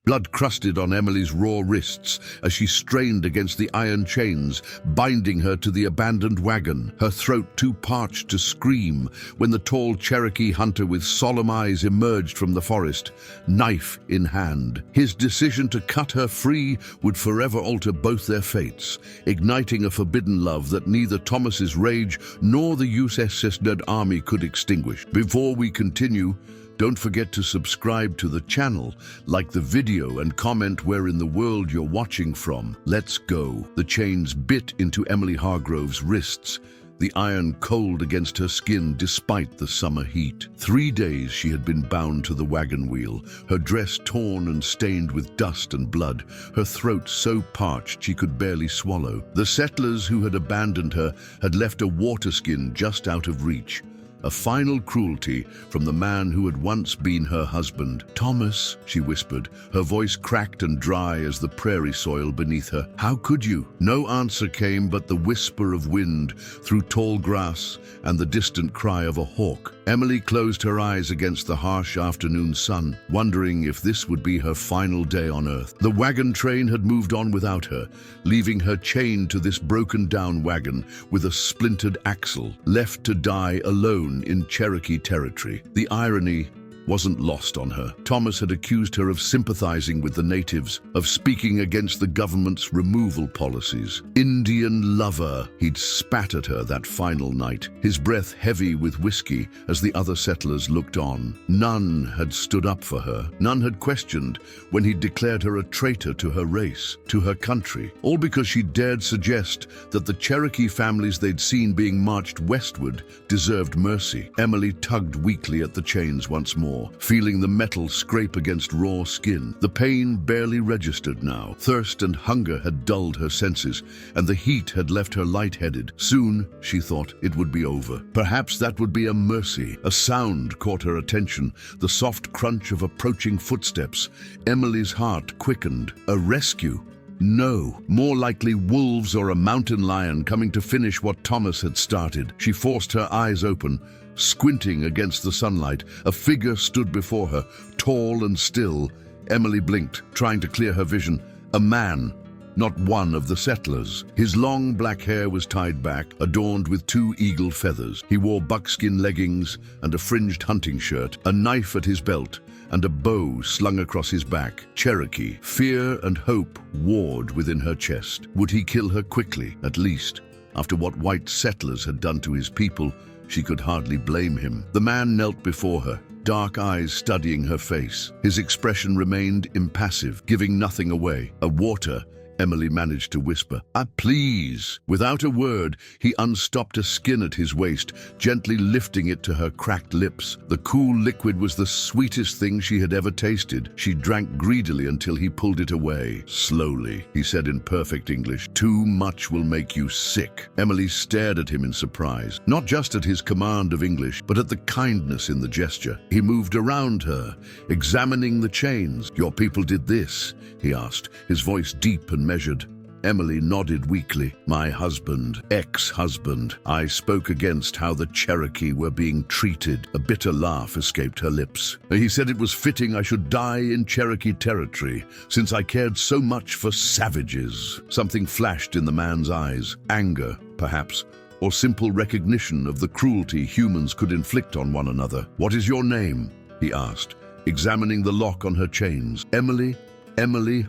Blood crusted on Emily's raw wrists as she strained against the iron chains, binding her to the abandoned wagon, her throat too parched to scream when the tall Cherokee hunter with solemn eyes emerged from the forest, knife in hand. His decision to cut her free would forever alter both their fates, igniting a forbidden love that neither Thomas's rage nor the USS Ned Army could extinguish. Before we continue, don't forget to subscribe to the channel, like the video and comment where in the world you're watching from. Let's go. The chains bit into Emily Hargrove's wrists, the iron cold against her skin despite the summer heat. 3 days she had been bound to the wagon wheel, her dress torn and stained with dust and blood, her throat so parched she could barely swallow. The settlers who had abandoned her had left a water skin just out of reach. A final cruelty from the man who had once been her husband. "Thomas," she whispered, her voice cracked and dry as the prairie soil beneath her. "How could you?" No answer came but the whisper of wind through tall grass and the distant cry of a hawk. Emily closed her eyes against the harsh afternoon sun, wondering if this would be her final day on Earth. The wagon train had moved on without her, leaving her chained to this broken-down wagon with a splintered axle, left to die alone in Cherokee territory. The irony wasn't lost on her. Thomas had accused her of sympathizing with the natives, of speaking against the government's removal policies. Indian lover, he'd spat at her that final night, his breath heavy with whiskey as the other settlers looked on. None had stood up for her. None had questioned when he'd declared her a traitor to her race, to her country, all because she dared suggest that the Cherokee families they'd seen being marched westward deserved mercy. Emily tugged weakly at the chains once more, feeling the metal scrape against raw skin. The pain barely registered now. Thirst and hunger had dulled her senses, and the heat had left her lightheaded. Soon, she thought, it would be over. Perhaps that would be a mercy. A sound caught her attention, the soft crunch of approaching footsteps. Emily's heart quickened. A rescue? No, more likely wolves or a mountain lion coming to finish what Thomas had started. She forced her eyes open. Squinting against the sunlight, a figure stood before her, tall and still. Emily blinked, trying to clear her vision. A man, not one of the settlers. His long black hair was tied back, adorned with 2 eagle feathers. He wore buckskin leggings and a fringed hunting shirt, a knife at his belt, and a bow slung across his back. Cherokee. Fear and hope warred within her chest. Would he kill her quickly, at least? After what white settlers had done to his people, she could hardly blame him. The man knelt before her, dark eyes studying her face. His expression remained impassive, giving nothing away. "A water," Emily managed to whisper. Please." Without a word, he unstopped a skin at his waist, gently lifting it to her cracked lips. The cool liquid was the sweetest thing she had ever tasted. She drank greedily until he pulled it away. "Slowly," he said in perfect English. "Too much will make you sick." Emily stared at him in surprise, not just at his command of English, but at the kindness in the gesture. He moved around her, examining the chains. "Your people did this?" he asked, his voice deep and measured. Emily nodded weakly. "My husband, ex-husband. I spoke against how the Cherokee were being treated." A bitter laugh escaped her lips. "He said it was fitting I should die in Cherokee territory, since I cared so much for savages." Something flashed in the man's eyes. Anger, perhaps, or simple recognition of the cruelty humans could inflict on one another. "What is your name?" he asked, examining the lock on her chains. Emily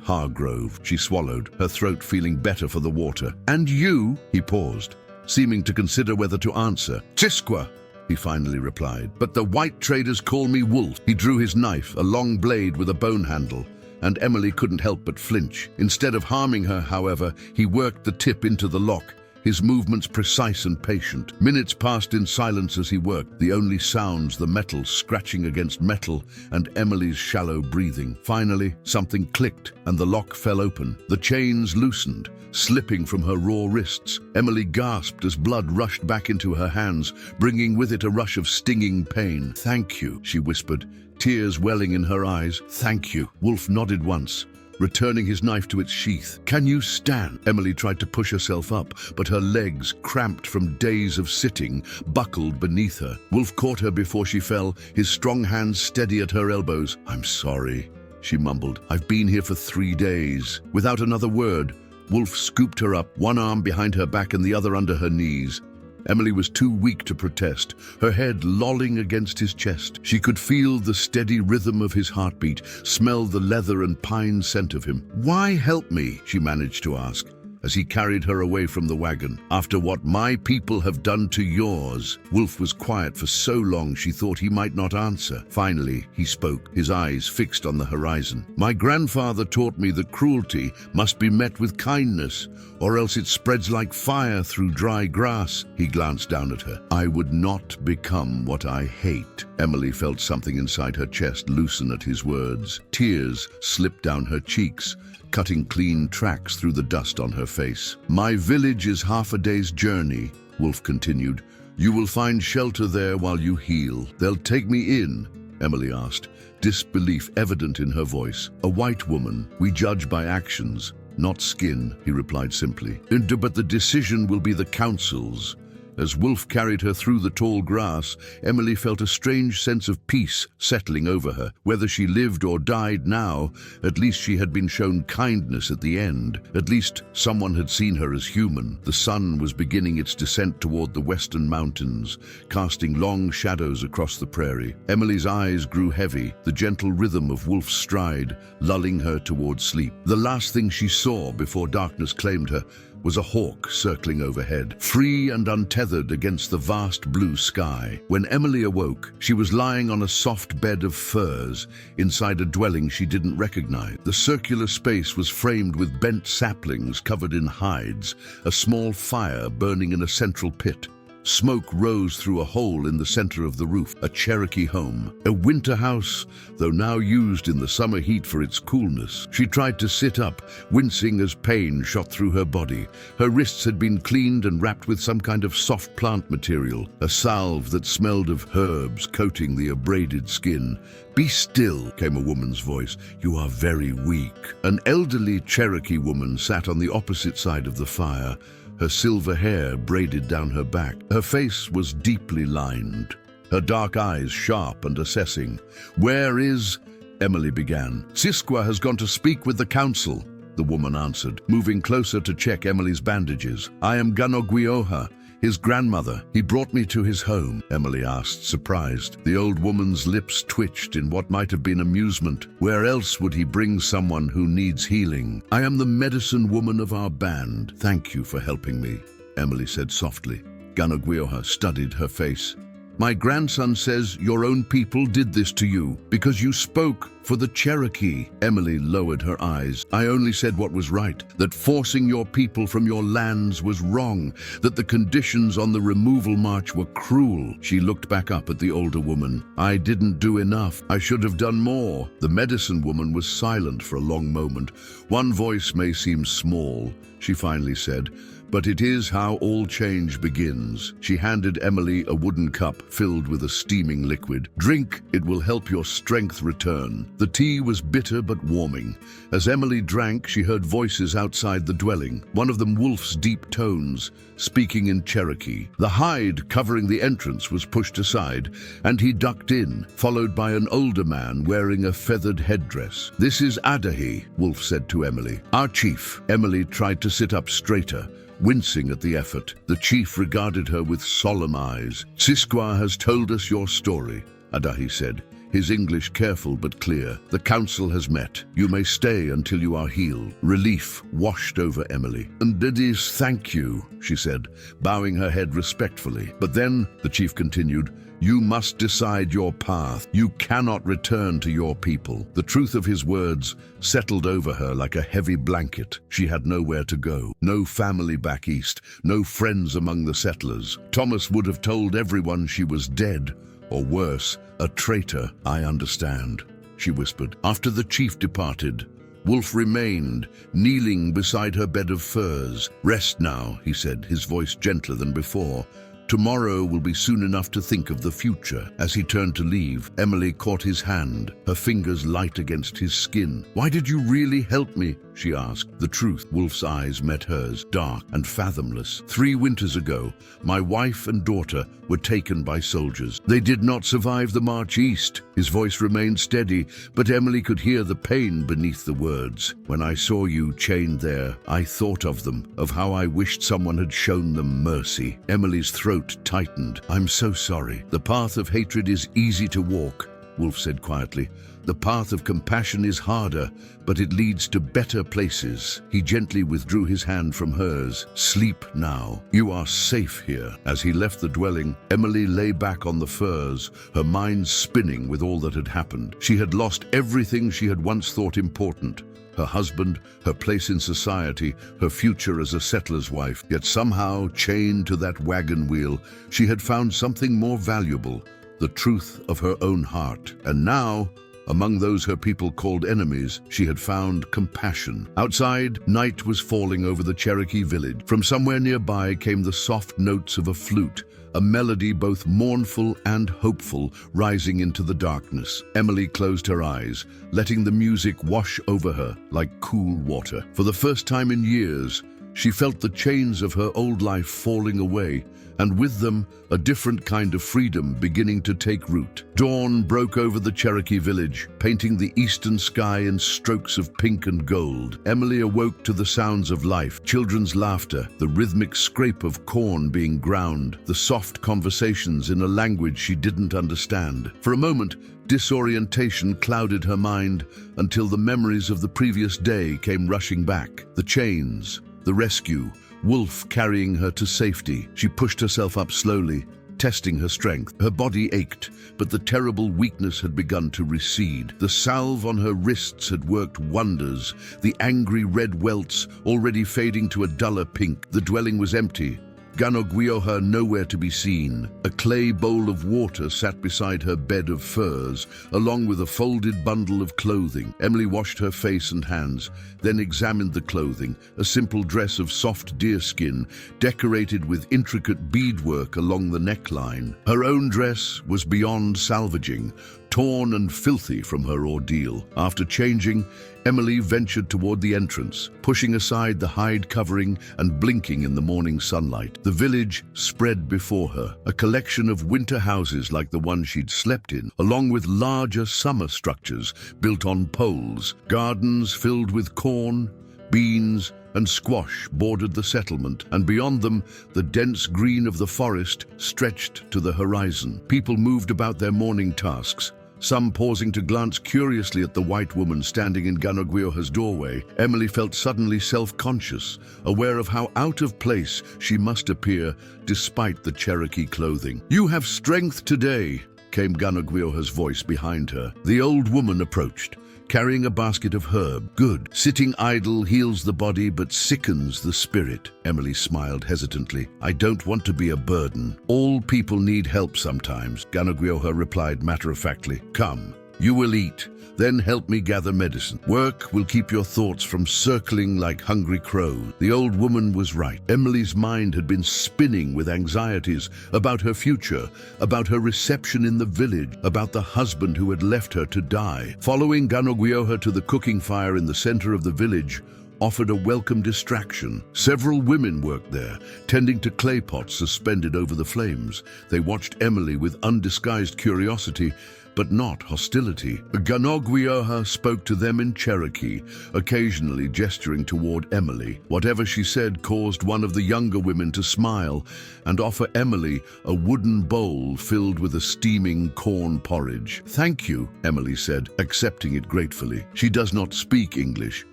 Hargrove," she swallowed, her throat feeling better for the water. "And you?" He paused, seeming to consider whether to answer. "Tisqua," he finally replied. "But the white traders call me Wolf." He drew his knife, a long blade with a bone handle, and Emily couldn't help but flinch. Instead of harming her, however, he worked the tip into the lock, his movements precise and patient. Minutes passed in silence as he worked, the only sounds the metal scratching against metal and Emily's shallow breathing. Finally, something clicked and the lock fell open. The chains loosened, slipping from her raw wrists. Emily gasped as blood rushed back into her hands, bringing with it a rush of stinging pain. "Thank you," she whispered, tears welling in her eyes. "Thank you." Wolf nodded once, returning his knife to its sheath. "Can you stand?" Emily tried to push herself up, but her legs, cramped from days of sitting, buckled beneath her. Wolf caught her before she fell, his strong hands steady at her elbows. "I'm sorry," she mumbled. "I've been here for 3 days." Without another word, Wolf scooped her up, one arm behind her back and the other under her knees. Emily was too weak to protest, her head lolling against his chest. She could feel the steady rhythm of his heartbeat, smell the leather and pine scent of him. "Why help me?" she managed to ask, as he carried her away from the wagon. "After what my people have done to yours." Wolf was quiet for so long she thought he might not answer. Finally, he spoke, his eyes fixed on the horizon. "My grandfather taught me that cruelty must be met with kindness, or else it spreads like fire through dry grass." He glanced down at her. "I would not become what I hate." Emily felt something inside her chest loosen at his words. Tears slipped down her cheeks, cutting clean tracks through the dust on her face. "My village is half a day's journey," Wolf continued. "You will find shelter there while you heal." "They'll take me in?" Emily asked, disbelief evident in her voice. "A white woman. We judge by actions, not skin," he replied simply. "But the decision will be the council's." As Wolf carried her through the tall grass, Emily felt a strange sense of peace settling over her. Whether she lived or died now, at least she had been shown kindness at the end. At least someone had seen her as human. The sun was beginning its descent toward the western mountains, casting long shadows across the prairie. Emily's eyes grew heavy, the gentle rhythm of Wolf's stride lulling her toward sleep. The last thing she saw before darkness claimed her was a hawk circling overhead, free and untethered against the vast blue sky. When Emily awoke, she was lying on a soft bed of furs inside a dwelling she didn't recognize. The circular space was framed with bent saplings covered in hides, a small fire burning in a central pit. Smoke rose through a hole in the center of the roof. A Cherokee home, a winter house, though now used in the summer heat for its coolness. She tried to sit up, wincing as pain shot through her body. Her wrists had been cleaned and wrapped with some kind of soft plant material, a salve that smelled of herbs coating the abraded skin. "Be still," came a woman's voice. "You are very weak." An elderly Cherokee woman sat on the opposite side of the fire, her silver hair braided down her back. Her face was deeply lined, her dark eyes sharp and assessing. "Where is—" Emily began. "Siskwa has gone to speak with the council," the woman answered, moving closer to check Emily's bandages. "I am Gunslingers, his grandmother. He brought me to his home," Emily asked, surprised. The old woman's lips twitched in what might have been amusement. "Where else would he bring someone who needs healing? I am the medicine woman of our band. Thank you for helping me," Emily said softly. Gunslingers studied her face. "My grandson says your own people did this to you because you spoke for the Cherokee." Emily lowered her eyes. "I only said what was right, that forcing your people from your lands was wrong, that the conditions on the removal march were cruel." She looked back up at the older woman. "I didn't do enough. I should have done more." The medicine woman was silent for a long moment. "One voice may seem small," she finally said, "but it is how all change begins." She handed Emily a wooden cup filled with a steaming liquid. "Drink, it will help your strength return." The tea was bitter but warming. As Emily drank, she heard voices outside the dwelling, one of them Wolf's deep tones, speaking in Cherokee. The hide covering the entrance was pushed aside, and he ducked in, followed by an older man wearing a feathered headdress. "This is Adahi," Wolf said to Emily, "our chief." Emily tried to sit up straighter, wincing at the effort. The chief regarded her with solemn eyes. "Siskwa has told us your story," Adahi said, his English careful but clear. "The council has met. You may stay until you are healed." Relief washed over Emily. "And it is thank you," she said, bowing her head respectfully. "But then," the chief continued, "you must decide your path. You cannot return to your people." The truth of his words settled over her like a heavy blanket. She had nowhere to go, no family back east, no friends among the settlers. Thomas would have told everyone she was dead, or worse, a traitor. "I understand," she whispered. After the chief departed, Wolf remained, kneeling beside her bed of furs. "Rest now," he said, his voice gentler than before. "Tomorrow will be soon enough to think of the future." As he turned to leave, Emily caught his hand, her fingers light against his skin. "Why did you really help me?" she asked. The truth. Wolf's eyes met hers, dark and fathomless. 3 winters ago, my wife and daughter were taken by soldiers. They did not survive the march east. His voice remained steady, but Emily could hear the pain beneath the words. When I saw you chained there, I thought of them, of how I wished someone had shown them mercy. Emily's throat tightened. I'm so sorry. The path of hatred is easy to walk, Wolf said quietly. The path of compassion is harder, but it leads to better places. He gently withdrew his hand from hers. Sleep now. You are safe here. As he left the dwelling, Emily lay back on the furs, her mind spinning with all that had happened. She had lost everything she had once thought important. Her husband, her place in society, her future as a settler's wife. Yet somehow, chained to that wagon wheel, she had found something more valuable, the truth of her own heart. And now, among those her people called enemies, she had found compassion. Outside, night was falling over the Cherokee village. From somewhere nearby came the soft notes of a flute, a melody both mournful and hopeful rising into the darkness. Emily closed her eyes, letting the music wash over her like cool water. For the first time in years, she felt the chains of her old life falling away, and with them, a different kind of freedom beginning to take root. Dawn broke over the Cherokee village, painting the eastern sky in strokes of pink and gold. Emily awoke to the sounds of life, children's laughter, the rhythmic scrape of corn being ground, the soft conversations in a language she didn't understand. For a moment, disorientation clouded her mind until the memories of the previous day came rushing back. The chains, the rescue, Wolf carrying her to safety. She pushed herself up slowly, testing her strength. Her body ached, but the terrible weakness had begun to recede. The salve on her wrists had worked wonders, the angry red welts already fading to a duller pink. The dwelling was empty. Ganoguioha nowhere to be seen. A clay bowl of water sat beside her bed of furs, along with a folded bundle of clothing. Emily washed her face and hands, then examined the clothing, a simple dress of soft deerskin, decorated with intricate beadwork along the neckline. Her own dress was beyond salvaging, torn and filthy from her ordeal. After changing, Emily ventured toward the entrance, pushing aside the hide covering and blinking in the morning sunlight. The village spread before her, a collection of winter houses like the one she'd slept in, along with larger summer structures built on poles. Gardens filled with corn, beans, and squash bordered the settlement, and beyond them, the dense green of the forest stretched to the horizon. People moved about their morning tasks, some pausing to glance curiously at the white woman standing in Ganoguioha's doorway. Emily felt suddenly self-conscious, aware of how out of place she must appear despite the Cherokee clothing. "You have strength today," came Ganoguioha's voice behind her. The old woman approached, carrying a basket of herb. "Good. Sitting idle heals the body but sickens the spirit." Emily smiled hesitantly. "I don't want to be a burden. All people need help sometimes," Ganoguioha replied matter-of-factly. "Come, you will eat, then help me gather medicine. Work will keep your thoughts from circling like hungry crows." The old woman was right. Emily's mind had been spinning with anxieties about her future, about her reception in the village, about the husband who had left her to die. Following Ganoguioha to the cooking fire in the center of the village offered a welcome distraction. Several women worked there, tending to clay pots suspended over the flames. They watched Emily with undisguised curiosity, but not hostility. Ganoguioha spoke to them in Cherokee, occasionally gesturing toward Emily. Whatever she said caused one of the younger women to smile and offer Emily a wooden bowl filled with a steaming corn porridge. "Thank you," Emily said, accepting it gratefully. "She does not speak English,"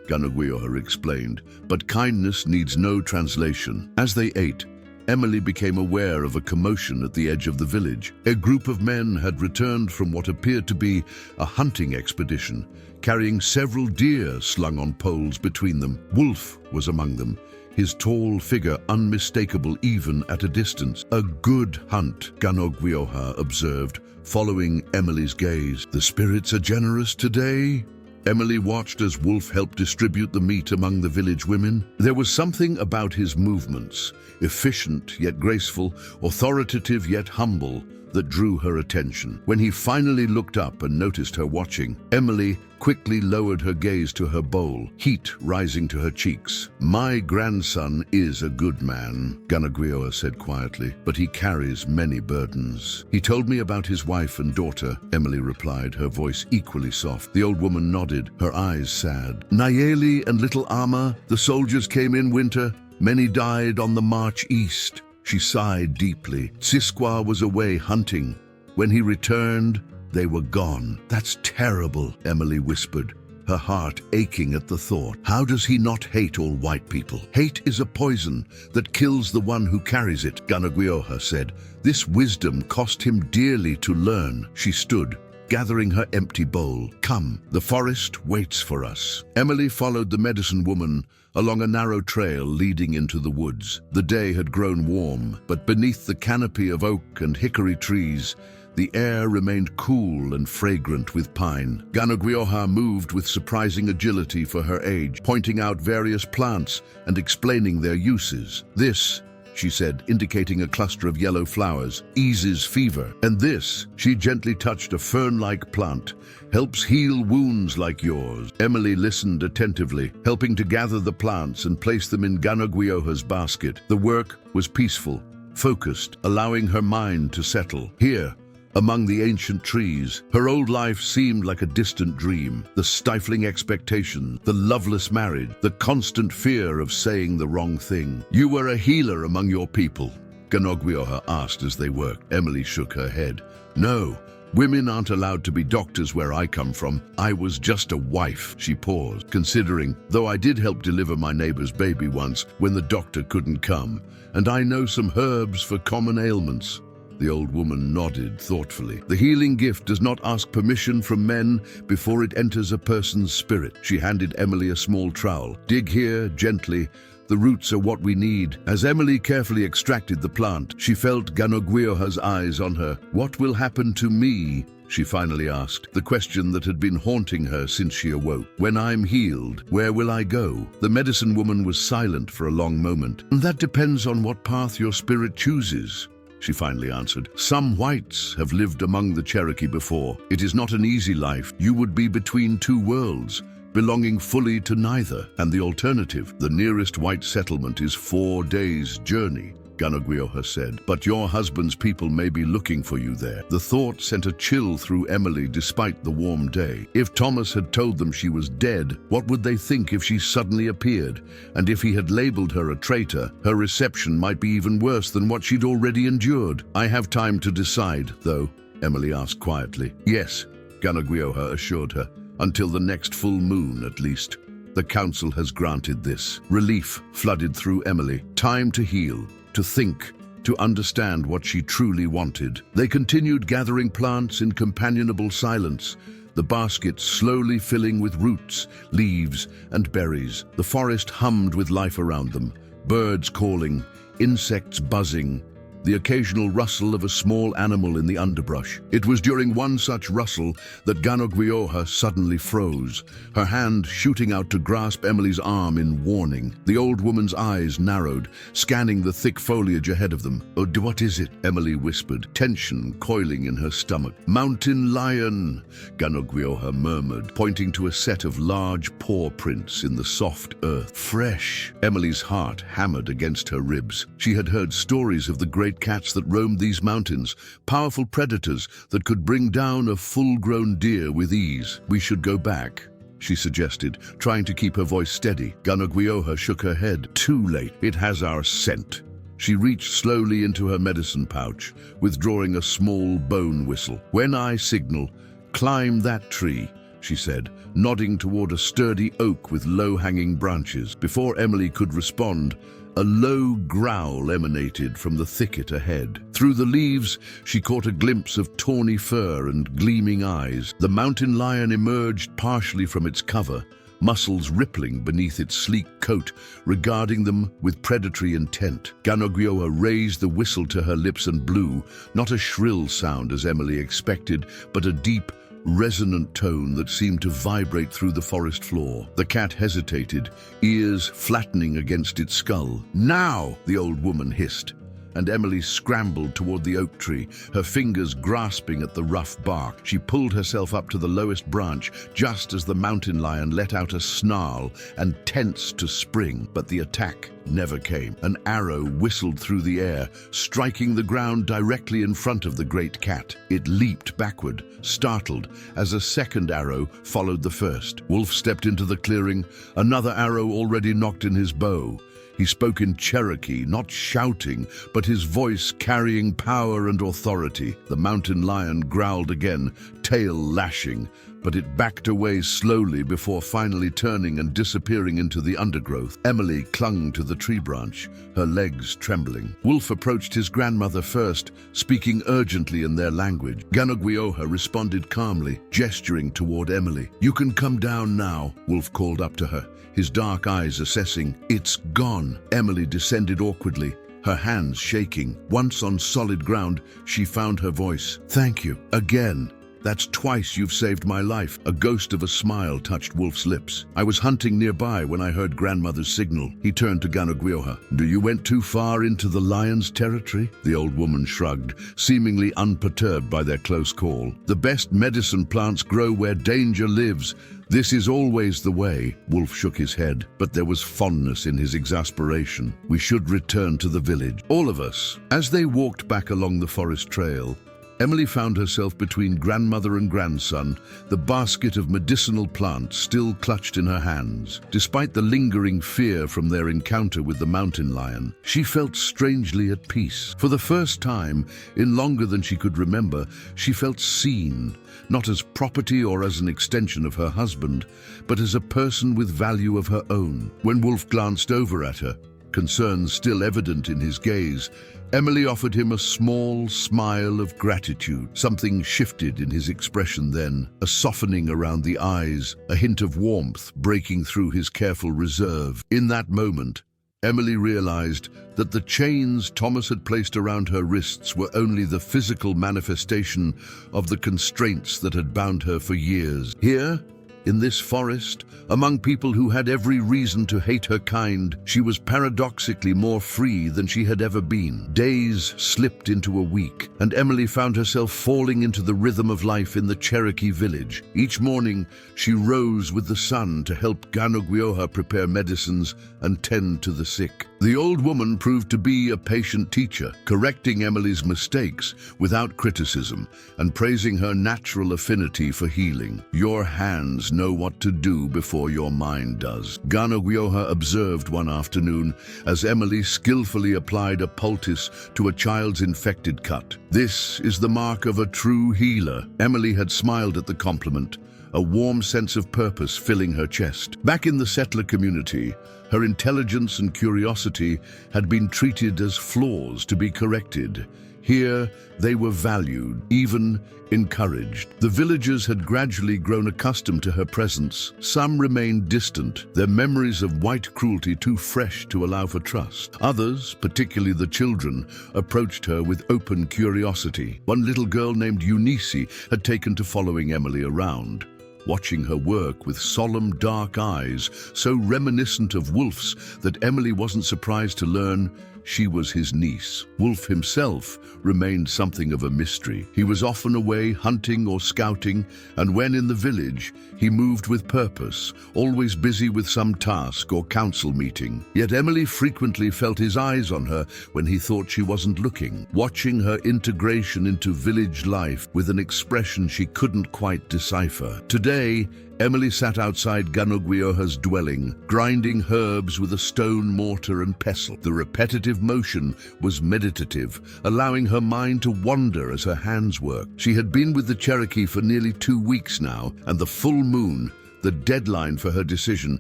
Ganoguioha explained, "but kindness needs no translation." As they ate, Emily became aware of a commotion at the edge of the village. A group of men had returned from what appeared to be a hunting expedition, carrying several deer slung on poles between them. Wolf was among them, his tall figure unmistakable even at a distance. "A good hunt," Ganoguioha observed, following Emily's gaze. "The spirits are generous today?" Emily watched as Wolf helped distribute the meat among the village women. There was something about his movements, efficient yet graceful, authoritative yet humble, that drew her attention. When he finally looked up and noticed her watching, Emily quickly lowered her gaze to her bowl, heat rising to her cheeks. "My grandson is a good man," Gunslingers said quietly, "but he carries many burdens." "He told me about his wife and daughter," Emily replied, her voice equally soft. The old woman nodded, her eyes sad. "Nayeli and little Ama, the soldiers came in winter. Many died on the march east." She sighed deeply. "Siskwa was away hunting. When he returned, they were gone." "That's terrible," Emily whispered, her heart aching at the thought. "How does he not hate all white people?" "Hate is a poison that kills the one who carries it," Gunslingers said. "This wisdom cost him dearly to learn." She stood, gathering her empty bowl. "Come, the forest waits for us." Emily followed the medicine woman along a narrow trail leading into the woods. The day had grown warm, but beneath the canopy of oak and hickory trees, the air remained cool and fragrant with pine. Gunslingers moved with surprising agility for her age, pointing out various plants and explaining their uses. "This," she said, indicating a cluster of yellow flowers, "eases fever. And this," she gently touched a fern-like plant, "helps heal wounds like yours." Emily listened attentively, helping to gather the plants and place them in Gunslingers' basket. The work was peaceful, focused, allowing her mind to settle. Here, among the ancient trees, her old life seemed like a distant dream. The stifling expectation, the loveless marriage, the constant fear of saying the wrong thing. "You were a healer among your people?" Gunslingers asked as they worked. Emily shook her head. "No, women aren't allowed to be doctors where I come from. I was just a wife." She paused, considering, "Though I did help deliver my neighbor's baby once when the doctor couldn't come, and I know some herbs for common ailments." The old woman nodded thoughtfully. "The healing gift does not ask permission from men before it enters a person's spirit." She handed Emily a small trowel. "Dig here, gently. The roots are what we need." As Emily carefully extracted the plant, she felt Gunslingers' eyes on her. "What will happen to me?" she finally asked, the question that had been haunting her since she awoke. "When I'm healed, where will I go?" The medicine woman was silent for a long moment. "That depends on what path your spirit chooses," she finally answered. "Some whites have lived among the Cherokee before. It is not an easy life. You would be between two worlds, belonging fully to neither. And the alternative, the nearest white settlement, is 4 days' journey," Gunslingers said. "But your husband's people may be looking for you there." The thought sent a chill through Emily despite the warm day. If Thomas had told them she was dead, what would they think if she suddenly appeared? And if he had labeled her a traitor, her reception might be even worse than what she'd already endured. "I have time to decide, though," Emily asked quietly. "Yes," Gunslingers assured her, "until the next full moon at least. The council has granted this." Relief flooded through Emily. Time to heal, to think, to understand what she truly wanted. They continued gathering plants in companionable silence, the baskets slowly filling with roots, leaves, and berries. The forest hummed with life around them, birds calling, insects buzzing, the occasional rustle of a small animal in the underbrush. It was during one such rustle that Gunslingers suddenly froze, her hand shooting out to grasp Emily's arm in warning. The old woman's eyes narrowed, scanning the thick foliage ahead of them. "Oh, what is it?" Emily whispered, tension coiling in her stomach. "Mountain lion," Gunslingers murmured, pointing to a set of large paw prints in the soft earth. "Fresh." Emily's heart hammered against her ribs. She had heard stories of the great cats that roamed these mountains, powerful predators that could bring down a full-grown deer with ease. "We should go back," she suggested, trying to keep her voice steady. Gunslingers shook her head. "Too late. It has our scent." She reached slowly into her medicine pouch, withdrawing a small bone whistle. "When I signal, climb that tree," she said, nodding toward a sturdy oak with low-hanging branches. Before Emily could respond, a low growl emanated from the thicket ahead. Through the leaves, she caught a glimpse of tawny fur and gleaming eyes. The mountain lion emerged partially from its cover, muscles rippling beneath its sleek coat, regarding them with predatory intent. Gunslingers raised the whistle to her lips and blew, not a shrill sound as Emily expected, but a deep, resonant tone that seemed to vibrate through the forest floor. The cat hesitated, ears flattening against its skull. "Now!" the old woman hissed, and Emily scrambled toward the oak tree, her fingers grasping at the rough bark. She pulled herself up to the lowest branch just as the mountain lion let out a snarl and tensed to spring, but the attack never came. An arrow whistled through the air, striking the ground directly in front of the great cat. It leaped backward, startled, as a second arrow followed the first. Wolf stepped into the clearing, another arrow already knocked in his bow. He spoke in Cherokee, not shouting, but his voice carrying power and authority. The mountain lion growled again, tail lashing, but it backed away slowly before finally turning and disappearing into the undergrowth. Emily clung to the tree branch, her legs trembling. Wolf approached his grandmother first, speaking urgently in their language. Ganogwioha responded calmly, gesturing toward Emily. "You can come down now," Wolf called up to her, his dark eyes assessing. "It's gone." Emily descended awkwardly, her hands shaking. Once on solid ground, she found her voice. "Thank you. Again. That's twice you've saved my life." A ghost of a smile touched Wolf's lips. "I was hunting nearby when I heard grandmother's signal." He turned to Ganogwioha. "Do you went too far into the lion's territory?" The old woman shrugged, seemingly unperturbed by their close call. "The best medicine plants grow where danger lives. This is always the way." Wolf shook his head, but there was fondness in his exasperation. "We should return to the village, all of us." As they walked back along the forest trail, Emily found herself between grandmother and grandson, the basket of medicinal plants still clutched in her hands. Despite the lingering fear from their encounter with the mountain lion, she felt strangely at peace. For the first time, in longer than she could remember, she felt seen, not as property or as an extension of her husband, but as a person with value of her own. When Wolf glanced over at her, concern still evident in his gaze, Emily offered him a small smile of gratitude. Something shifted in his expression then, a softening around the eyes, a hint of warmth breaking through his careful reserve. In that moment, Emily realized that the chains Thomas had placed around her wrists were only the physical manifestation of the constraints that had bound her for years. Here, in this forest, among people who had every reason to hate her kind, she was paradoxically more free than she had ever been. Days slipped into a week, and Emily found herself falling into the rhythm of life in the Cherokee village. Each morning, she rose with the sun to help Ganogwioha prepare medicines and tend to the sick. The old woman proved to be a patient teacher, correcting Emily's mistakes without criticism and praising her natural affinity for healing. "Your hands know what to do before your mind does," Ganogwioha observed one afternoon as Emily skillfully applied a poultice to a child's infected cut. "This is the mark of a true healer." Emily had smiled at the compliment, a warm sense of purpose filling her chest. Back in the settler community, her intelligence and curiosity had been treated as flaws to be corrected. Here, they were valued, even encouraged. The villagers had gradually grown accustomed to her presence. Some remained distant, their memories of white cruelty too fresh to allow for trust. Others, particularly the children, approached her with open curiosity. One little girl named Eunice had taken to following Emily around, watching her work with solemn dark eyes, so reminiscent of Wolf's that Emily wasn't surprised to learn she was his niece. Wolf himself remained something of a mystery. He was often away hunting or scouting, and when in the village, he moved with purpose, always busy with some task or council meeting. Yet Emily frequently felt his eyes on her when he thought she wasn't looking, watching her integration into village life with an expression she couldn't quite decipher. Today, Emily sat outside Ganogwioha's dwelling, grinding herbs with a stone mortar and pestle. The repetitive motion was meditative, allowing her mind to wander as her hands worked. She had been with the Cherokee for nearly 2 weeks now, and the full moon, the deadline for her decision,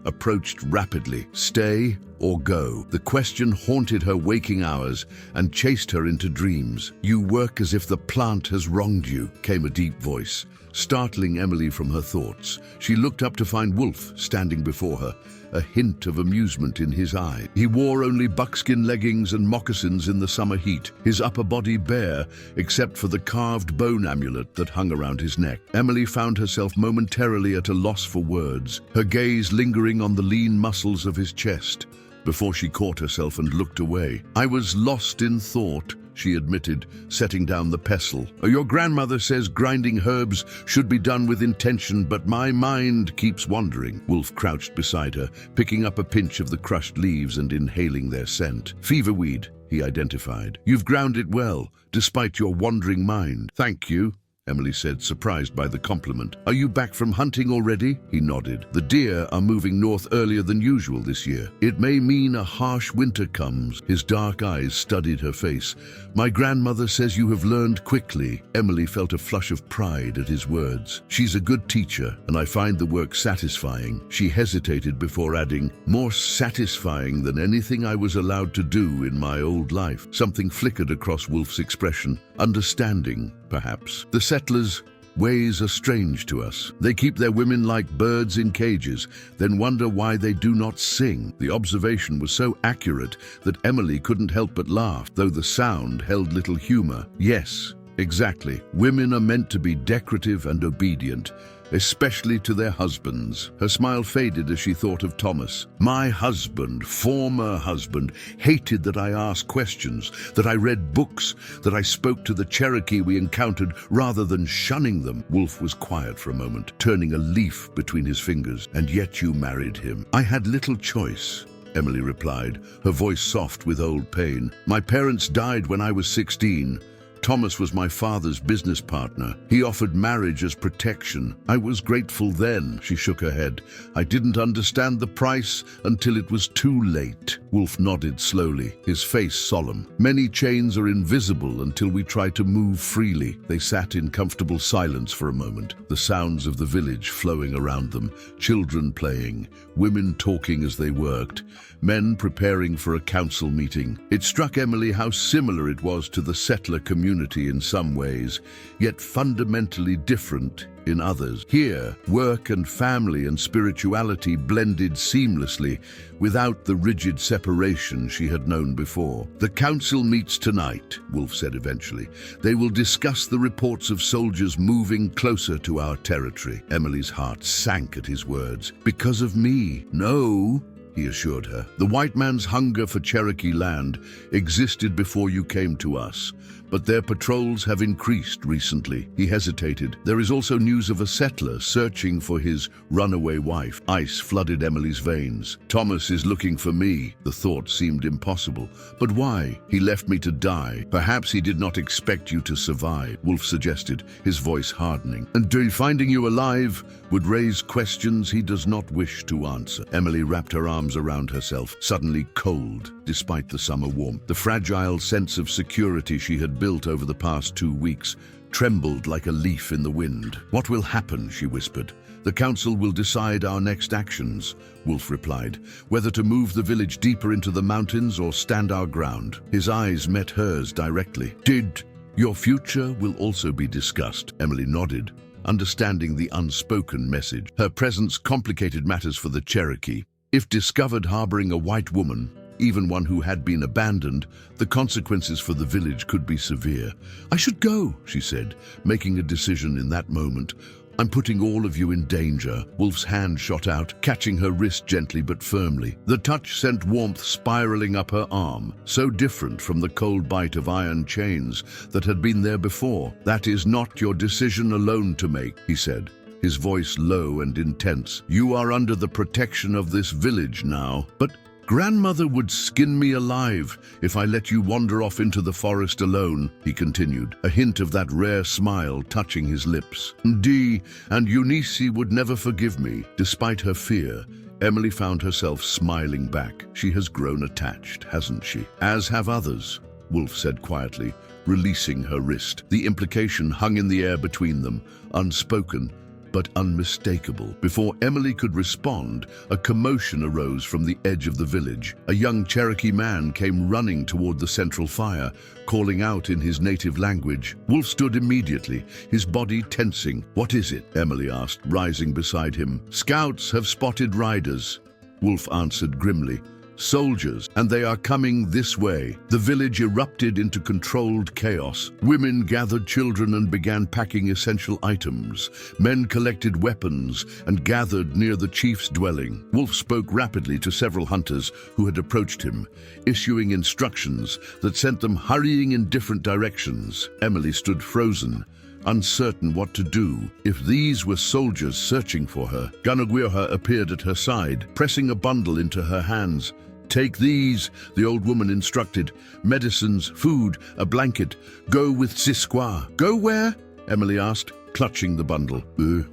approached rapidly. Stay or go? The question haunted her waking hours and chased her into dreams. "You work as if the plant has wronged you," came a deep voice, startling Emily from her thoughts. She looked up to find Wolf standing before her, a hint of amusement in his eye. He wore only buckskin leggings and moccasins in the summer heat, his upper body bare except for the carved bone amulet that hung around his neck. Emily found herself momentarily at a loss for words, her gaze lingering on the lean muscles of his chest. before she caught herself and looked away. "I was lost in thought," she admitted, setting down the pestle. "Your grandmother says grinding herbs should be done with intention, but my mind keeps wandering." Wolf crouched beside her, picking up a pinch of the crushed leaves and inhaling their scent. "Feverweed," he identified. "You've ground it well, despite your wandering mind." "Thank you," Emily said, surprised by the compliment. "Are you back from hunting already?" He nodded. "The deer are moving north earlier than usual this year. It may mean a harsh winter comes." His dark eyes studied her face. "My grandmother says you have learned quickly." Emily felt a flush of pride at his words. "She's a good teacher, and I find the work satisfying." She hesitated before adding, "More satisfying than anything I was allowed to do in my old life." Something flickered across Wolf's expression. Understanding, perhaps. "The settlers' ways are strange to us. They keep their women like birds in cages, then wonder why they do not sing." The observation was so accurate that Emily couldn't help but laugh, though the sound held little humor. "Yes, exactly. Women are meant to be decorative and obedient, especially to their husbands." Her smile faded as she thought of Thomas. "My husband, former husband, hated that I asked questions, that I read books, that I spoke to the Cherokee we encountered rather than shunning them." Wolf was quiet for a moment, turning a leaf between his fingers. "And yet you married him." "I had little choice," Emily replied, her voice soft with old pain. "My parents died when I was 16. Thomas was my father's business partner. He offered marriage as protection. I was grateful then." She shook her head. "I didn't understand the price until it was too late." Wolf nodded slowly, his face solemn. "Many chains are invisible until we try to move freely." They sat in comfortable silence for a moment, the sounds of the village flowing around them, children playing, women talking as they worked, men preparing for a council meeting. It struck Emily how similar it was to the settler community in some ways, yet fundamentally different in others. Here, work and family and spirituality blended seamlessly, without the rigid separation she had known before. "The council meets tonight," Wolf said eventually. "They will discuss the reports of soldiers moving closer to our territory." Emily's heart sank at his words. "Because of me?" "No," he assured her. "The white man's hunger for Cherokee land existed before you came to us, but their patrols have increased recently." He hesitated. "There is also news of a settler searching for his runaway wife." Ice flooded Emily's veins. "Thomas is looking for me." The thought seemed impossible. "But why?" "He left me to die. Perhaps he did not expect you to survive," Wolf suggested, his voice hardening. "And finding you alive would raise questions he does not wish to answer." Emily wrapped her arms around herself, suddenly cold despite the summer warmth. The fragile sense of security she had built over the past 2 weeks trembled like a leaf in the wind. "What will happen?" she whispered. "The council will decide our next actions," Wolf replied, "whether to move the village deeper into the mountains or stand our ground." His eyes met hers directly. "Did your future will also be discussed?" Emily nodded, understanding the unspoken message. Her presence complicated matters for the Cherokee. If discovered harboring a white woman, even one who had been abandoned, the consequences for the village could be severe. "I should go," she said, making a decision in that moment. "I'm putting all of you in danger." Wolf's hand shot out, catching her wrist gently but firmly. The touch sent warmth spiraling up her arm, so different from the cold bite of iron chains that had been there before. "That is not your decision alone to make," he said, his voice low and intense. "You are under the protection of this village now." "But grandmother would skin me alive if I let you wander off into the forest alone," he continued, a hint of that rare smile touching his lips. "Dee and Eunice would never forgive me." Despite her fear, Emily found herself smiling back. "She has grown attached, hasn't she?" "As have others," Wolf said quietly, releasing her wrist. The implication hung in the air between them, unspoken but unmistakable. Before Emily could respond, a commotion arose from the edge of the village. A young Cherokee man came running toward the central fire, calling out in his native language. Wolf stood immediately, his body tensing. "What is it?" Emily asked, rising beside him. "Scouts have spotted riders," Wolf answered grimly. Soldiers, and they are coming this way." The village erupted into controlled chaos. Women gathered children and began packing essential items. Men collected weapons and gathered near the chief's dwelling. Wolf spoke rapidly to several hunters who had approached him, issuing instructions that sent them hurrying in different directions. Emily stood frozen, uncertain what to do. If these were soldiers searching for her, Gunslingers appeared at her side, pressing a bundle into her hands. "Take these," the old woman instructed. "Medicines, food, a blanket. Go with Sisqua." "Go where?" Emily asked, clutching the bundle.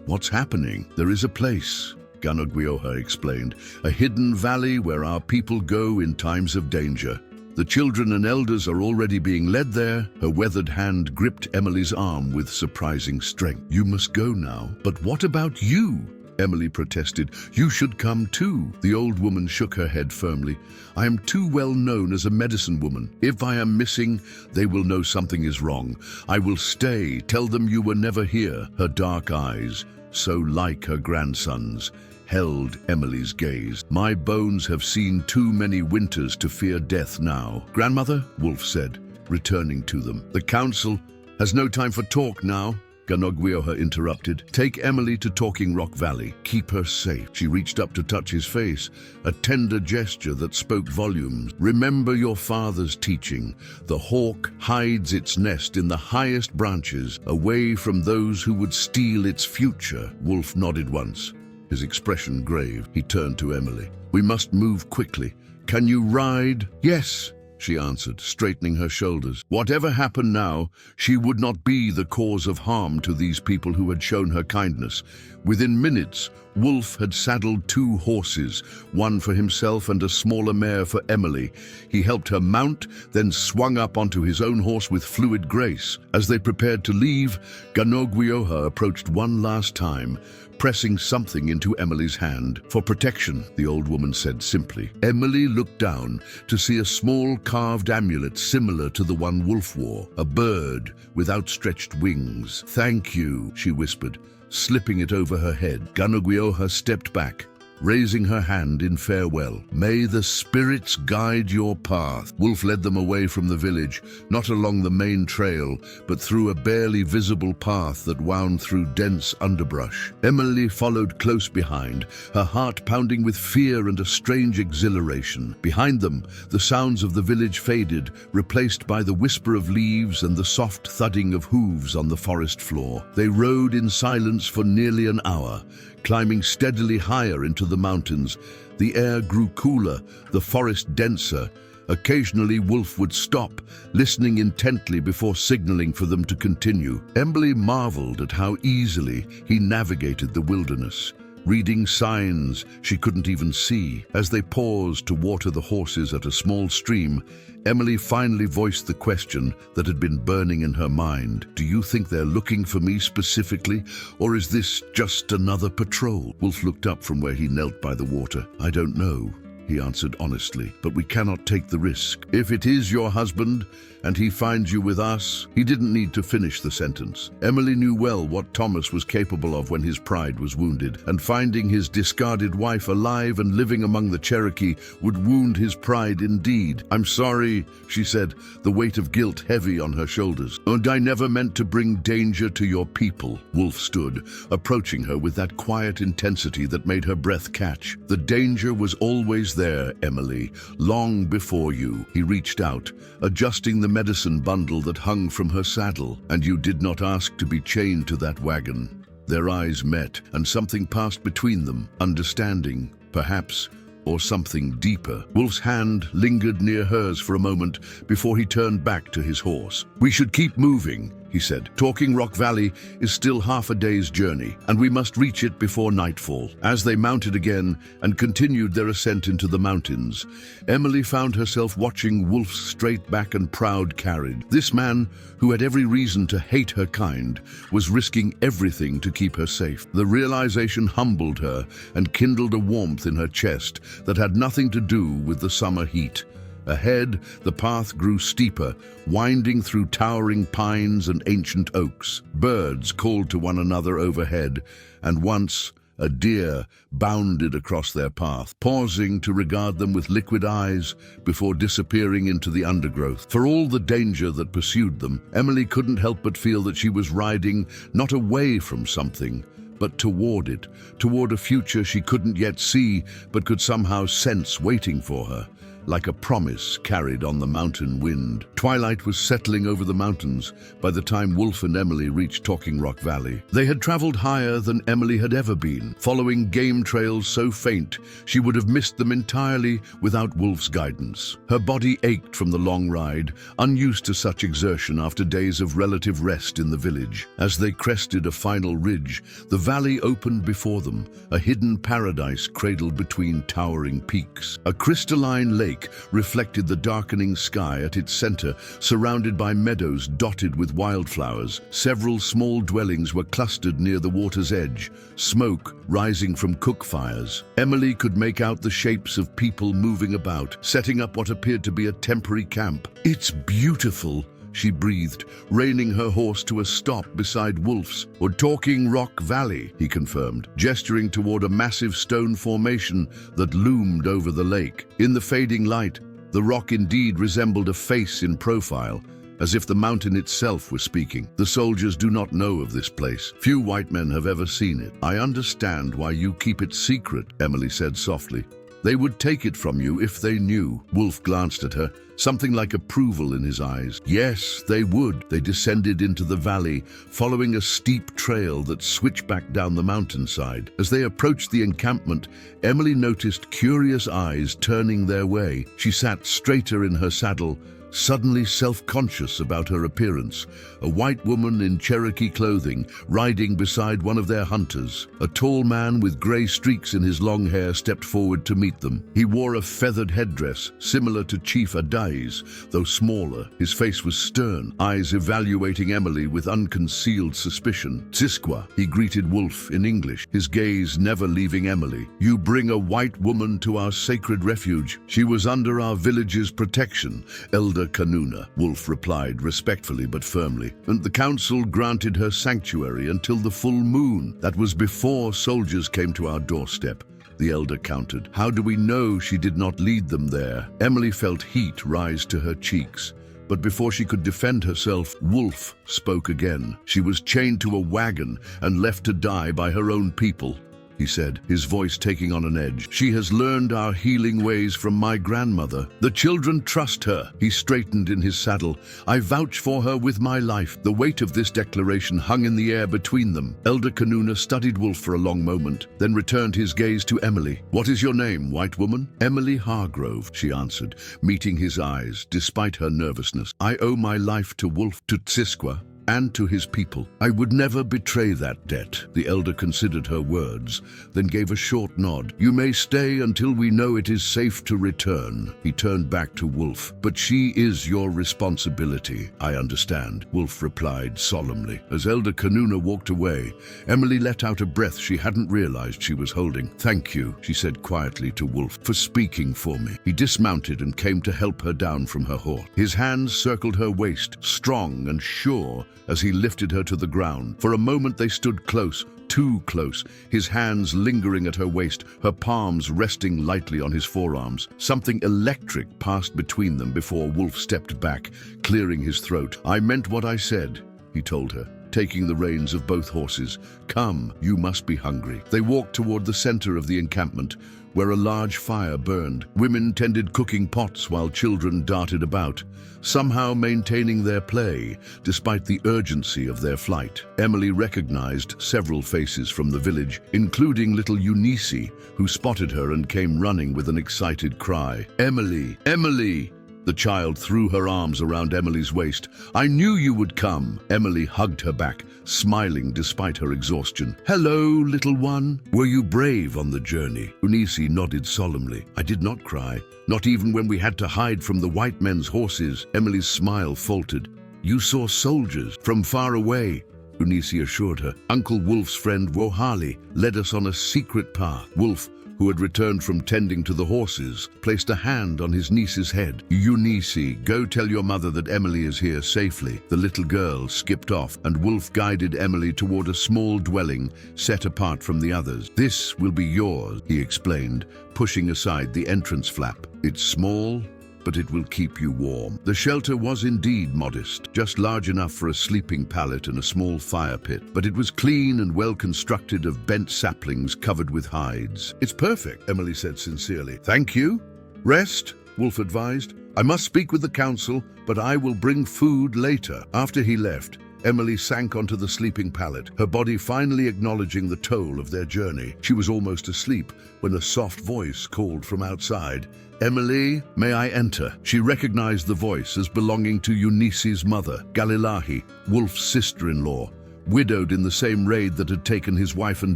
What's happening?" "There is a place," Gunslingers explained. "A hidden valley where our people go in times of danger. The children and elders are already being led there." Her weathered hand gripped Emily's arm with surprising strength. "You must go now." "But what about you?" Emily protested. "You should come too." The old woman shook her head firmly. "I am too well known as a medicine woman. If I am missing, they will know something is wrong. I will stay. Tell them you were never here." Her dark eyes, so like her grandson's, held Emily's gaze. "My bones have seen too many winters to fear death now." "Grandmother," Wolf said, returning to them. "The council has no time for talk now," Gunslingers interrupted. "Take Emily to Talking Rock Valley. Keep her safe." She reached up to touch his face, a tender gesture that spoke volumes. "Remember your father's teaching. The hawk hides its nest in the highest branches, away from those who would steal its future." Wolf nodded once, his expression grave. He turned to Emily. "We must move quickly. Can you ride?" "Yes," she answered, straightening her shoulders. Whatever happened now, she would not be the cause of harm to these people who had shown her kindness. Within minutes, Wolf had saddled 2 horses, one for himself and a smaller mare for Emily. He helped her mount, then swung up onto his own horse with fluid grace. As they prepared to leave, Gunslingers approached one last time, pressing something into Emily's hand. "For protection," the old woman said simply. Emily looked down to see a small carved amulet similar to the one Wolf wore, a bird with outstretched wings. "Thank you," she whispered, slipping it over her head. Gunslingers stepped back, raising her hand in farewell. "May the spirits guide your path." Wolf led them away from the village, not along the main trail, but through a barely visible path that wound through dense underbrush. Emily followed close behind, her heart pounding with fear and a strange exhilaration. Behind them, the sounds of the village faded, replaced by the whisper of leaves and the soft thudding of hooves on the forest floor. They rode in silence for nearly an hour, climbing steadily higher into the mountains. The air grew cooler, the forest denser. Occasionally, Wolf would stop, listening intently before signaling for them to continue. Emily marveled at how easily he navigated the wilderness, reading signs she couldn't even see. As they paused to water the horses at a small stream, Emily finally voiced the question that had been burning in her mind. "Do you think they're looking for me specifically, or is this just another patrol?" Wolf looked up from where he knelt by the water. "I don't know," he answered honestly, "but we cannot take the risk. If it is your husband and he finds you with us..." He didn't need to finish the sentence. Emily knew well what Thomas was capable of when his pride was wounded, and finding his discarded wife alive and living among the Cherokee would wound his pride indeed. "I'm sorry," she said, the weight of guilt heavy on her shoulders. "And I never meant to bring danger to your people." Wolf stood, approaching her with that quiet intensity that made her breath catch. "The danger was always there, Emily, long before you." He reached out, adjusting the medicine bundle that hung from her saddle. "And you did not ask to be chained to that wagon." Their eyes met, and something passed between them, understanding, perhaps, or something deeper. Wolf's hand lingered near hers for a moment before he turned back to his horse. "We should keep moving," he said. "Talking Rock Valley is still half a day's journey, and we must reach it before nightfall." As they mounted again and continued their ascent into the mountains, Emily found herself watching Wolf's straight back and proud carriage. This man, who had every reason to hate her kind, was risking everything to keep her safe. The realization humbled her and kindled a warmth in her chest that had nothing to do with the summer heat. Ahead, the path grew steeper, winding through towering pines and ancient oaks. Birds called to one another overhead, and once A deer bounded across their path, pausing to regard them with liquid eyes before disappearing into the undergrowth. For all the danger that pursued them, Emily couldn't help but feel that she was riding not away from something, but toward it, toward a future she couldn't yet see but could somehow sense waiting for her, like a promise carried on the mountain wind. Twilight was settling over the mountains by the time Wolf and Emily reached Talking Rock Valley. They had traveled higher than Emily had ever been, following game trails so faint she would have missed them entirely without Wolf's guidance. Her body ached from the long ride, unused to such exertion after days of relative rest in the village. As they crested a final ridge, the valley opened before them, a hidden paradise cradled between towering peaks. A crystalline lake reflected the darkening sky at its center, surrounded by meadows dotted with wildflowers. Several small dwellings were clustered near the water's edge, smoke rising from cook fires. Emily could make out the shapes of people moving about, setting up what appeared to be a temporary camp. "It's beautiful," she breathed, reining her horse to a stop beside Wolf's. "Or Talking Rock Valley," he confirmed, gesturing toward a massive stone formation that loomed over the lake. In the fading light, the rock indeed resembled a face in profile, as if the mountain itself were speaking. "The soldiers do not know of this place. Few white men have ever seen it. I understand why you keep it secret," Emily said softly. "They would take it from you if they knew." Wolf glanced at her, something like approval in his eyes. Yes, they would. They descended into the valley, following a steep trail that switched back down the mountainside. As they approached the encampment, Emily noticed curious eyes turning their way. She sat straighter in her saddle, suddenly self-conscious about her appearance. A white woman in Cherokee clothing, riding beside one of their hunters. A tall man with gray streaks in his long hair stepped forward to meet them. He wore a feathered headdress, similar to Chief Adai's, though smaller. His face was stern, eyes evaluating Emily with unconcealed suspicion. "Tsiskwa," he greeted Wolf in English, his gaze never leaving Emily. "You bring a white woman to our sacred refuge. She was under our village's protection, Elder Kanuna," Wolf replied respectfully but firmly, "and the council granted her sanctuary until the full moon. That was before soldiers came to our doorstep," the elder countered. "How do we know she did not lead them there?" Emily felt heat rise to her cheeks. But before she could defend herself, Wolf spoke again. "She was chained to a wagon and left to die by her own people," he said, his voice taking on an edge. "She has learned our healing ways from my grandmother. The children trust her." He straightened in his saddle. "I vouch for her with my life." The weight of this declaration hung in the air between them. Elder Kanuna studied Wolf for a long moment, then returned his gaze to Emily. "What is your name, white woman?" "Emily Hargrove," she answered, meeting his eyes despite her nervousness. "I owe my life to Wolf, to Tsiskwa, and to his people. I would never betray that debt." The elder considered her words, then gave a short nod. "You may stay until we know it is safe to return." He turned back to Wolf. "But she is your responsibility." "I understand," Wolf replied solemnly. As Elder Kanuna walked away, Emily let out a breath she hadn't realized she was holding. "Thank you," she said quietly to Wolf, "for speaking for me." He dismounted and came to help her down from her horse. His hands circled her waist, strong and sure, as he lifted her to the ground. For a moment they stood close, too close, his hands lingering at her waist, her palms resting lightly on his forearms. Something electric passed between them before Wolf stepped back, clearing his throat. "I meant what I said," he told her, taking the reins of both horses. "Come, you must be hungry." They walked toward the center of the encampment, where a large fire burned. Women tended cooking pots while children darted about, somehow maintaining their play despite the urgency of their flight. Emily recognized several faces from the village, including little Eunice, who spotted her and came running with an excited cry. "Emily! Emily!" The child threw her arms around Emily's waist. "I knew you would come." Emily hugged her back, smiling despite her exhaustion. "Hello, little one. Were you brave on the journey?" Eunice nodded solemnly. "I did not cry, not even when we had to hide from the white men's horses." Emily's smile faltered. "You saw soldiers from far away," Eunice assured her. "Uncle Wolf's friend Wohali led us on a secret path." Wolf who had returned from tending to the horses, placed a hand on his niece's head. "Eunice, go tell your mother that Emily is here safely." The little girl skipped off, and Wolf guided Emily toward a small dwelling set apart from the others. "This will be yours," he explained, pushing aside the entrance flap. "It's small, but it will keep you warm." The shelter was indeed modest, just large enough for a sleeping pallet and a small fire pit, but it was clean and well constructed of bent saplings covered with hides. "It's perfect," Emily said sincerely. "Thank you." "Rest," Wolf advised. "I must speak with the council, but I will bring food later." After he left, Emily sank onto the sleeping pallet, her body finally acknowledging the toll of their journey. She was almost asleep when a soft voice called from outside. "Emily, may I enter?" She recognized the voice as belonging to Eunice's mother, Galilahi, Wolf's sister-in-law, widowed in the same raid that had taken his wife and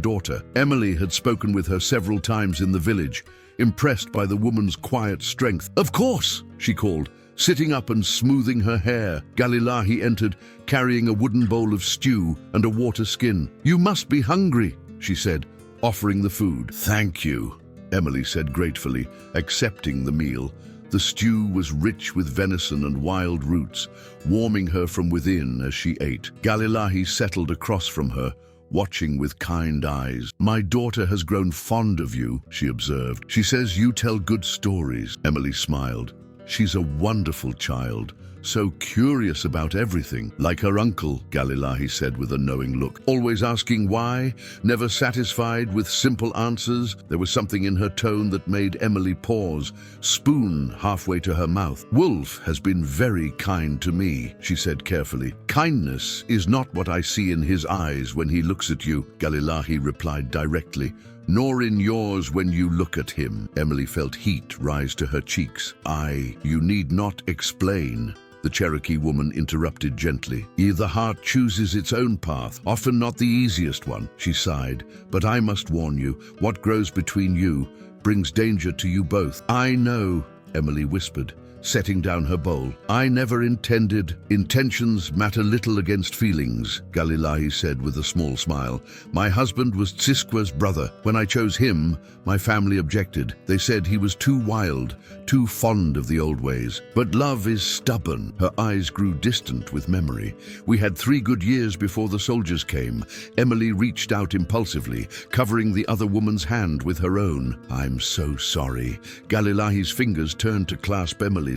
daughter. Emily had spoken with her several times in the village, impressed by the woman's quiet strength. "Of course," she called, sitting up and smoothing her hair. Galilahi entered, carrying a wooden bowl of stew and a water skin. "You must be hungry," she said, offering the food. "Thank you," Emily said gratefully, accepting the meal. The stew was rich with venison and wild roots, warming her from within as she ate. Galilahi settled across from her, watching with kind eyes. "My daughter has grown fond of you," she observed. "She says you tell good stories." Emily smiled. "She's a wonderful child, so curious about everything, like her uncle," Galilahi said with a knowing look. "Always asking why, never satisfied with simple answers." There was something in her tone that made Emily pause, spoon halfway to her mouth. "Wolf has been very kind to me," she said carefully. "Kindness is not what I see in his eyes when he looks at you," Galilahi replied directly. "Nor in yours when you look at him." Emily felt heat rise to her cheeks. "You need not explain," the Cherokee woman interrupted gently. "The heart chooses its own path, often not the easiest one," she sighed. "But I must warn you, what grows between you brings danger to you both." "I know," Emily whispered, setting down her bowl. "I never intended." "Intentions matter little against feelings," Galilahi said with a small smile. "My husband was Tsiskwa's brother. When I chose him, my family objected. They said he was too wild, too fond of the old ways. But love is stubborn." Her eyes grew distant with memory. "We had 3 good years before the soldiers came." Emily reached out impulsively, covering the other woman's hand with her own. "I'm so sorry." Galilahi's fingers turned to clasp Emily's.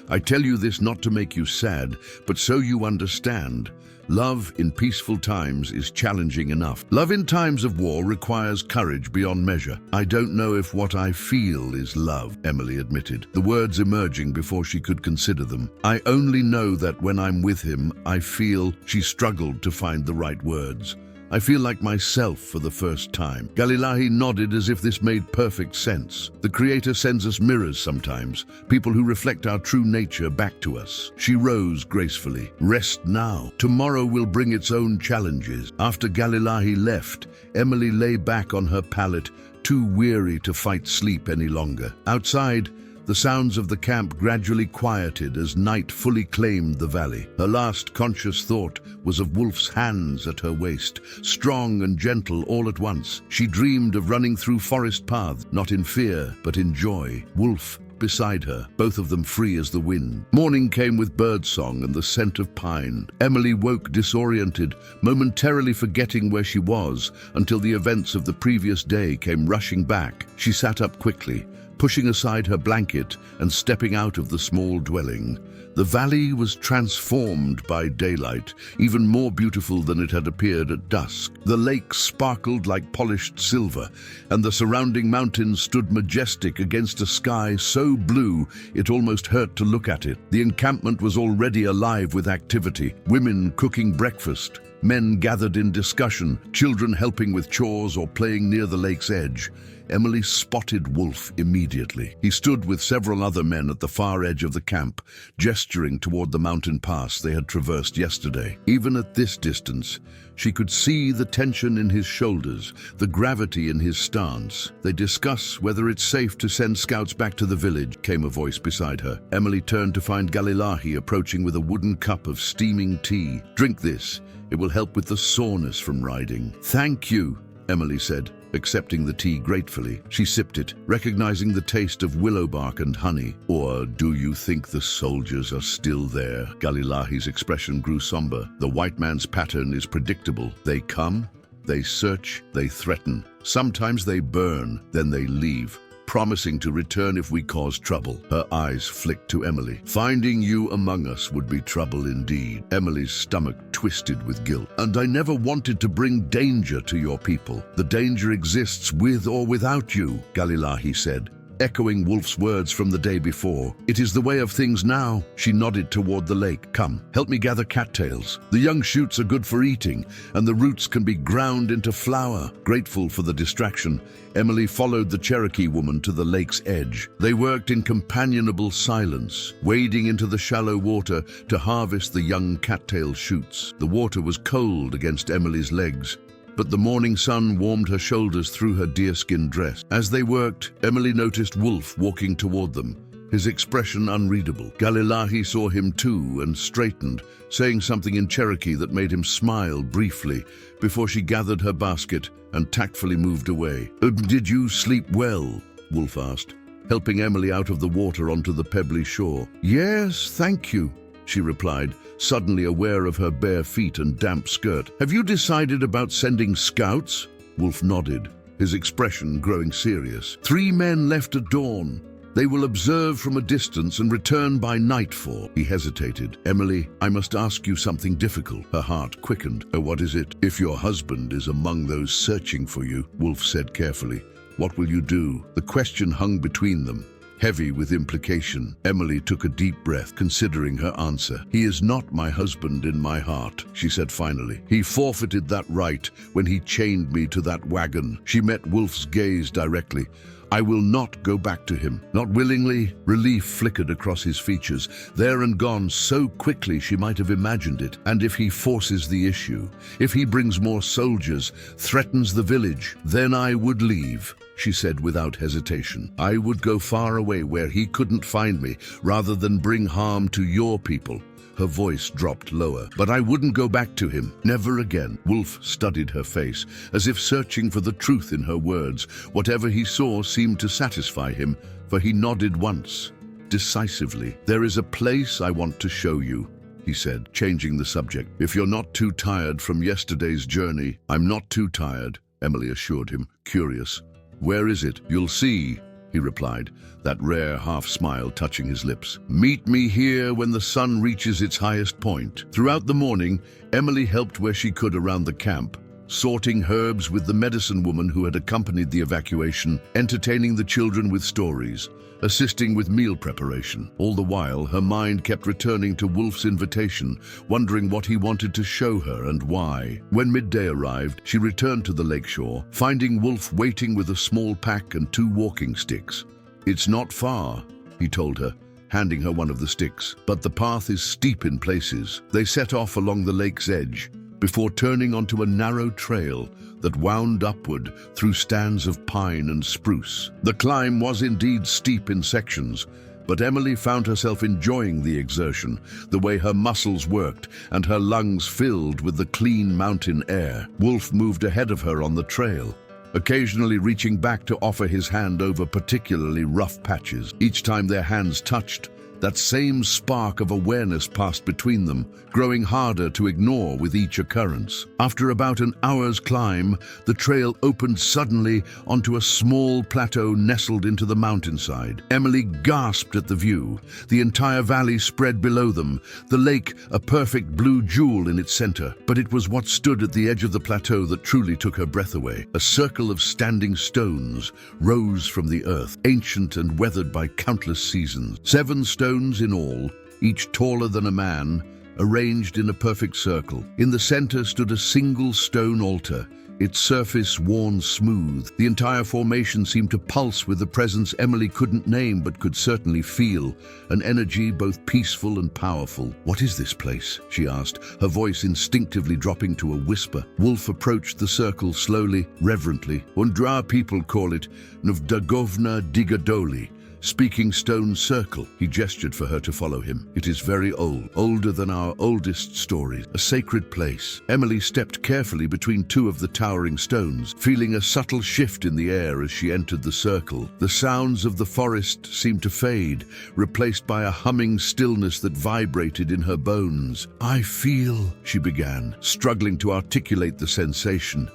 "I tell you this not to make you sad, but so you understand. Love in peaceful times is challenging enough. Love in times of war requires courage beyond measure." "I don't know if what I feel is love," Emily admitted, the words emerging before she could consider them. "I only know that when I'm with him, I feel." She struggled to find the right words. "I feel like myself for the first time." Galilahi nodded as if this made perfect sense. The Creator sends us mirrors sometimes, people who reflect our true nature back to us. She rose gracefully. "Rest now. Tomorrow will bring its own challenges." After Galilahi left, Emily lay back on her pallet, too weary to fight sleep any longer. Outside, the sounds of the camp gradually quieted as night fully claimed the valley. Her last conscious thought was of Wolf's hands at her waist, strong and gentle all at once. She dreamed of running through forest paths, not in fear, but in joy. Wolf beside her, both of them free as the wind. Morning came with birdsong and the scent of pine. Emily woke disoriented, momentarily forgetting where she was, until the events of the previous day came rushing back. She sat up quickly, pushing aside her blanket and stepping out of the small dwelling. The valley was transformed by daylight, even more beautiful than it had appeared at dusk. The lake sparkled like polished silver, and the surrounding mountains stood majestic against a sky so blue it almost hurt to look at it. The encampment was already alive with activity. Women cooking breakfast, men gathered in discussion, children helping with chores or playing near the lake's edge. Emily spotted Wolf immediately. He stood with several other men at the far edge of the camp, gesturing toward the mountain pass they had traversed yesterday. Even at this distance, she could see the tension in his shoulders, the gravity in his stance. "They discuss whether it's safe to send scouts back to the village," came a voice beside her. Emily turned to find Galilahi approaching with a wooden cup of steaming tea. "Drink this. It will help with the soreness from riding." "Thank you," Emily said, accepting the tea gratefully. She sipped it, recognizing the taste of willow bark and honey. Or do you think the soldiers are still there? Galilahi's expression grew somber. The white man's pattern is predictable. They come, they search, they threaten. Sometimes they burn, then they leave, promising to return if we cause trouble. Her eyes flicked to Emily. Finding you among us would be trouble indeed. Emily's stomach twisted with guilt. And I never wanted to bring danger to your people. The danger exists with or without you, Galilahi said, echoing Wolf's words from the day before. It is the way of things now. She nodded toward the lake. Come, help me gather cattails. The young shoots are good for eating, and the roots can be ground into flour. Grateful for the distraction, Emily followed the Cherokee woman to the lake's edge. They worked in companionable silence, wading into the shallow water to harvest the young cattail shoots. The water was cold against Emily's legs, but the morning sun warmed her shoulders through her deerskin dress. As they worked, Emily noticed Wolf walking toward them, his expression unreadable. Galilahi saw him too and straightened, saying something in Cherokee that made him smile briefly before she gathered her basket and tactfully moved away. Did you sleep well? Wolf asked, helping Emily out of the water onto the pebbly shore. Yes, thank you, she replied, suddenly aware of her bare feet and damp skirt. Have you decided about sending scouts? Wolf nodded, his expression growing serious. 3 men left at dawn. They will observe from a distance and return by nightfall. He hesitated. Emily, I must ask you something difficult. Her heart quickened. Oh, what is it? If your husband is among those searching for you, Wolf said carefully, what will you do? The question hung between them, heavy with implication. Emily took a deep breath, considering her answer. He is not my husband in my heart, she said finally. He forfeited that right when he chained me to that wagon. She met Wolf's gaze directly. I will not go back to him. Not willingly. Relief flickered across his features, there and gone so quickly she might have imagined it. And if he forces the issue, if he brings more soldiers, threatens the village, then I would leave, she said without hesitation. I would go far away where he couldn't find me, rather than bring harm to your people. Her voice dropped lower. But I wouldn't go back to him. Never again. Wolf studied her face, as if searching for the truth in her words. Whatever he saw seemed to satisfy him, for he nodded once, decisively. There is a place I want to show you, he said, changing the subject. If you're not too tired from yesterday's journey. I'm not too tired, Emily assured him, curious. Where is it? You'll see, he replied, that rare half-smile touching his lips. Meet me here when the sun reaches its highest point. Throughout the morning, Emily helped where she could around the camp, sorting herbs with the medicine woman who had accompanied the evacuation, entertaining the children with stories, assisting with meal preparation. All the while, her mind kept returning to Wolf's invitation, wondering what he wanted to show her and why. When midday arrived, she returned to the lakeshore, finding Wolf waiting with a small pack and 2 walking sticks. It's not far, he told her, handing her one of the sticks, but the path is steep in places. They set off along the lake's edge, before turning onto a narrow trail that wound upward through stands of pine and spruce. The climb was indeed steep in sections, but Emily found herself enjoying the exertion, the way her muscles worked and her lungs filled with the clean mountain air. Wolf moved ahead of her on the trail, occasionally reaching back to offer his hand over particularly rough patches. Each time their hands touched, that same spark of awareness passed between them, growing harder to ignore with each occurrence. After about an hour's climb, the trail opened suddenly onto a small plateau nestled into the mountainside. Emily gasped at the view. The entire valley spread below them, the lake a perfect blue jewel in its center. But it was what stood at the edge of the plateau that truly took her breath away. A circle of standing stones rose from the earth, ancient and weathered by countless seasons. 7 stones in all, each taller than a man, arranged in a perfect circle. In the center stood a single stone altar, its surface worn smooth. The entire formation seemed to pulse with the presence Emily couldn't name but could certainly feel, an energy both peaceful and powerful. What is this place? She asked, her voice instinctively dropping to a whisper. Wolf approached the circle slowly, reverently. Undra people call it Nvdagovna Digadoli, speaking stone circle. He gestured for her to follow him. It is very old, older than our oldest stories, a sacred place. Emily stepped carefully between two of the towering stones, feeling a subtle shift in the air as she entered the circle. The sounds of the forest seemed to fade, replaced by a humming stillness that vibrated in her bones. I feel, she began, struggling to articulate the sensation.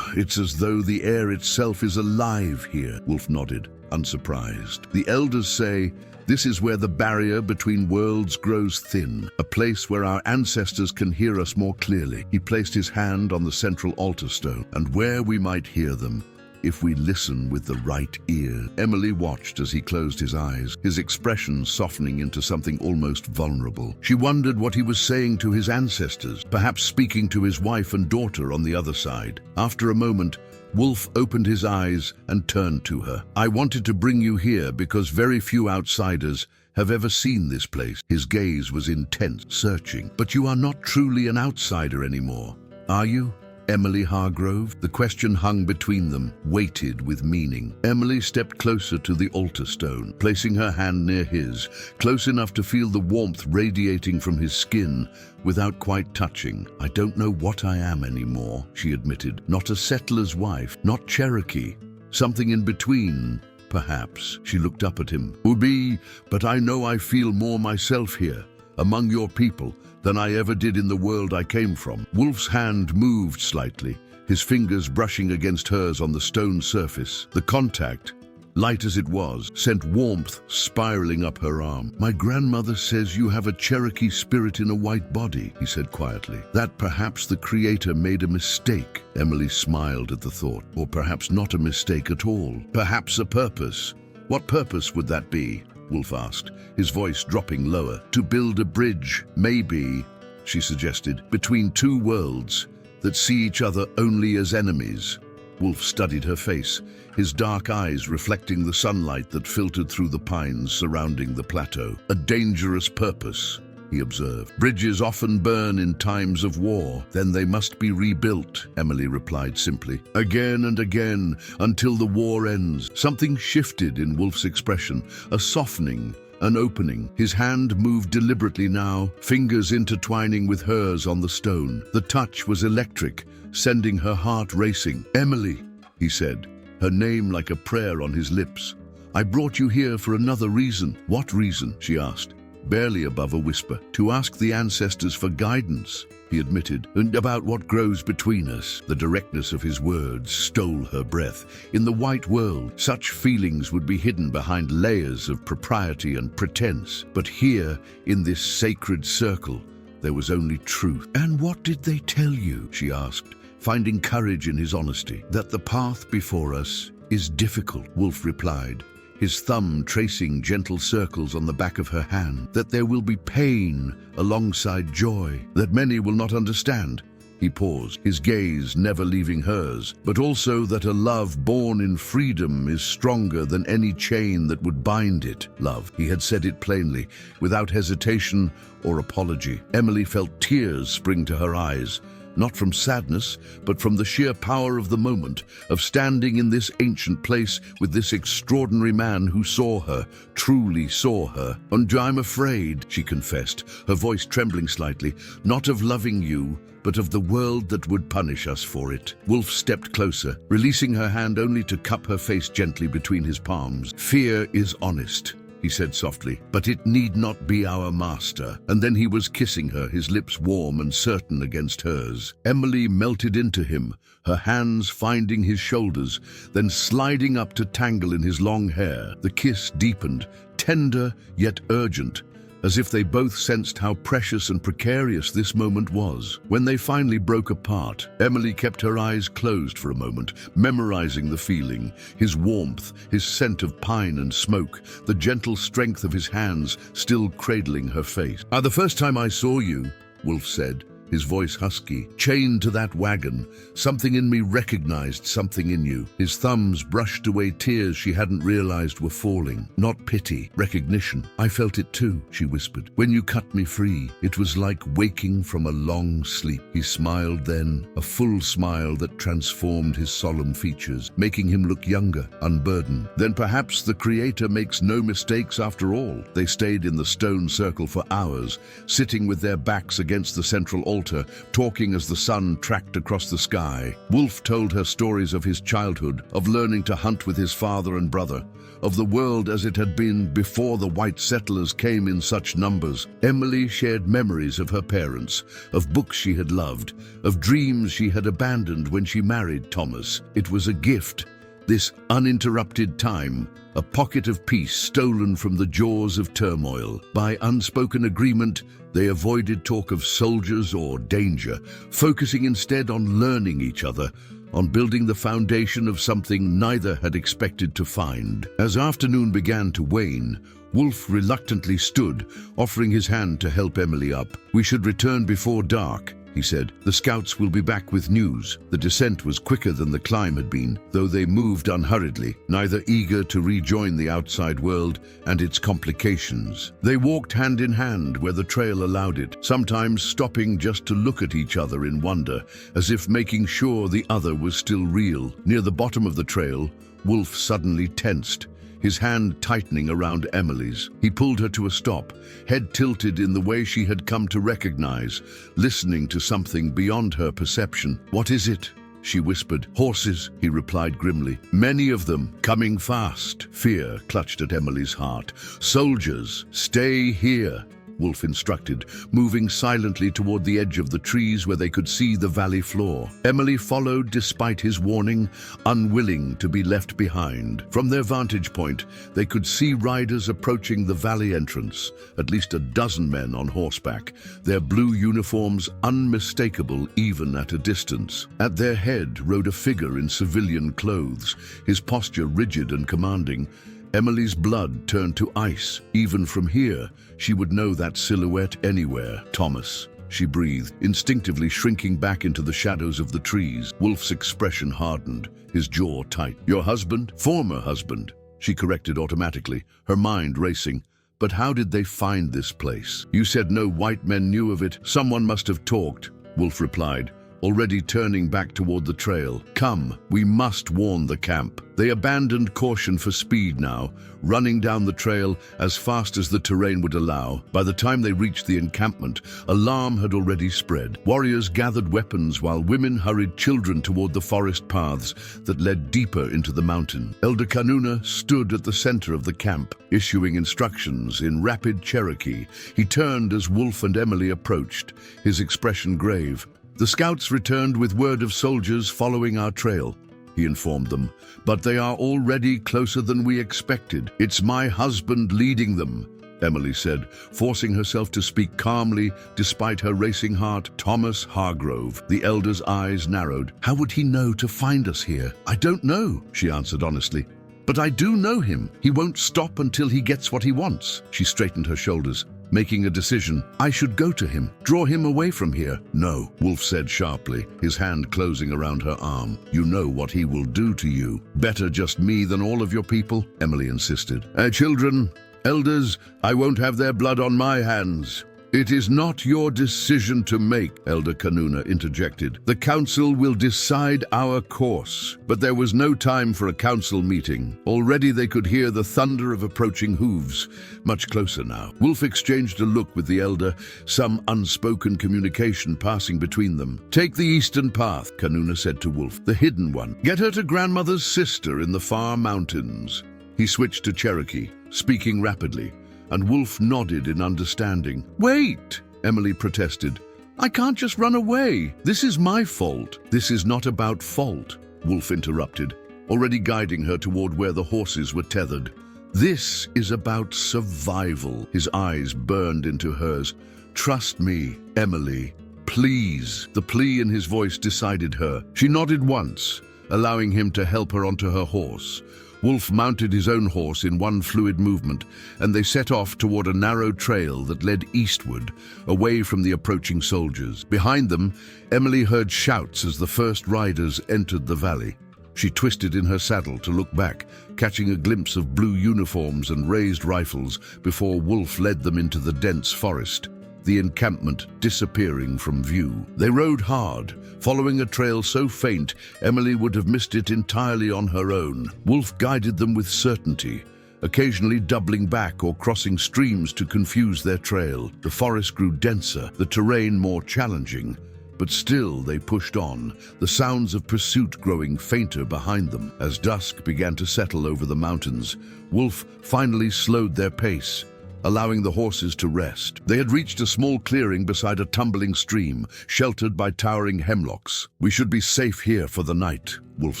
It's as though the air itself is alive here. Wolf nodded, unsurprised. The elders say, this is where the barrier between worlds grows thin, a place where our ancestors can hear us more clearly. He placed his hand on the central altar stone, and where we might hear them, if we listen with the right ear. Emily watched as he closed his eyes, his expression softening into something almost vulnerable. She wondered what he was saying to his ancestors, perhaps speaking to his wife and daughter on the other side. After a moment, Wolf opened his eyes and turned to her. I wanted to bring you here because very few outsiders have ever seen this place. His gaze was intense, searching. But you are not truly an outsider anymore, are you? Emily Hargrove? The question hung between them, weighted with meaning. Emily stepped closer to the altar stone, placing her hand near his, close enough to feel the warmth radiating from his skin without quite touching. I don't know what I am anymore, she admitted. Not a settler's wife, not Cherokee. Something in between, perhaps. She looked up at him. Ubi, but I know I feel more myself here, among your people, than I ever did in the world I came from. Wolf's hand moved slightly, his fingers brushing against hers on the stone surface. The contact, light as it was, sent warmth spiraling up her arm. My grandmother says you have a Cherokee spirit in a white body, he said quietly. That perhaps the Creator made a mistake. Emily smiled at the thought. Or perhaps not a mistake at all. Perhaps a purpose. What purpose would that be? Wolf asked, his voice dropping lower. To build a bridge, maybe, she suggested, between two worlds that see each other only as enemies. Wolf studied her face, his dark eyes reflecting the sunlight that filtered through the pines surrounding the plateau. A dangerous purpose, he observed. Bridges often burn in times of war. Then they must be rebuilt, Emily replied simply. Again and again, until the war ends. Something shifted in Wolf's expression, a softening, an opening. His hand moved deliberately now, fingers intertwining with hers on the stone. The touch was electric, sending her heart racing. Emily, he said, her name like a prayer on his lips. I brought you here for another reason. What reason? She asked, barely above a whisper. To ask the ancestors for guidance, he admitted, and about what grows between us. The directness of his words stole her breath. In the white world, such feelings would be hidden behind layers of propriety and pretense. But here, in this sacred circle, there was only truth. And what did they tell you? She asked, finding courage in his honesty. That the path before us is difficult, Wolf replied, his thumb tracing gentle circles on the back of her hand. That there will be pain alongside joy, that many will not understand. He paused, his gaze never leaving hers, but also that a love born in freedom is stronger than any chain that would bind it. Love, he had said it plainly, without hesitation or apology. Emily felt tears spring to her eyes, not from sadness, but from the sheer power of the moment, of standing in this ancient place with this extraordinary man who saw her, truly saw her. And I'm afraid, she confessed, her voice trembling slightly, not of loving you, but of the world that would punish us for it. Wolf stepped closer, releasing her hand only to cup her face gently between his palms. Fear is honest, he said softly, but it need not be our master. And then he was kissing her, his lips warm and certain against hers. Emily melted into him, her hands finding his shoulders, then sliding up to tangle in his long hair. The kiss deepened, tender yet urgent, as if they both sensed how precious and precarious this moment was. When they finally broke apart, Emily kept her eyes closed for a moment, memorizing the feeling, his warmth, his scent of pine and smoke, the gentle strength of his hands still cradling her face. The first time I saw you, Wolf said, his voice husky. "Chained to that wagon. Something in me recognized something in you." His thumbs brushed away tears she hadn't realized were falling. Not pity, recognition. "I felt it too," she whispered. "When you cut me free, it was like waking from a long sleep." He smiled then, a full smile that transformed his solemn features, making him look younger, unburdened. "Then perhaps the Creator makes no mistakes after all." They stayed in the stone circle for hours, sitting with their backs against the central altar, talking as the sun tracked across the sky. Wolf told her stories of his childhood, of learning to hunt with his father and brother, of the world as it had been before the white settlers came in such numbers. Emily shared memories of her parents, of books she had loved, of dreams she had abandoned when she married Thomas. It was a gift, this uninterrupted time, a pocket of peace stolen from the jaws of turmoil. By unspoken agreement, they avoided talk of soldiers or danger, focusing instead on learning each other, on building the foundation of something neither had expected to find. As afternoon began to wane, Wolf reluctantly stood, offering his hand to help Emily up. "We should return before dark," he said. "The scouts will be back with news." The descent was quicker than the climb had been, though they moved unhurriedly, neither eager to rejoin the outside world and its complications. They walked hand in hand where the trail allowed it, sometimes stopping just to look at each other in wonder, as if making sure the other was still real. Near the bottom of the trail, Wolf suddenly tensed, his hand tightening around Emily's. He pulled her to a stop, head tilted in the way she had come to recognize, listening to something beyond her perception. "What is it?" she whispered. "Horses," he replied grimly. "Many of them, coming fast." Fear clutched at Emily's heart. "Soldiers, stay here," Wolf instructed, moving silently toward the edge of the trees where they could see the valley floor. Emily followed despite his warning, unwilling to be left behind. From their vantage point, they could see riders approaching the valley entrance, at least a dozen men on horseback, their blue uniforms unmistakable even at a distance. At their head rode a figure in civilian clothes, his posture rigid and commanding. Emily's blood turned to ice. Even from here, she would know that silhouette anywhere. "Thomas," she breathed, instinctively shrinking back into the shadows of the trees. Wolf's expression hardened, his jaw tight. "Your husband?" "Former husband," she corrected automatically, her mind racing. "But how did they find this place?" "You said no white men knew of it. Someone must have talked," Wolf replied, already turning back toward the trail. "Come, we must warn the camp." They abandoned caution for speed now, running down the trail as fast as the terrain would allow. By the time they reached the encampment, alarm had already spread. Warriors gathered weapons while women hurried children toward the forest paths that led deeper into the mountain. Elder Kanuna stood at the center of the camp, issuing instructions in rapid Cherokee. He turned as Wolf and Emily approached, his expression grave. "The scouts returned with word of soldiers following our trail," he informed them, "but they are already closer than we expected." "It's my husband leading them," Emily said, forcing herself to speak calmly despite her racing heart. "Thomas Hargrove." The elder's eyes narrowed. "How would he know to find us here?" "I don't know," she answered honestly. "But I do know him. He won't stop until he gets what he wants." She straightened her shoulders, making a decision. "I should go to him, draw him away from here." "No," Wolf said sharply, his hand closing around her arm. "You know what he will do to you." "Better just me than all of your people," Emily insisted. "Children, elders, I won't have their blood on my hands." "It is not your decision to make," Elder Kanuna interjected. "The council will decide our course." But there was no time for a council meeting. Already they could hear the thunder of approaching hooves, much closer now. Wolf exchanged a look with the elder, some unspoken communication passing between them. "Take the eastern path," Kanuna said to Wolf, "the hidden one. Get her to grandmother's sister in the far mountains." He switched to Cherokee, speaking rapidly, and Wolf nodded in understanding. "Wait," Emily protested. "I can't just run away. This is my fault." "This is not about fault," Wolf interrupted, already guiding her toward where the horses were tethered. "This is about survival." His eyes burned into hers. "Trust me, Emily, please." The plea in his voice decided her. She nodded once, allowing him to help her onto her horse. Wolf mounted his own horse in one fluid movement, and they set off toward a narrow trail that led eastward, away from the approaching soldiers. Behind them, Emily heard shouts as the first riders entered the valley. She twisted in her saddle to look back, catching a glimpse of blue uniforms and raised rifles before Wolf led them into the dense forest, the encampment disappearing from view. They rode hard, following a trail so faint Emily would have missed it entirely on her own. Wolf guided them with certainty, occasionally doubling back or crossing streams to confuse their trail. The forest grew denser, the terrain more challenging, but still they pushed on, the sounds of pursuit growing fainter behind them. As dusk began to settle over the mountains, Wolf finally slowed their pace, allowing the horses to rest. They had reached a small clearing beside a tumbling stream, sheltered by towering hemlocks. "We should be safe here for the night," Wolf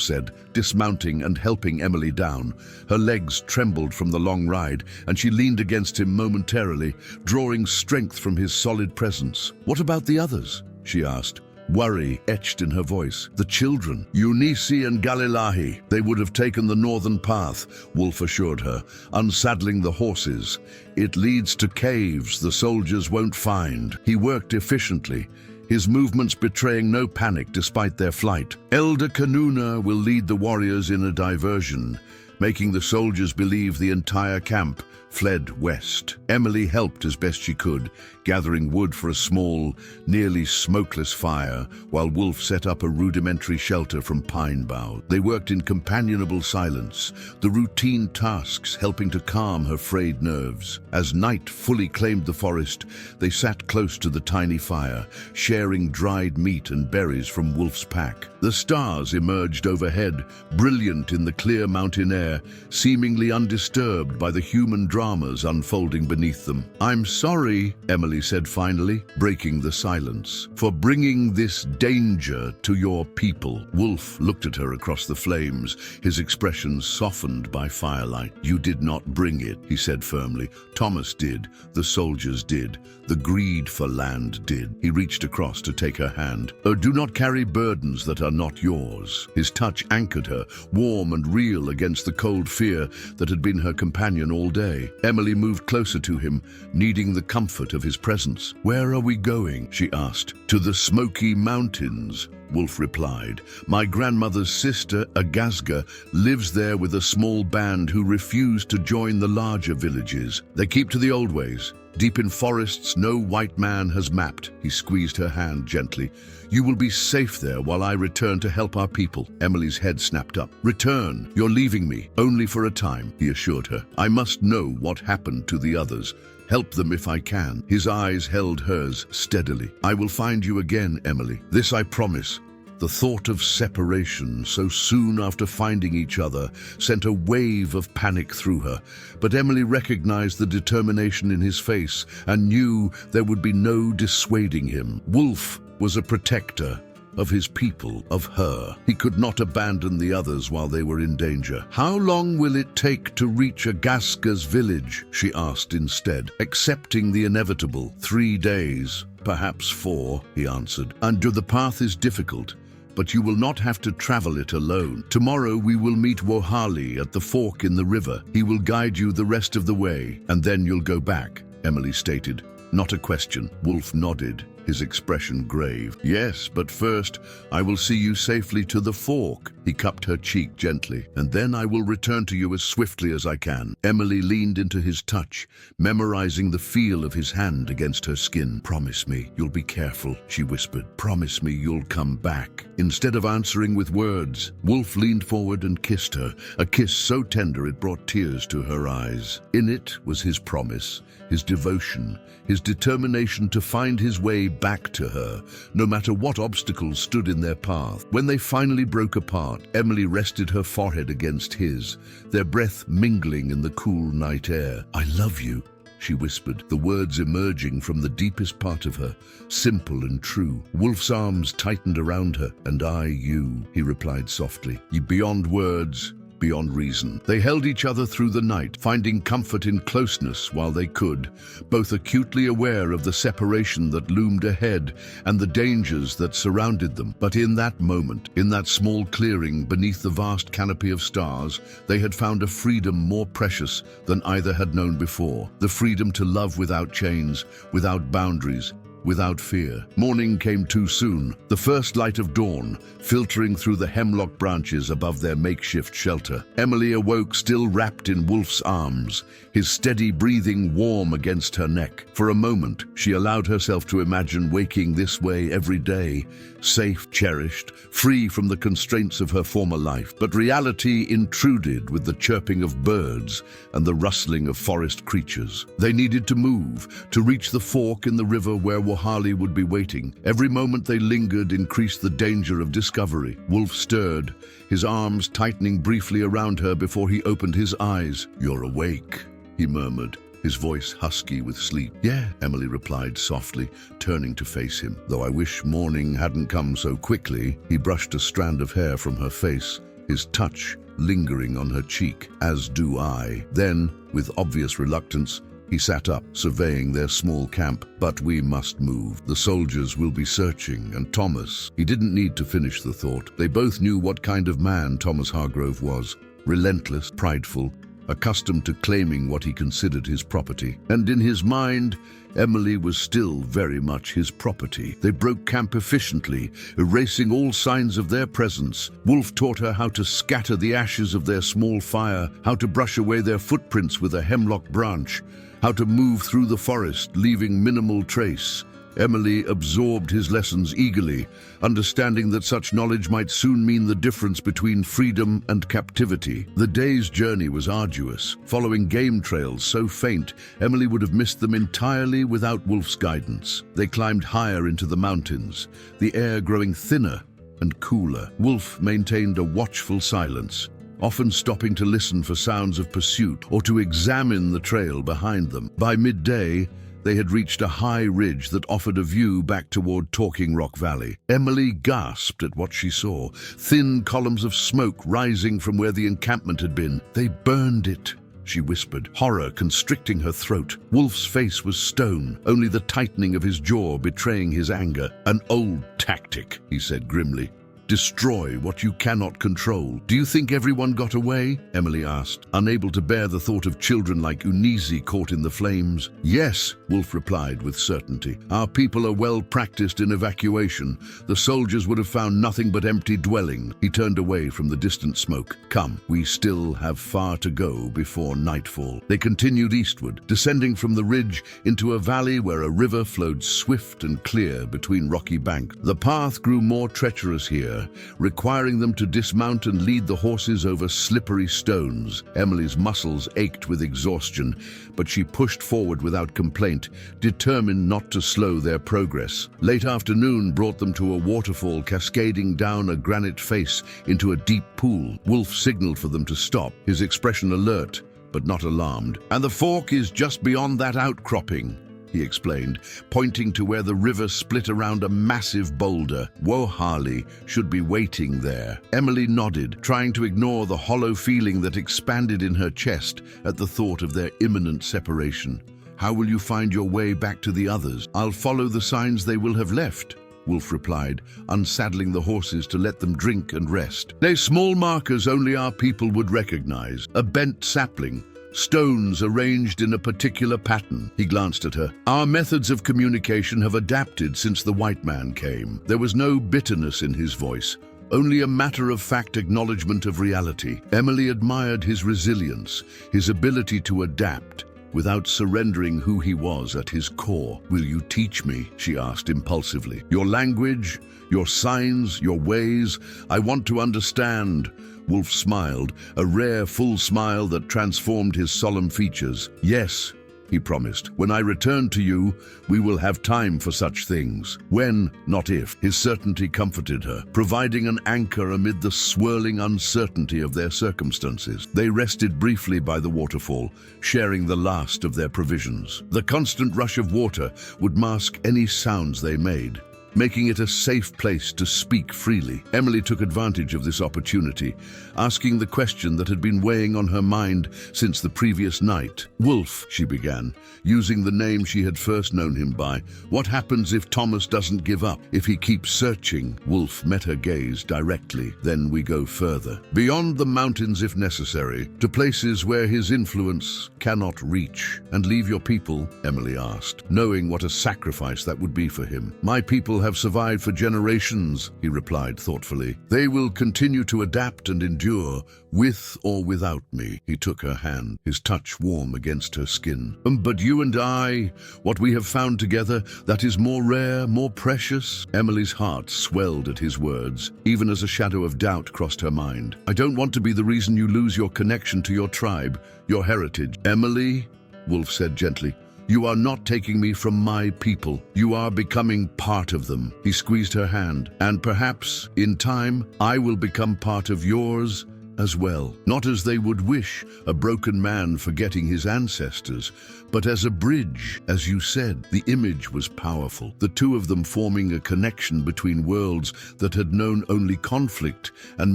said, dismounting and helping Emily down. Her legs trembled from the long ride, and she leaned against him momentarily, drawing strength from his solid presence. "What about the others?" she asked, worry etched in her voice. "The children, Eunice and Galilahi. They would have taken the northern path," Wolf assured her, unsaddling the horses. "It leads to caves the soldiers won't find." He worked efficiently, his movements betraying no panic despite their flight. "Elder Kanuna will lead the warriors in a diversion, making the soldiers believe the entire camp fled west." Emily helped as best she could, gathering wood for a small, nearly smokeless fire, while Wolf set up a rudimentary shelter from pine boughs. They worked in companionable silence, the routine tasks helping to calm her frayed nerves. As night fully claimed the forest, they sat close to the tiny fire, sharing dried meat and berries from Wolf's pack. The stars emerged overhead, brilliant in the clear mountain air, seemingly undisturbed by the human dramas unfolding beneath them. "I'm sorry," Emily said finally, breaking the silence, "for bringing this danger to your people." Wolf looked at her across the flames, his expression softened by firelight. "You did not bring it," he said firmly. "Thomas did, the soldiers did, the greed for land did." He reached across to take her hand. "Oh, do not carry burdens that are not yours." His touch anchored her, warm and real against the cold fear that had been her companion all day. Emily moved closer to him, needing the comfort of his presence. "Where are we going?" she asked. "To the Smoky Mountains," Wolf replied. "My grandmother's sister, Agazga, lives there with a small band who refuse to join the larger villages. They keep to the old ways, deep in forests no white man has mapped." He squeezed her hand gently. "You will be safe there while I return to help our people." Emily's head snapped up. "Return? You're leaving me, only for a time," he assured her. "I must know what happened to the others. Help them if I can." His eyes held hers steadily. "I will find you again, Emily. This I promise." The thought of separation so soon after finding each other sent a wave of panic through her, but Emily recognized the determination in his face and knew there would be no dissuading him. Wolf was a protector of his people, of her. He could not abandon the others while they were in danger. "How long will it take to reach Agaska's village?" she asked instead, accepting the inevitable. 3 days, perhaps 4, he answered. "And the path is difficult, but you will not have to travel it alone. Tomorrow we will meet Wohali at the fork in the river. He will guide you the rest of the way, and then you'll go back," Emily stated. Not a question. Wolf nodded, his expression grave. "Yes, but first, I will see you safely to the fork." He cupped her cheek gently. "And then I will return to you as swiftly as I can." Emily leaned into his touch, memorizing the feel of his hand against her skin. "Promise me you'll be careful," she whispered. "Promise me you'll come back." Instead of answering with words, Wolf leaned forward and kissed her, a kiss so tender it brought tears to her eyes. In it was his promise, his devotion, his determination to find his way back to her, no matter what obstacles stood in their path. When they finally broke apart, Emily rested her forehead against his, their breath mingling in the cool night air. "I love you," she whispered, the words emerging from the deepest part of her, simple and true. Wolf's arms tightened around her. "And I you," he replied softly. "Beyond words, beyond reason. They held each other through the night, finding comfort in closeness while they could, both acutely aware of the separation that loomed ahead and the dangers that surrounded them. But in that moment, in that small clearing beneath the vast canopy of stars, they had found a freedom more precious than either had known before. The freedom to love without chains, without boundaries, without fear. Morning came too soon, the first light of dawn filtering through the hemlock branches above their makeshift shelter. Emily awoke still wrapped in Wolf's arms, his steady breathing warm against her neck. For a moment, she allowed herself to imagine waking this way every day, safe, cherished, free from the constraints of her former life. But reality intruded with the chirping of birds and the rustling of forest creatures. They needed to move, to reach the fork in the river where Wohali would be waiting. Every moment they lingered increased the danger of discovery. Wolf stirred, his arms tightening briefly around her before he opened his eyes. "You're awake," he murmured, his voice husky with sleep. "Yeah," Emily replied softly, turning to face him. "Though I wish morning hadn't come so quickly." He brushed a strand of hair from her face, his touch lingering on her cheek. "As do I." Then, with obvious reluctance, he sat up, surveying their small camp. "But we must move. The soldiers will be searching, and Thomas..." He didn't need to finish the thought. They both knew what kind of man Thomas Hargrove was. Relentless, prideful, accustomed to claiming what he considered his property. And in his mind, Emily was still very much his property. They broke camp efficiently, erasing all signs of their presence. Wolf taught her how to scatter the ashes of their small fire, how to brush away their footprints with a hemlock branch, how to move through the forest, leaving minimal trace. Emily absorbed his lessons eagerly, understanding that such knowledge might soon mean the difference between freedom and captivity. The day's journey was arduous. Following game trails so faint, Emily would have missed them entirely without Wolf's guidance. They climbed higher into the mountains, the air growing thinner and cooler. Wolf maintained a watchful silence, often stopping to listen for sounds of pursuit or to examine the trail behind them. By midday, they had reached a high ridge that offered a view back toward Talking Rock Valley. Emily gasped at what she saw, thin columns of smoke rising from where the encampment had been. "They burned it," she whispered, horror constricting her throat. Wolf's face was stone, only the tightening of his jaw betraying his anger. "An old tactic," he said grimly. "Destroy what you cannot control." "Do you think everyone got away?" Emily asked, unable to bear the thought of children like Unizi caught in the flames. "Yes," Wolf replied with certainty. "Our people are well practiced in evacuation. The soldiers would have found nothing but empty dwelling." He turned away from the distant smoke. "Come, we still have far to go before nightfall." They continued eastward, descending from the ridge into a valley where a river flowed swift and clear between rocky banks. The path grew more treacherous here, requiring them to dismount and lead the horses over slippery stones. Emily's muscles ached with exhaustion, but she pushed forward without complaint, determined not to slow their progress. Late afternoon brought them to a waterfall cascading down a granite face into a deep pool. Wolf signaled for them to stop, his expression alert but not alarmed. "And the fork is just beyond that outcropping," he explained, pointing to where the river split around a massive boulder. "Wohali should be waiting there." Emily nodded, trying to ignore the hollow feeling that expanded in her chest at the thought of their imminent separation. "How will you find your way back to the others?" "I'll follow the signs they will have left," Wolf replied, unsaddling the horses to let them drink and rest. "They're small markers only our people would recognize. A bent sapling, stones arranged in a particular pattern." He glanced at her. "Our methods of communication have adapted since the white man came." There was no bitterness in his voice, only a matter-of-fact acknowledgement of reality. Emily admired his resilience, his ability to adapt without surrendering who he was at his core. "Will you teach me?" she asked impulsively. "Your language, your signs, your ways. I want to understand." Wolf smiled, a rare, full smile that transformed his solemn features. "Yes," he promised. "When I return to you, we will have time for such things. When, not if." His certainty comforted her, providing an anchor amid the swirling uncertainty of their circumstances. They rested briefly by the waterfall, sharing the last of their provisions. The constant rush of water would mask any sounds they made. making it a safe place to speak freely. Emily took advantage of this opportunity, asking the question that had been weighing on her mind since the previous night. "Wolf," she began, using the name she had first known him by, "what happens if Thomas doesn't give up, if he keeps searching?" Wolf met her gaze directly. "Then we go further. Beyond the mountains if necessary, to places where his influence cannot reach." "And leave your people?" Emily asked, knowing what a sacrifice that would be for him. "My people have survived for generations," he replied thoughtfully. "They will continue to adapt and endure, with or without me." He took her hand, his touch warm against her skin. But you and I, what we have found together, that is more rare, more precious." Emily's heart swelled at his words, even as a shadow of doubt crossed her mind. "I don't want to be the reason you lose your connection to your tribe, your heritage." "Emily," Wolf said gently, "you are not taking me from my people. You are becoming part of them." He squeezed her hand. "And perhaps, in time, I will become part of yours as well. Not as they would wish, a broken man forgetting his ancestors, but as a bridge." As you said, the image was powerful, the two of them forming a connection between worlds that had known only conflict and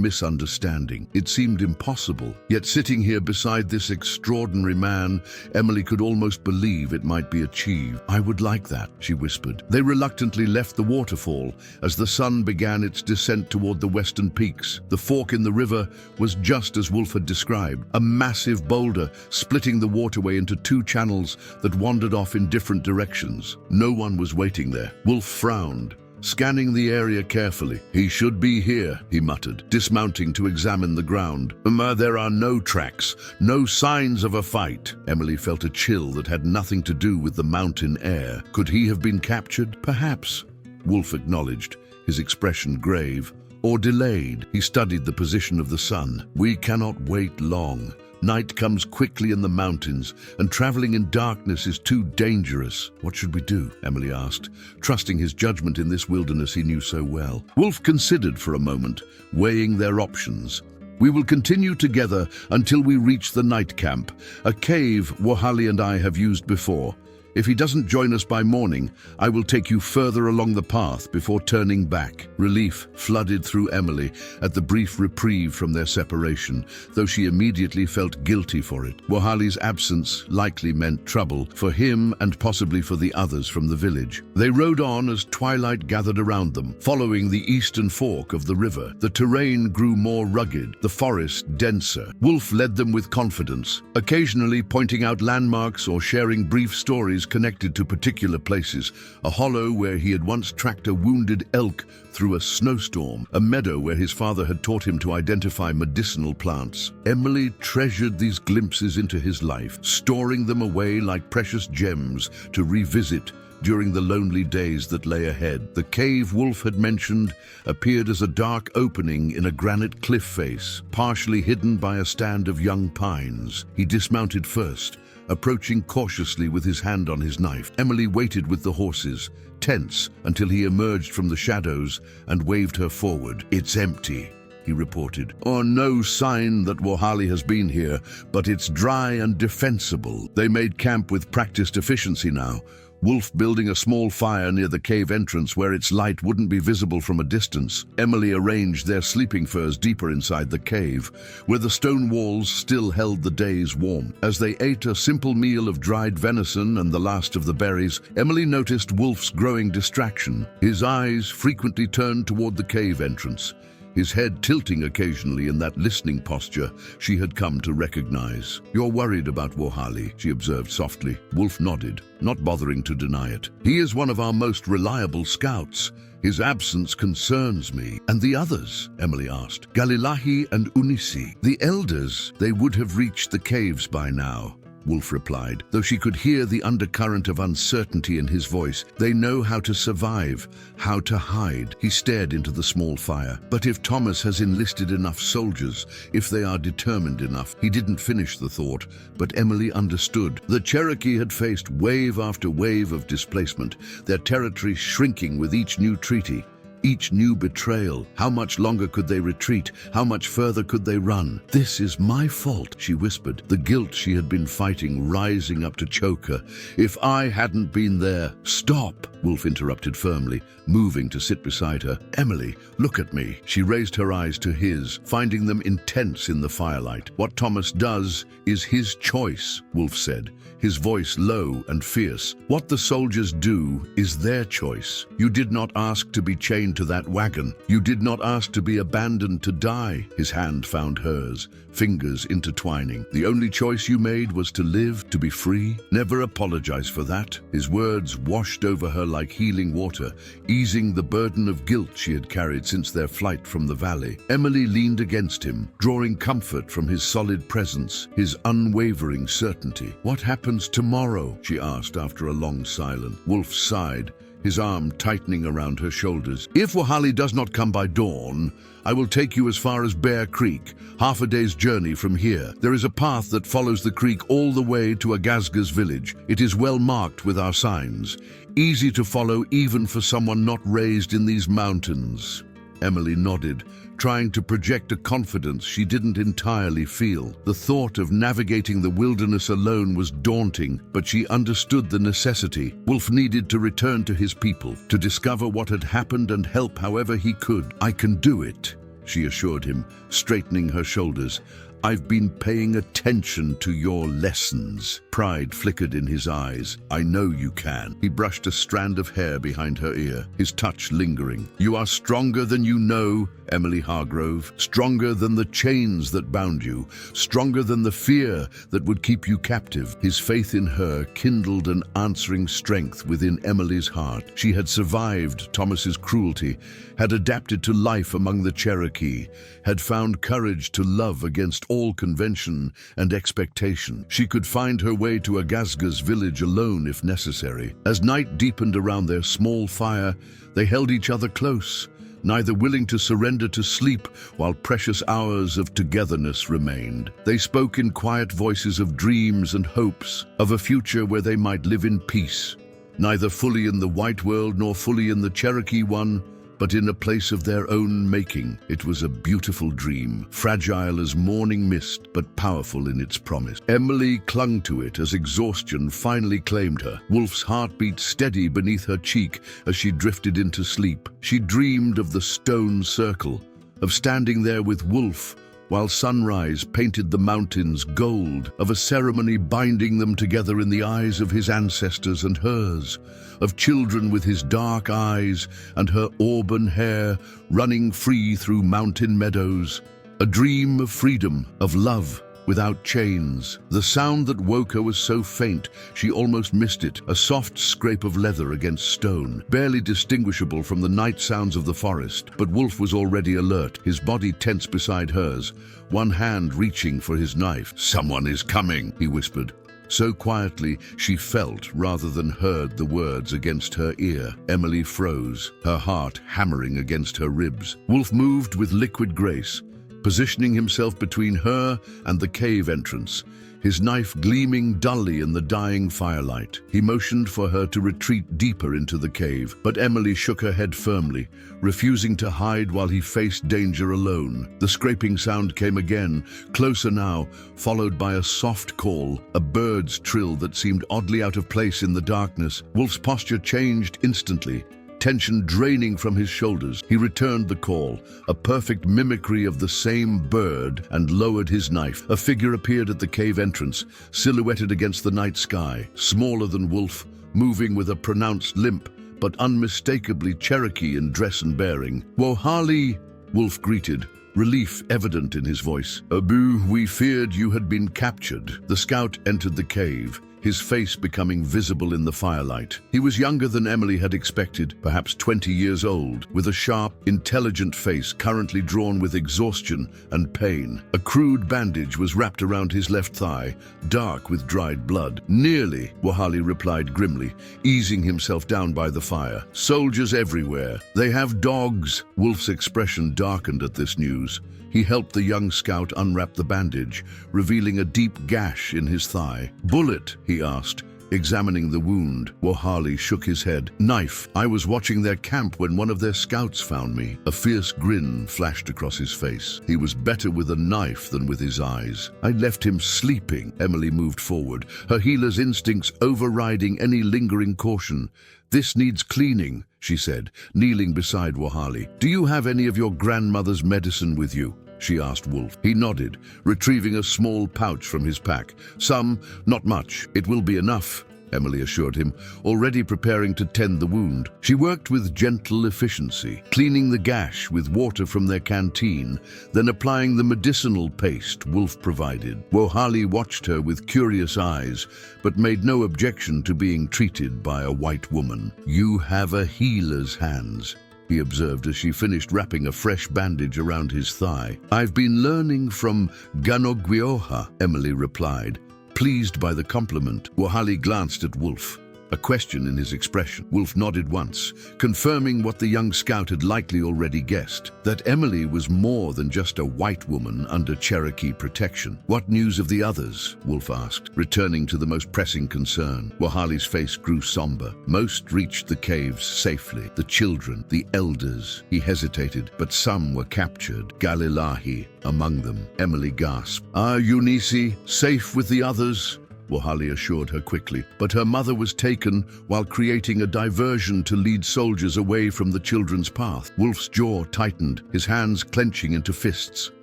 misunderstanding. It seemed impossible, yet sitting here beside this extraordinary man, Emily could almost believe it might be achieved. "I would like that," she whispered. They reluctantly left the waterfall as the sun began its descent toward the western peaks. The fork in the river was just as Wolf had described, a massive boulder splitting the waterway into two channels that wandered off in different directions. No one was waiting there. Wolf frowned, scanning the area carefully. "He should be here," he muttered, dismounting to examine the ground. There are no tracks, no signs of a fight." Emily felt a chill that had nothing to do with the mountain air. Could he have been captured? Perhaps, Wolf acknowledged, his expression grave. Or delayed. He studied the position of the sun. "We cannot wait long. Night comes quickly in the mountains, and traveling in darkness is too dangerous." "What should we do?" Emily asked, trusting his judgment in this wilderness he knew so well. Wolf considered for a moment, weighing their options. "We will continue together until we reach the night camp, a cave Wohali and I have used before. If he doesn't join us by morning, I will take you further along the path before turning back." Relief flooded through Emily at the brief reprieve from their separation, though she immediately felt guilty for it. Wohali's absence likely meant trouble for him and possibly for the others from the village. They rode on as twilight gathered around them, following the eastern fork of the river. The terrain grew more rugged, the forest denser. Wolf led them with confidence, occasionally pointing out landmarks or sharing brief stories connected to particular places. A hollow where he had once tracked a wounded elk through a snowstorm, a meadow where his father had taught him to identify medicinal plants. Emily treasured these glimpses into his life, storing them away like precious gems to revisit during the lonely days that lay ahead. The cave Wolf had mentioned appeared as a dark opening in a granite cliff face, partially hidden by a stand of young pines. He dismounted first, approaching cautiously with his hand on his knife. Emily waited with the horses, tense, until he emerged from the shadows and waved her forward. "It's empty," he reported. "Or no sign that Wohali has been here, but it's dry and defensible." They made camp with practiced efficiency now, Wolf building a small fire near the cave entrance where its light wouldn't be visible from a distance. Emily arranged their sleeping furs deeper inside the cave, where the stone walls still held the day's warmth. As they ate a simple meal of dried venison and the last of the berries, Emily noticed Wolf's growing distraction. His eyes frequently turned toward the cave entrance, his head tilting occasionally in that listening posture she had come to recognize. "You're worried about Wohali," she observed softly. Wolf nodded, not bothering to deny it. "He is one of our most reliable scouts. His absence concerns me." "And the others?" Emily asked. "Galilahi and Unisi. The elders, they would have reached the caves by now," Wolf replied, though she could hear the undercurrent of uncertainty in his voice. "They know how to survive, how to hide." He stared into the small fire. "But if Thomas has enlisted enough soldiers, if they are determined enough..." He didn't finish the thought, but Emily understood. The Cherokee had faced wave after wave of displacement, their territory shrinking with each new treaty. Each new betrayal. How much longer could they retreat? How much further could they run? "This is my fault," she whispered, the guilt she had been fighting rising up to choke her. "If I hadn't been there—" "Stop," Wolf interrupted firmly, moving to sit beside her. "Emily, look at me." She raised her eyes to his, finding them intense in the firelight. "What Thomas does is his choice," Wolf said, his voice low and fierce. "What the soldiers do is their choice. You did not ask to be chained to that wagon. You did not ask to be abandoned to die." His hand found hers, fingers intertwining. "The only choice you made was to live, to be free. Never apologize for that." His words washed over her like healing water, easing the burden of guilt she had carried since their flight from the valley. Emily leaned against him, drawing comfort from his solid presence, his unwavering certainty. "What happens tomorrow?" she asked after a long silence. Wolf sighed, his arm tightening around her shoulders. "If Wahali does not come by dawn, I will take you as far as Bear Creek, half a day's journey from here. There is a path that follows the creek all the way to Agazga's village. It is well marked with our signs, easy to follow even for someone not raised in these mountains." Emily nodded, trying to project a confidence she didn't entirely feel. The thought of navigating the wilderness alone was daunting, but she understood the necessity. Wolf needed to return to his people, to discover what had happened and help however he could. "I can do it," she assured him, straightening her shoulders. "I've been paying attention to your lessons." Pride flickered in his eyes. "I know you can." He brushed a strand of hair behind her ear, his touch lingering. "You are stronger than you know, Emily Hargrove. Stronger than the chains that bound you. Stronger than the fear that would keep you captive." His faith in her kindled an answering strength within Emily's heart. She had survived Thomas's cruelty, had adapted to life among the Cherokee, had found courage to love against all convention and expectation. She could find her way to Agazga's village alone if necessary. As night deepened around their small fire, they held each other close, neither willing to surrender to sleep while precious hours of togetherness remained. They spoke in quiet voices of dreams and hopes, of a future where they might live in peace, neither fully in the white world nor fully in the Cherokee one, but in a place of their own making. It was a beautiful dream, fragile as morning mist, but powerful in its promise. Emily clung to it as exhaustion finally claimed her. Wolf's heart beat steady beneath her cheek as she drifted into sleep. She dreamed of the stone circle, of standing there with Wolf, while sunrise painted the mountains gold, of a ceremony binding them together in the eyes of his ancestors and hers, of children with his dark eyes and her auburn hair running free through mountain meadows. A dream of freedom, of love without chains. The sound that woke her was so faint she almost missed it, a soft scrape of leather against stone, barely distinguishable from the night sounds of the forest. But Wolf was already alert, his body tense beside hers, one hand reaching for his knife. "Someone is coming," he whispered, so quietly she felt rather than heard the words against her ear. Emily froze, her heart hammering against her ribs. Wolf moved with liquid grace, positioning himself between her and the cave entrance, his knife gleaming dully in the dying firelight. He motioned for her to retreat deeper into the cave, but Emily shook her head firmly, refusing to hide while he faced danger alone. The scraping sound came again, closer now, followed by a soft call, a bird's trill that seemed oddly out of place in the darkness. Wolf's posture changed instantly, tension draining from his shoulders. He returned the call, a perfect mimicry of the same bird, and lowered his knife. A figure appeared at the cave entrance, silhouetted against the night sky, smaller than Wolf, moving with a pronounced limp, but unmistakably Cherokee in dress and bearing. "Wohali," Wolf greeted, relief evident in his voice. "Abu, we feared you had been captured." The scout entered the cave, his face becoming visible in the firelight. He was younger than Emily had expected, perhaps 20 years old, with a sharp, intelligent face currently drawn with exhaustion and pain. A crude bandage was wrapped around his left thigh, dark with dried blood. "Nearly," Wahali replied grimly, easing himself down by the fire. "Soldiers everywhere. They have dogs." Wolf's expression darkened at this news. He helped the young scout unwrap the bandage, revealing a deep gash in his thigh. "Bullet?" he asked, examining the wound. Wohali shook his head. Knife. I was watching their camp when one of their scouts found me. A fierce grin flashed across his face. He was better with a knife than with his eyes. I left him sleeping. Emily moved forward, her healer's instincts overriding any lingering caution. This needs cleaning, she said, kneeling beside Wohali. Do you have any of your grandmother's medicine with you? She asked Wolf. He nodded, retrieving a small pouch from his pack. Some, not much. It will be enough, Emily assured him, already preparing to tend the wound. She worked with gentle efficiency, cleaning the gash with water from their canteen, then applying the medicinal paste Wolf provided. Wohali watched her with curious eyes, but made no objection to being treated by a white woman. You have a healer's hands, he observed as she finished wrapping a fresh bandage around his thigh. I've been learning from Ganogwioha, Emily replied, pleased by the compliment. Wohali glanced at Wolf, a question in his expression. Wolf nodded once, confirming what the young scout had likely already guessed, that Emily was more than just a white woman under Cherokee protection. What news of the others? Wolf asked, returning to the most pressing concern. Wohali's face grew somber. Most reached the caves safely. The children, the elders. He hesitated, but some were captured. Galilahi among them. Emily gasped. Are Eunice safe with the others? Wohali assured her quickly, but her mother was taken while creating a diversion to lead soldiers away from the children's path. Wolf's jaw tightened, his hands clenching into fists.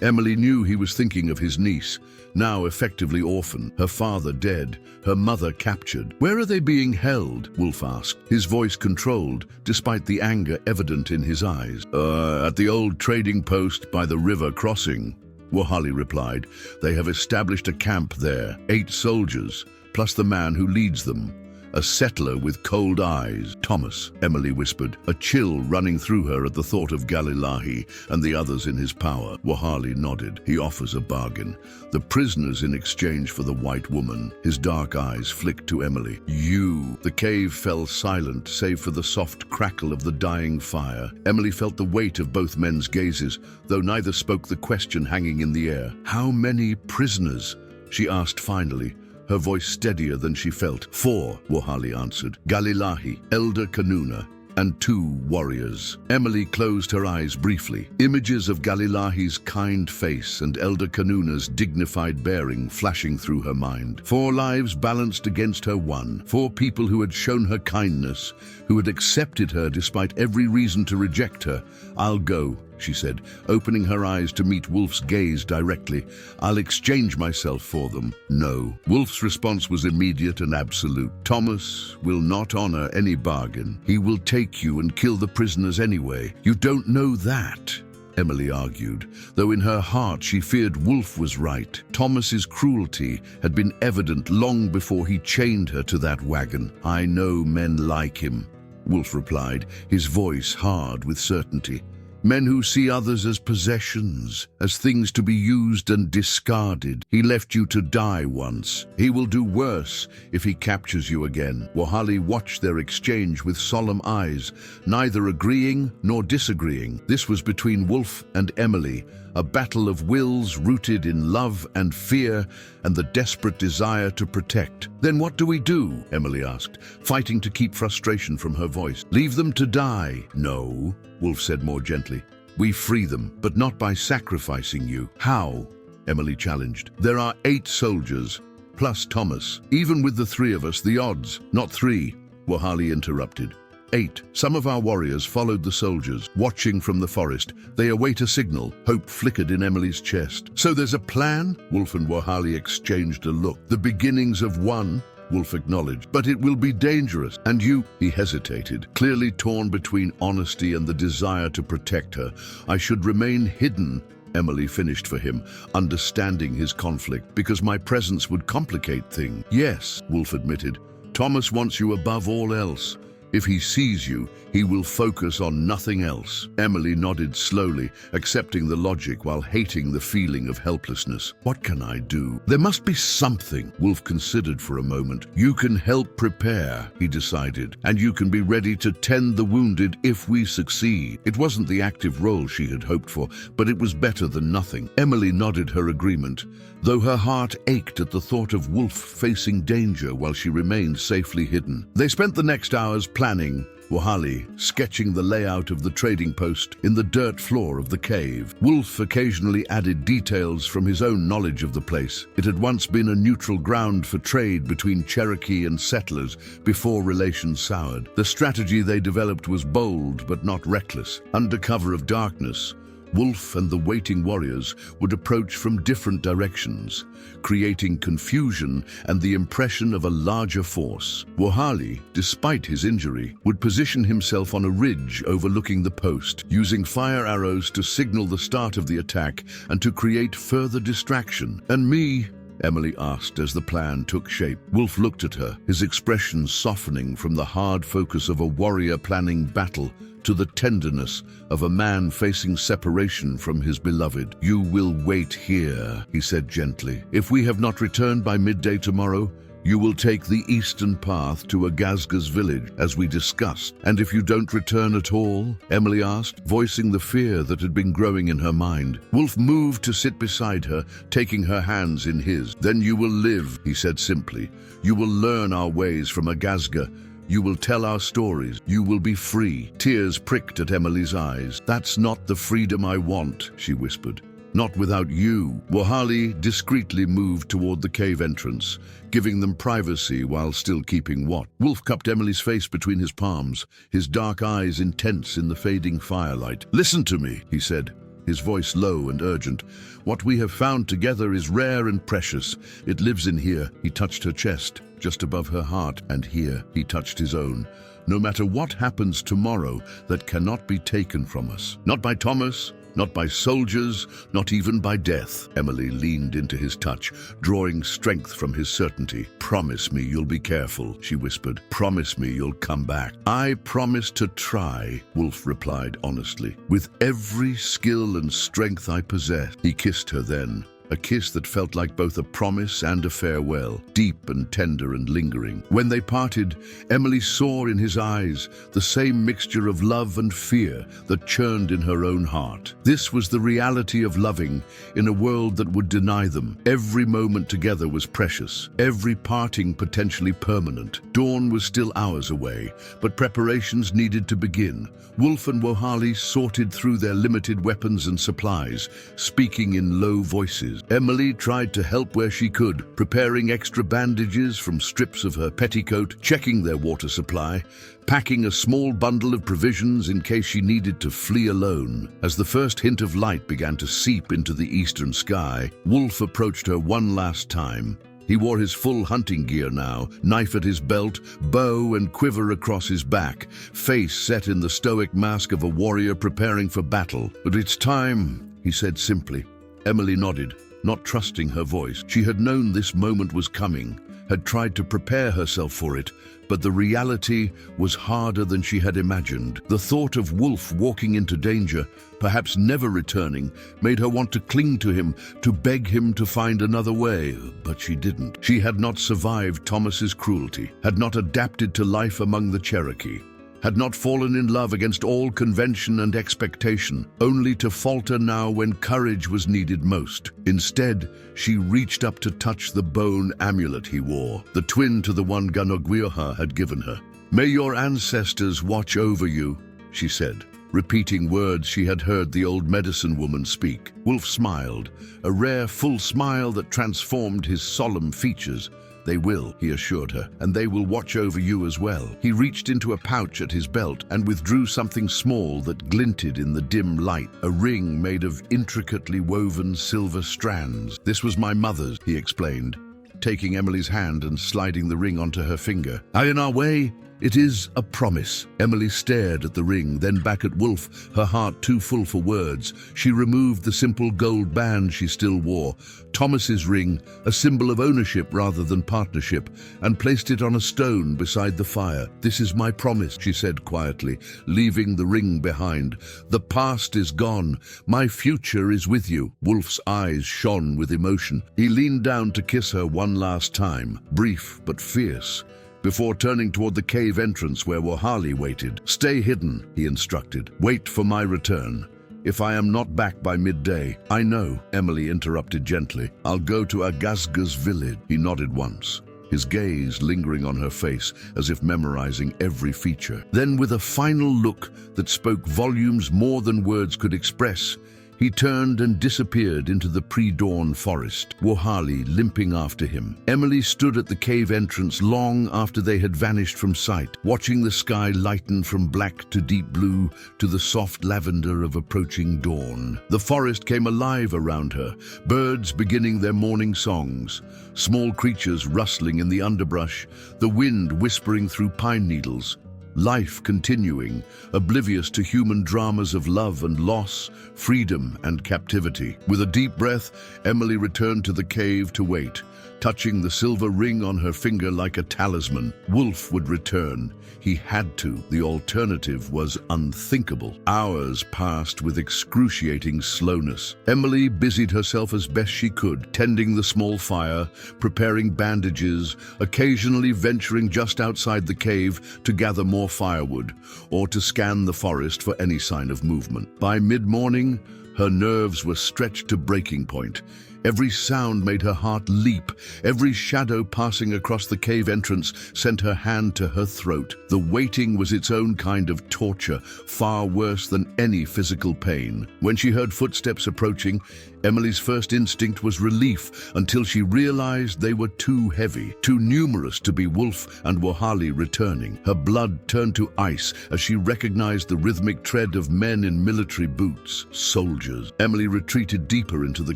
Emily knew he was thinking of his niece, now effectively orphaned, her father dead, her mother captured. Where are they being held? Wolf asked, his voice controlled, despite the anger evident in his eyes. At the old trading post by the river crossing, Wohali replied. They have established a camp there, 8 soldiers, plus the man who leads them, a settler with cold eyes. Thomas, Emily whispered, a chill running through her at the thought of Galilahi and the others in his power. Wohali nodded. He offers a bargain. The prisoners in exchange for the white woman. His dark eyes flicked to Emily. You. The cave fell silent, save for the soft crackle of the dying fire. Emily felt the weight of both men's gazes, though neither spoke the question hanging in the air. How many prisoners? She asked finally, her voice steadier than she felt. 4, Wohali answered. Galilahi, Elder Kanuna, and 2 warriors. Emily closed her eyes briefly. Images of Galilahi's kind face and Elder Kanuna's dignified bearing flashing through her mind. 4 lives balanced against her one. 4 people who had shown her kindness, who had accepted her despite every reason to reject her. I'll go, she said, opening her eyes to meet Wolf's gaze directly. I'll exchange myself for them. No. Wolf's response was immediate and absolute. Thomas will not honor any bargain. He will take you and kill the prisoners anyway. You don't know that, Emily argued, though in her heart she feared Wolf was right. Thomas's cruelty had been evident long before he chained her to that wagon. I know men like him, Wolf replied, his voice hard with certainty. Men who see others as possessions, as things to be used and discarded. He left you to die once. He will do worse if he captures you again. Wohali watched their exchange with solemn eyes, neither agreeing nor disagreeing. This was between Wolf and Emily, a battle of wills rooted in love and fear and the desperate desire to protect. Then what do we do? Emily asked, fighting to keep frustration from her voice. Leave them to die? No, Wolf said more gently. We free them, but not by sacrificing you. How? Emily challenged. There are 8 soldiers, plus Thomas. Even with the 3 of us, the odds. Not 3, Wohali interrupted. 8. Some of our warriors followed the soldiers, watching from the forest. They await a signal. Hope flickered in Emily's chest. So there's a plan? Wolf and Wohali exchanged a look. The beginnings of one, Wolf acknowledged, but it will be dangerous. And you? He hesitated, clearly torn between honesty and the desire to protect her. I should remain hidden, Emily finished for him, understanding his conflict, because my presence would complicate things. Yes, Wolf admitted. Thomas wants you above all else. If he sees you, he will focus on nothing else. Emily nodded slowly, accepting the logic while hating the feeling of helplessness. What can I do? There must be something. Wolf considered for a moment. You can help prepare, he decided, and you can be ready to tend the wounded if we succeed. It wasn't the active role she had hoped for, but it was better than nothing. Emily nodded her agreement, though her heart ached at the thought of Wolf facing danger while she remained safely hidden. They spent the next hours planning, Wohali sketching the layout of the trading post in the dirt floor of the cave. Wolf occasionally added details from his own knowledge of the place. It had once been a neutral ground for trade between Cherokee and settlers before relations soured. The strategy they developed was bold but not reckless. Under cover of darkness, Wolf and the waiting warriors would approach from different directions, creating confusion and the impression of a larger force. Wohali, despite his injury, would position himself on a ridge overlooking the post, using fire arrows to signal the start of the attack and to create further distraction. "And me?" Emily asked as the plan took shape. Wolf looked at her, his expression softening from the hard focus of a warrior planning battle to the tenderness of a man facing separation from his beloved. "You will wait here," he said gently. "If we have not returned by midday tomorrow, you will take the eastern path to Agazga's village, as we discussed. And if you don't return at all?" Emily asked, voicing the fear that had been growing in her mind. Wolf moved to sit beside her, taking her hands in his. "Then you will live," he said simply. "You will learn our ways from Agazga. You will tell our stories. You will be free." Tears pricked at Emily's eyes. "That's not the freedom I want," she whispered. "Not without you." Wohali discreetly moved toward the cave entrance, giving them privacy while still keeping watch. Wolf cupped Emily's face between his palms, his dark eyes intense in the fading firelight. "Listen to me," he said, his voice low and urgent. "What we have found together is rare and precious. It lives in here." He touched her chest, just above her heart, and here he touched his own. "No matter what happens tomorrow, that cannot be taken from us. Not by Thomas, not by soldiers, not even by death." Emily leaned into his touch, drawing strength from his certainty. "Promise me you'll be careful," she whispered. "Promise me you'll come back." "I promise to try," Wolf replied honestly. "With every skill and strength I possess." He kissed her then, a kiss that felt like both a promise and a farewell, deep and tender and lingering. When they parted, Emily saw in his eyes the same mixture of love and fear that churned in her own heart. This was the reality of loving in a world that would deny them. Every moment together was precious, every parting potentially permanent. Dawn was still hours away, but preparations needed to begin. Wolf and Wohali sorted through their limited weapons and supplies, speaking in low voices. Emily tried to help where she could, preparing extra bandages from strips of her petticoat, checking their water supply, packing a small bundle of provisions in case she needed to flee alone. As the first hint of light began to seep into the eastern sky, Wolf approached her one last time. He wore his full hunting gear now, knife at his belt, bow and quiver across his back, face set in the stoic mask of a warrior preparing for battle. "But it's time," he said simply. Emily nodded, not trusting her voice. She had known this moment was coming, had tried to prepare herself for it, but the reality was harder than she had imagined. The thought of Wolf walking into danger, perhaps never returning, made her want to cling to him, to beg him to find another way, but she didn't. She had not survived Thomas's cruelty, had not adapted to life among the Cherokee, had not fallen in love against all convention and expectation, only to falter now when courage was needed most. Instead, she reached up to touch the bone amulet he wore, the twin to the one Gunslingers had given her. "May your ancestors watch over you," she said, repeating words she had heard the old medicine woman speak. Wolf smiled, a rare, full smile that transformed his solemn features. "They will," he assured her, "and they will watch over you as well." He reached into a pouch at his belt and withdrew something small that glinted in the dim light, a ring made of intricately woven silver strands. "This was my mother's," he explained, taking Emily's hand and sliding the ring onto her finger. "Are in our way?" It is a promise. Emily stared at the ring, then back at Wolf, her heart too full for words. She removed the simple gold band she still wore, Thomas's ring, a symbol of ownership rather than partnership, and placed it on a stone beside the fire. "This is my promise," she said quietly, leaving the ring behind. "The past is gone. My future is with you." Wolf's eyes shone with emotion. He leaned down to kiss her one last time, brief but fierce, before turning toward the cave entrance where Wohali waited. "Stay hidden," he instructed. "Wait for my return. If I am not back by midday—" "I know," Emily interrupted gently. "I'll go to Agazga's village." He nodded once, his gaze lingering on her face as if memorizing every feature. Then, with a final look that spoke volumes more than words could express, he turned and disappeared into the pre-dawn forest, Wohali limping after him. Emily stood at the cave entrance long after they had vanished from sight, watching the sky lighten from black to deep blue to the soft lavender of approaching dawn. The forest came alive around her, birds beginning their morning songs, small creatures rustling in the underbrush, the wind whispering through pine needles. Life continuing, oblivious to human dramas of love and loss, freedom and captivity. With a deep breath, Emily returned to the cave to wait, touching the silver ring on her finger like a talisman. Wolf would return. He had to. The alternative was unthinkable. Hours passed with excruciating slowness. Emily busied herself as best she could, tending the small fire, preparing bandages, occasionally venturing just outside the cave to gather more firewood or to scan the forest for any sign of movement. By mid-morning, her nerves were stretched to breaking point. Every sound made her heart leap. Every shadow passing across the cave entrance sent her hand to her throat. The waiting was its own kind of torture, far worse than any physical pain. When she heard footsteps approaching, Emily's first instinct was relief until she realized they were too heavy, too numerous to be Wolf and Wohali returning. Her blood turned to ice as she recognized the rhythmic tread of men in military boots. Soldiers. Emily retreated deeper into the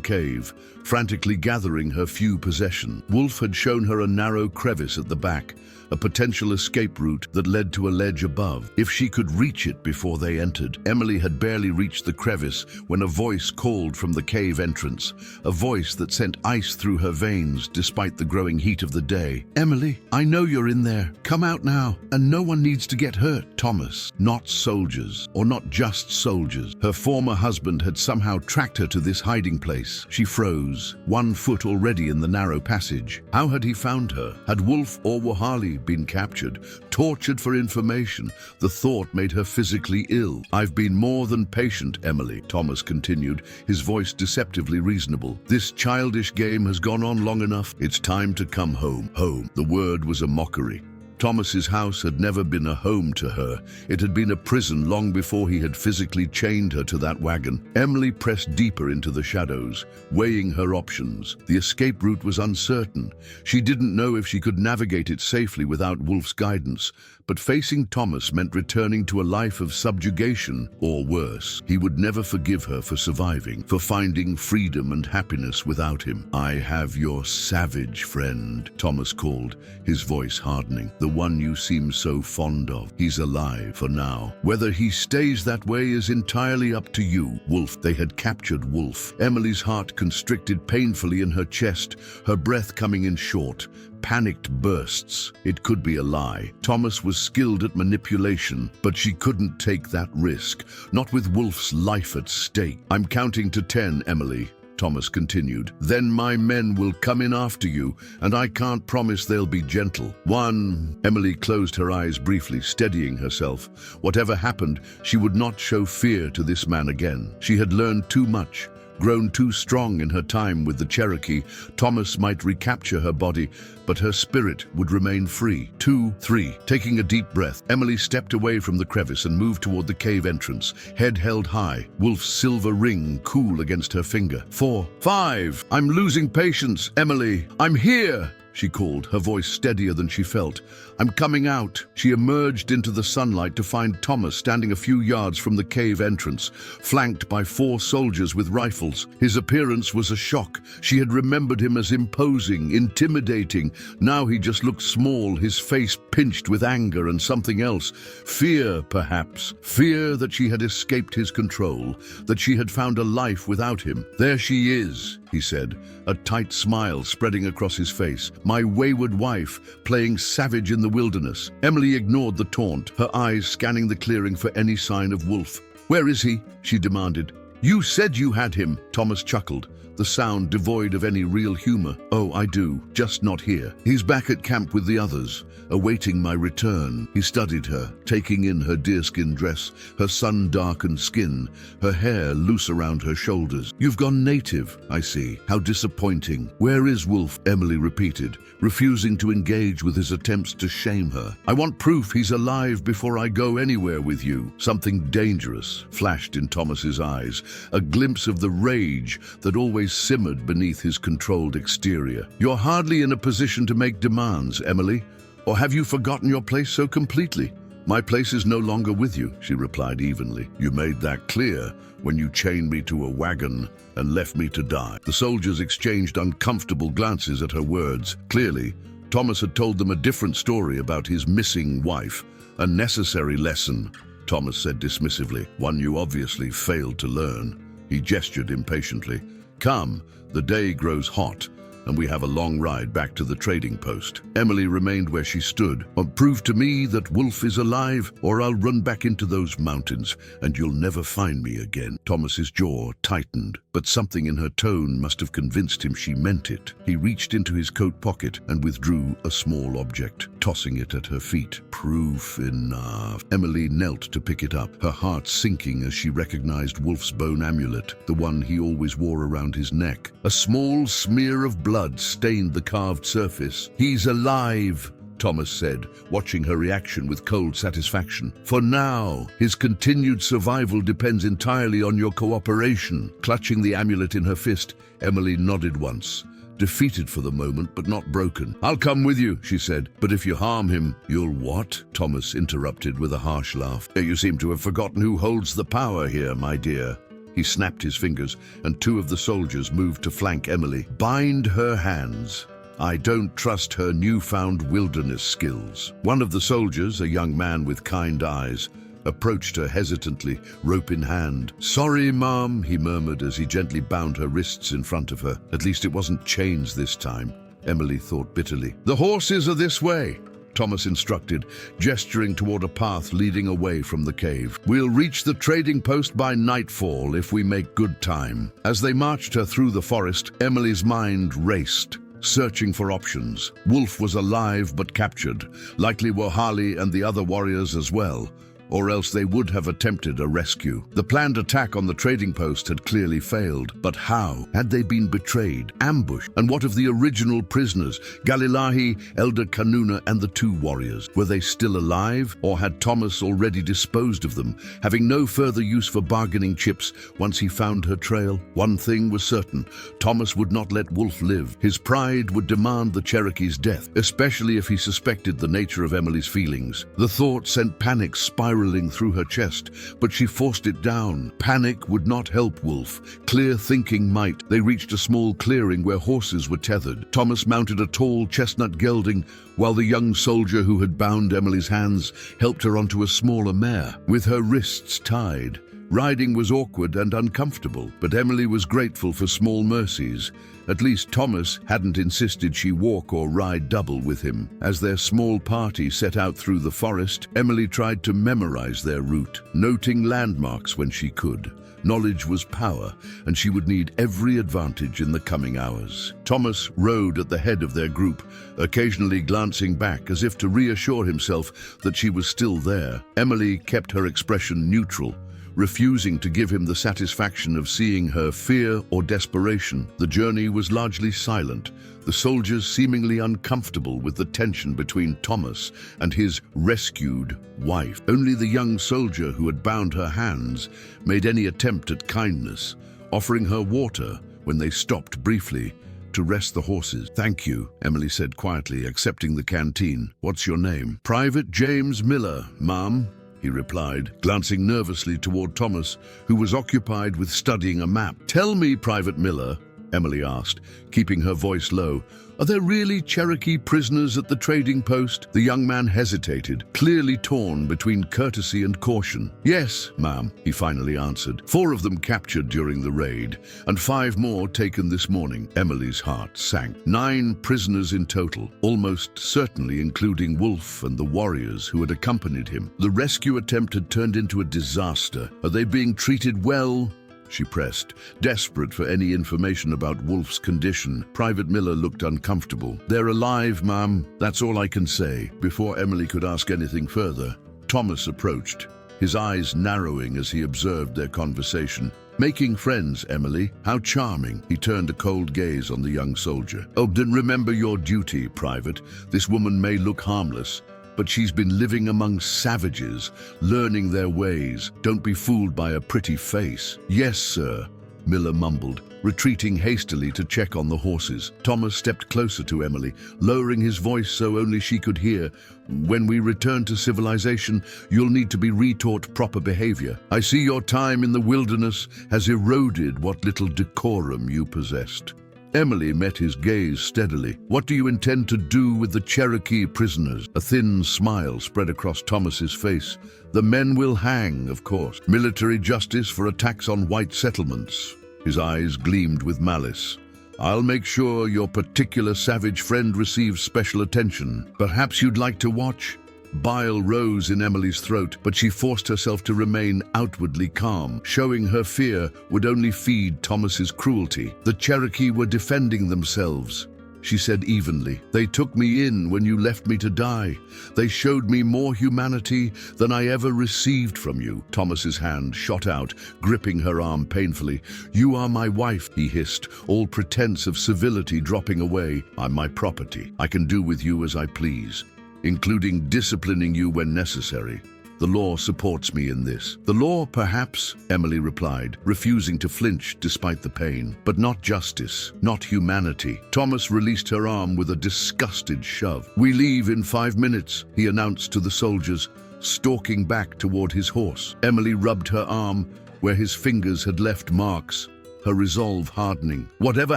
cave, frantically gathering her few possessions. Wolf had shown her a narrow crevice at the back, a potential escape route that led to a ledge above. If she could reach it before they entered. Emily had barely reached the crevice when a voice called from the cave entrance, a voice that sent ice through her veins despite the growing heat of the day. "Emily, I know you're in there. Come out now, and no one needs to get hurt." Thomas, not soldiers, or not just soldiers. Her former husband had somehow tracked her to this hiding place. She froze, one foot already in the narrow passage. How had he found her? Had Wolf or Wohali been captured, tortured for information? The thought made her physically ill. "I've been more than patient, Emily," Thomas continued, his voice deceptively reasonable. "This childish game has gone on long enough. It's time to come home." Home. The word was a mockery. Thomas's house had never been a home to her. It had been a prison long before he had physically chained her to that wagon. Emily pressed deeper into the shadows, weighing her options. The escape route was uncertain. She didn't know if she could navigate it safely without Wolf's guidance, but facing Thomas meant returning to a life of subjugation, or worse. He would never forgive her for surviving, for finding freedom and happiness without him. "I have your savage friend," Thomas called, his voice hardening. "The one you seem so fond of. He's alive for now. Whether he stays that way is entirely up to you." Wolf. They had captured Wolf. Emily's heart constricted painfully in her chest, her breath coming in short, panicked bursts. It could be a lie. Thomas was skilled at manipulation, but she couldn't take that risk, not with Wolf's life at stake. "I'm counting to 10, Emily," Thomas continued. "Then my men will come in after you, and I can't promise they'll be gentle." 1. Emily closed her eyes briefly, steadying herself. Whatever happened, she would not show fear to this man again. She had learned too much, grown too strong in her time with the Cherokee. Thomas might recapture her body, but her spirit would remain free. 2. 3. Taking a deep breath, Emily stepped away from the crevice and moved toward the cave entrance, head held high, Wolf's silver ring cool against her finger. 4. 5. "I'm losing patience, Emily. I'm here." she called, her voice steadier than she felt. "I'm coming out." She emerged into the sunlight to find Thomas standing a few yards from the cave entrance, flanked by 4 soldiers with rifles. His appearance was a shock. She had remembered him as imposing, intimidating. Now he just looked small, his face pinched with anger and something else. Fear, perhaps. Fear that she had escaped his control, that she had found a life without him. "There she is," he said, a tight smile spreading across his face. "My wayward wife, playing savage in the wilderness." Emily ignored the taunt, her eyes scanning the clearing for any sign of Wolf. "Where is he?" she demanded. "You said you had him," Thomas chuckled, the sound devoid of any real humor. "Oh, I do, just not here. He's back at camp with the others, awaiting my return." He studied her, taking in her deerskin dress, her sun-darkened skin, her hair loose around her shoulders. "You've gone native, I see. How disappointing." "Where is Wolf?" Emily repeated, refusing to engage with his attempts to shame her. "I want proof he's alive before I go anywhere with you." Something dangerous flashed in Thomas's eyes, a glimpse of the rage that always simmered beneath his controlled exterior. "You're hardly in a position to make demands, Emily. Or have you forgotten your place so completely?" "My place is no longer with you," she replied evenly. "You made that clear when you chained me to a wagon and left me to die." The soldiers exchanged uncomfortable glances at her words. Clearly, Thomas had told them a different story about his missing wife. "A necessary lesson," Thomas said dismissively, "one you obviously failed to learn." He gestured impatiently. "Come, the day grows hot, and we have a long ride back to the trading post." Emily remained where she stood. "Prove to me that Wolf is alive, or I'll run back into those mountains, and you'll never find me again." Thomas's jaw tightened, but something in her tone must have convinced him she meant it. He reached into his coat pocket and withdrew a small object, tossing it at her feet. "Proof enough." Emily knelt to pick it up, her heart sinking as she recognized Wolf's bone amulet, the one he always wore around his neck. A small smear of blood stained the carved surface. "He's alive," Thomas said, watching her reaction with cold satisfaction. "For now, his continued survival depends entirely on your cooperation." Clutching the amulet in her fist, Emily nodded once, defeated for the moment but not broken. "I'll come with you," she said, "but if you harm him..." "You'll what?" Thomas interrupted with a harsh laugh. "You seem to have forgotten who holds the power here, my dear." He snapped his fingers, and 2 of the soldiers moved to flank Emily. "Bind her hands. I don't trust her newfound wilderness skills." One of the soldiers, a young man with kind eyes, approached her hesitantly, rope in hand. "Sorry, Mom," he murmured as he gently bound her wrists in front of her. At least it wasn't chains this time, Emily thought bitterly. "The horses are this way," Thomas instructed, gesturing toward a path leading away from the cave. "We'll reach the trading post by nightfall if we make good time." As they marched her through the forest, Emily's mind raced, searching for options. Wolf was alive but captured. Likely were Harley and the other warriors as well, or else they would have attempted a rescue. The planned attack on the trading post had clearly failed. But how? Had they been betrayed, ambushed? And what of the original prisoners, Galilahi, Elder Kanuna, and the 2 warriors? Were they still alive, or had Thomas already disposed of them, having no further use for bargaining chips once he found her trail? One thing was certain: Thomas would not let Wolf live. His pride would demand the Cherokee's death, especially if he suspected the nature of Emily's feelings. The thought sent panic spiraling through her chest, but she forced it down. Panic would not help Wolf. Clear thinking might. They reached a small clearing where horses were tethered. Thomas mounted a tall chestnut gelding, while the young soldier who had bound Emily's hands helped her onto a smaller mare. With her wrists tied, riding was awkward and uncomfortable, but Emily was grateful for small mercies. At least Thomas hadn't insisted she walk or ride double with him. As their small party set out through the forest, Emily tried to memorize their route, noting landmarks when she could. Knowledge was power, and she would need every advantage in the coming hours. Thomas rode at the head of their group, occasionally glancing back as if to reassure himself that she was still there. Emily kept her expression neutral, refusing to give him the satisfaction of seeing her fear or desperation. The journey was largely silent, the soldiers seemingly uncomfortable with the tension between Thomas and his rescued wife. Only the young soldier who had bound her hands made any attempt at kindness, offering her water when they stopped briefly to rest the horses. "Thank you," Emily said quietly, accepting the canteen. "What's your name?" "Private James Miller, ma'am," he replied, glancing nervously toward Thomas, who was occupied with studying a map. "Tell me, Private Miller," Emily asked, keeping her voice low, "are there really Cherokee prisoners at the trading post?" The young man hesitated, clearly torn between courtesy and caution. "Yes, ma'am," he finally answered. "4 of them captured during the raid, and 5 more taken this morning." Emily's heart sank. 9 prisoners in total, almost certainly including Wolf and the warriors who had accompanied him. The rescue attempt had turned into a disaster. "Are they being treated well?" she pressed, desperate for any information about Wolf's condition. Private Miller looked uncomfortable. "They're alive, ma'am. That's all I can say." Before Emily could ask anything further, Thomas approached, his eyes narrowing as he observed their conversation. "Making friends, Emily. How charming." He turned a cold gaze on the young soldier. "Oh, then remember your duty, Private. This woman may look harmless, but she's been living among savages, learning their ways. Don't be fooled by a pretty face." "Yes, sir," Miller mumbled, retreating hastily to check on the horses. Thomas stepped closer to Emily, lowering his voice so only she could hear. "When we return to civilization, you'll need to be retaught proper behavior. I see your time in the wilderness has eroded what little decorum you possessed." Emily met his gaze steadily. "What do you intend to do with the Cherokee prisoners?" A thin smile spread across Thomas's face. "The men will hang, of course. Military justice for attacks on white settlements." His eyes gleamed with malice. "I'll make sure your particular savage friend receives special attention. Perhaps you'd like to watch?" Bile rose in Emily's throat, but she forced herself to remain outwardly calm. Showing her fear would only feed Thomas's cruelty. "The Cherokee were defending themselves," she said evenly. "They took me in when you left me to die. They showed me more humanity than I ever received from you." Thomas's hand shot out, gripping her arm painfully. "You are my wife," he hissed, all pretense of civility dropping away. "I'm my property. I can do with you as I please, including disciplining you when necessary. The law supports me in this." "The law, perhaps," Emily replied, refusing to flinch despite the pain. "But not justice, not humanity." Thomas released her arm with a disgusted shove. "We leave in 5 minutes," he announced to the soldiers, stalking back toward his horse. Emily rubbed her arm where his fingers had left marks, her resolve hardening. Whatever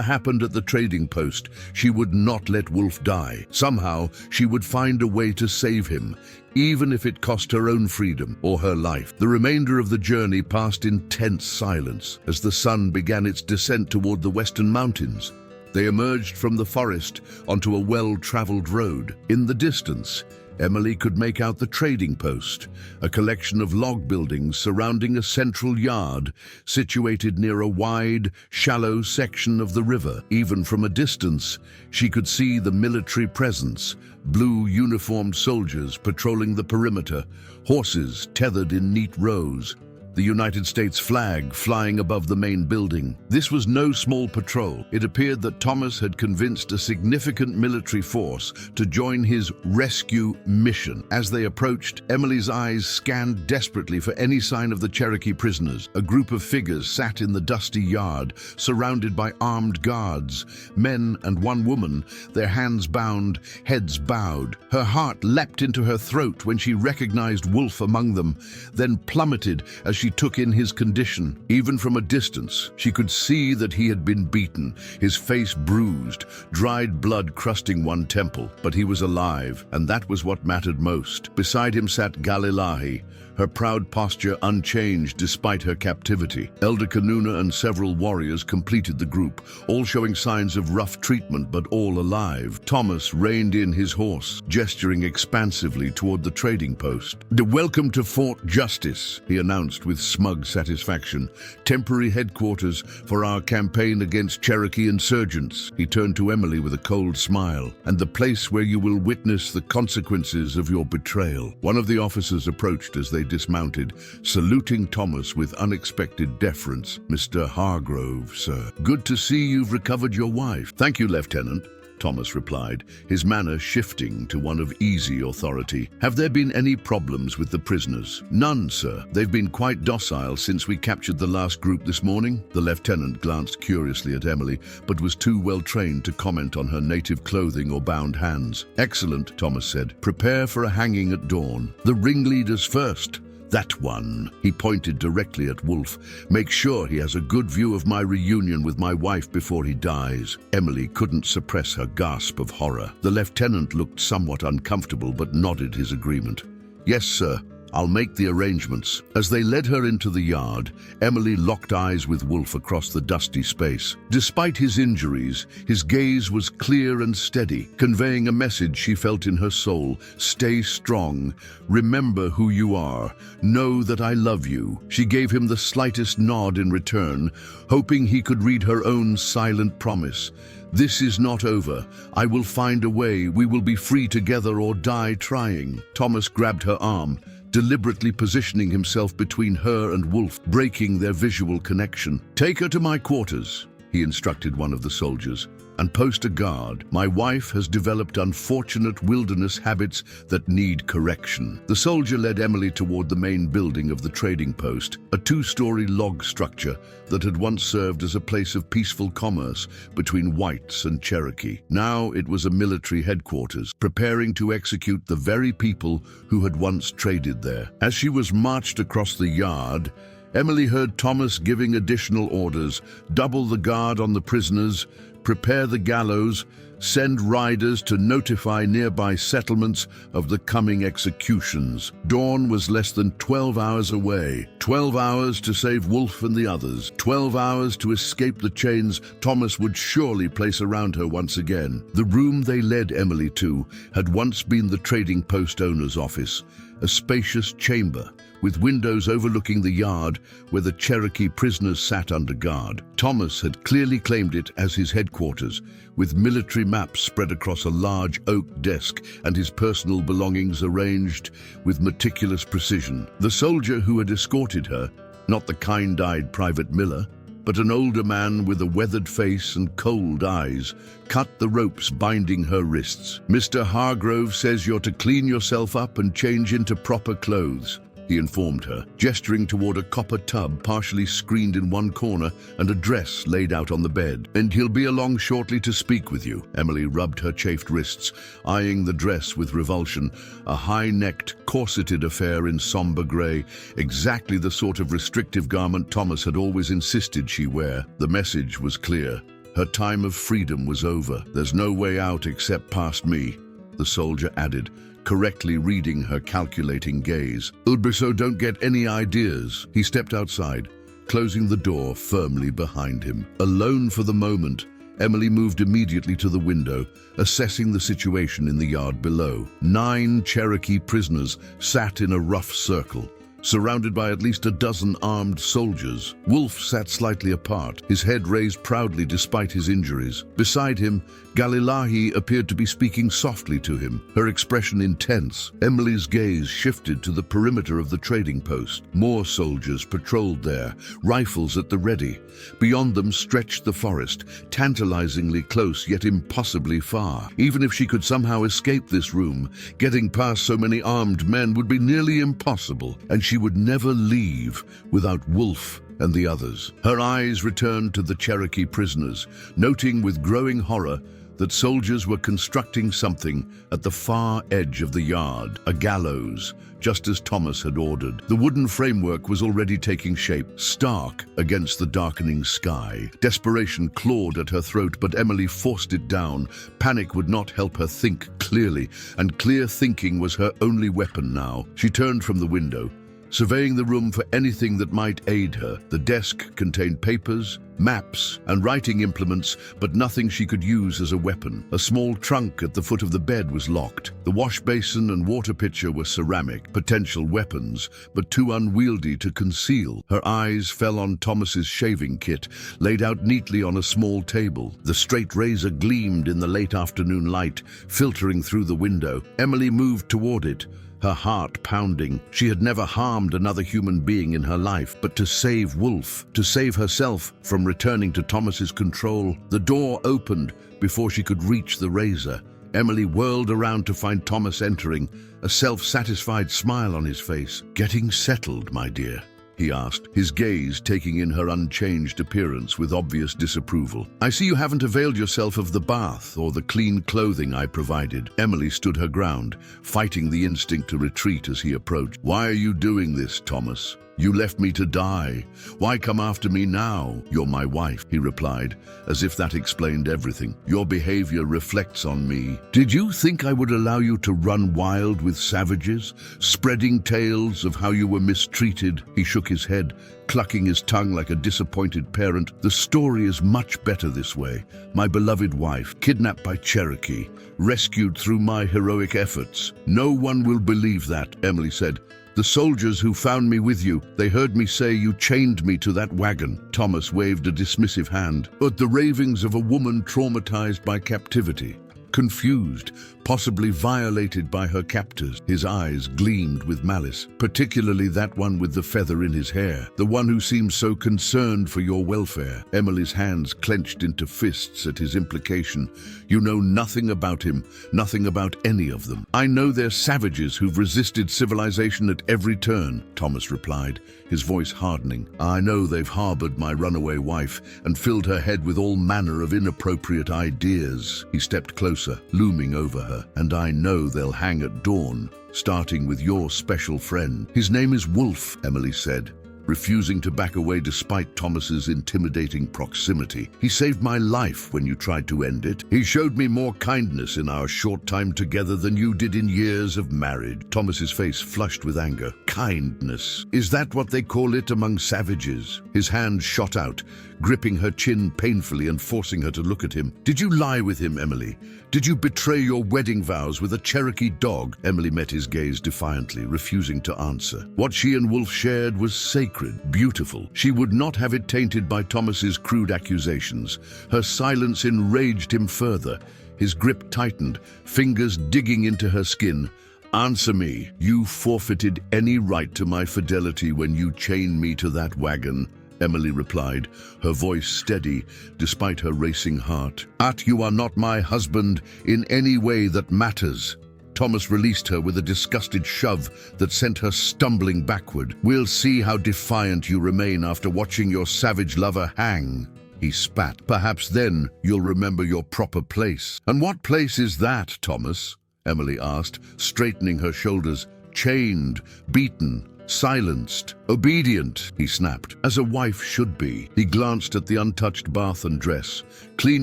happened at the trading post, she would not let Wolf die. Somehow, she would find a way to save him, even if it cost her own freedom or her life. The remainder of the journey passed in tense silence as the sun began its descent toward the western mountains. They emerged from the forest onto a well-traveled road. In the distance, Emily could make out the trading post, a collection of log buildings surrounding a central yard situated near a wide, shallow section of the river. Even from a distance, she could see the military presence, blue uniformed soldiers patrolling the perimeter, horses tethered in neat rows, the United States flag flying above the main building. This was no small patrol. It appeared that Thomas had convinced a significant military force to join his rescue mission. As they approached, Emily's eyes scanned desperately for any sign of the Cherokee prisoners. A group of figures sat in the dusty yard, surrounded by armed guards, men and one woman, their hands bound, heads bowed. Her heart leapt into her throat when she recognized Wolf among them, then plummeted as she took in his condition. Even from a distance, she could see that he had been beaten, his face bruised, dried blood crusting one temple. But he was alive, and that was what mattered most. Beside him sat Galilahi, her proud posture unchanged despite her captivity. Elder Kanuna and several warriors completed the group, all showing signs of rough treatment but all alive. Thomas reined in his horse, gesturing expansively toward the trading post. "Welcome to Fort Justice," he announced with smug satisfaction. "Temporary headquarters for our campaign against Cherokee insurgents." He turned to Emily with a cold smile. "And the place where you will witness the consequences of your betrayal." One of the officers approached as they dismounted, saluting Thomas with unexpected deference. "Mr. Hargrove, sir. Good to see you've recovered your wife." "Thank you, Lieutenant." Thomas replied, his manner shifting to one of easy authority. "Have there been any problems with the prisoners?" "None, sir. They've been quite docile since we captured the last group this morning." The lieutenant glanced curiously at Emily, but was too well trained to comment on her native clothing or bound hands. "Excellent," Thomas said. "Prepare for a hanging at dawn. The ringleaders first. That one." He pointed directly at Wolf. "Make sure he has a good view of my reunion with my wife before he dies." Emily couldn't suppress her gasp of horror. The lieutenant looked somewhat uncomfortable but nodded his agreement. "Yes, sir. I'll make the arrangements." As they led her into the yard, Emily locked eyes with Wolf across the dusty space. Despite his injuries, his gaze was clear and steady, conveying a message she felt in her soul. "Stay strong. Remember who you are. Know that I love you." She gave him the slightest nod in return, hoping he could read her own silent promise. "This is not over. I will find a way. We will be free together or die trying." Thomas grabbed her arm, deliberately positioning himself between her and Wolf, breaking their visual connection. "Take her to my quarters," he instructed one of the soldiers, "and post a guard. My wife has developed unfortunate wilderness habits that need correction." The soldier led Emily toward the main building of the trading post, a two-story log structure that had once served as a place of peaceful commerce between whites and Cherokee. Now it was a military headquarters, preparing to execute the very people who had once traded there. As she was marched across the yard, Emily heard Thomas giving additional orders: double the guard on the prisoners, prepare the gallows, send riders to notify nearby settlements of the coming executions. Dawn was less than 12 hours away. 12 hours to save Wolf and the others. 12 hours to escape the chains Thomas would surely place around her once again. The room they led Emily to had once been the trading post owner's office, a spacious chamber with windows overlooking the yard where the Cherokee prisoners sat under guard. Thomas had clearly claimed it as his headquarters, with military maps spread across a large oak desk and his personal belongings arranged with meticulous precision. The soldier who had escorted her, not the kind-eyed Private Miller, but an older man with a weathered face and cold eyes, cut the ropes binding her wrists. "Mr. Hargrove says you're to clean yourself up and change into proper clothes," he informed her, gesturing toward a copper tub partially screened in one corner and a dress laid out on the bed. "And he'll be along shortly to speak with you." Emily rubbed her chafed wrists, eyeing the dress with revulsion, a high-necked, corseted affair in somber gray, exactly the sort of restrictive garment Thomas had always insisted she wear. The message was clear. Her time of freedom was over. "There's no way out except past me," the soldier added, correctly reading her calculating gaze. "So don't get any ideas." He stepped outside, closing the door firmly behind him. Alone for the moment, Emily moved immediately to the window, assessing the situation in the yard below. 9 Cherokee prisoners sat in a rough circle, surrounded by at least a dozen armed soldiers. Wolf sat slightly apart, his head raised proudly despite his injuries. Beside him, Galilahi appeared to be speaking softly to him, her expression intense. Emily's gaze shifted to the perimeter of the trading post. More soldiers patrolled there, rifles at the ready. Beyond them stretched the forest, tantalizingly close yet impossibly far. Even if she could somehow escape this room, getting past so many armed men would be nearly impossible, and she would never leave without Wolf and the others. Her eyes returned to the Cherokee prisoners, noting with growing horror that soldiers were constructing something at the far edge of the yard, a gallows, just as Thomas had ordered. The wooden framework was already taking shape, stark against the darkening sky. Desperation clawed at her throat, but Emily forced it down. Panic would not help her think clearly, and clear thinking was her only weapon now. She turned from the window, surveying the room for anything that might aid her. The desk contained papers, maps, and writing implements, but nothing she could use as a weapon. A small trunk at the foot of the bed was locked. The wash basin and water pitcher were ceramic, potential weapons, but too unwieldy to conceal. Her eyes fell on Thomas's shaving kit, laid out neatly on a small table. The straight razor gleamed in the late afternoon light, filtering through the window. Emily moved toward it, her heart pounding. She had never harmed another human being in her life, but to save Wolf, to save herself from returning to Thomas's control. The door opened before she could reach the razor. Emily whirled around to find Thomas entering, a self-satisfied smile on his face. "Getting settled, my dear?" he asked, his gaze taking in her unchanged appearance with obvious disapproval. "I see you haven't availed yourself of the bath or the clean clothing I provided." Emily stood her ground, fighting the instinct to retreat as he approached. "Why are you doing this, Thomas? You left me to die. Why come after me now?" "You're my wife," he replied, as if that explained everything. "Your behavior reflects on me. Did you think I would allow you to run wild with savages, spreading tales of how you were mistreated?" He shook his head, clucking his tongue like a disappointed parent. "The story is much better this way. My beloved wife, kidnapped by Cherokee, rescued through my heroic efforts." "No one will believe that," Emily said. "The soldiers who found me with you, they heard me say you chained me to that wagon." Thomas waved a dismissive hand. "But the ravings of a woman traumatized by captivity, confused, possibly violated by her captors." His eyes gleamed with malice, particularly that one with the feather in his hair, the one who seems so concerned for your welfare. Emily's hands clenched into fists at his implication. "You know nothing about him, nothing about any of them." "I know they're savages who've resisted civilization at every turn," Thomas replied, his voice hardening. "I know they've harbored my runaway wife and filled her head with all manner of inappropriate ideas." He stepped closer, looming over her. "And I know they'll hang at dawn, starting with your special friend." "His name is Wolf," Emily said, refusing to back away despite Thomas's intimidating proximity. "He saved my life when you tried to end it. He showed me more kindness in our short time together than you did in years of marriage." Thomas's face flushed with anger. "Kindness? Is that what they call it among savages?" His hand shot out, gripping her chin painfully and forcing her to look at him. "Did you lie with him, Emily? Did you betray your wedding vows with a Cherokee dog?" Emily met his gaze defiantly, refusing to answer. What she and Wolf shared was sacred, beautiful. She would not have it tainted by Thomas's crude accusations. Her silence enraged him further. His grip tightened, fingers digging into her skin. "Answer me. You forfeited any right to my fidelity when you chained me to that wagon," Emily replied, her voice steady despite her racing heart. "You are not my husband in any way that matters." Thomas released her with a disgusted shove that sent her stumbling backward. "We'll see how defiant you remain after watching your savage lover hang," he spat. "Perhaps then you'll remember your proper place." "And what place is that, Thomas?" Emily asked, straightening her shoulders. "Chained, beaten, silenced, obedient," he snapped, "as a wife should be." He glanced at the untouched bath and dress. "Clean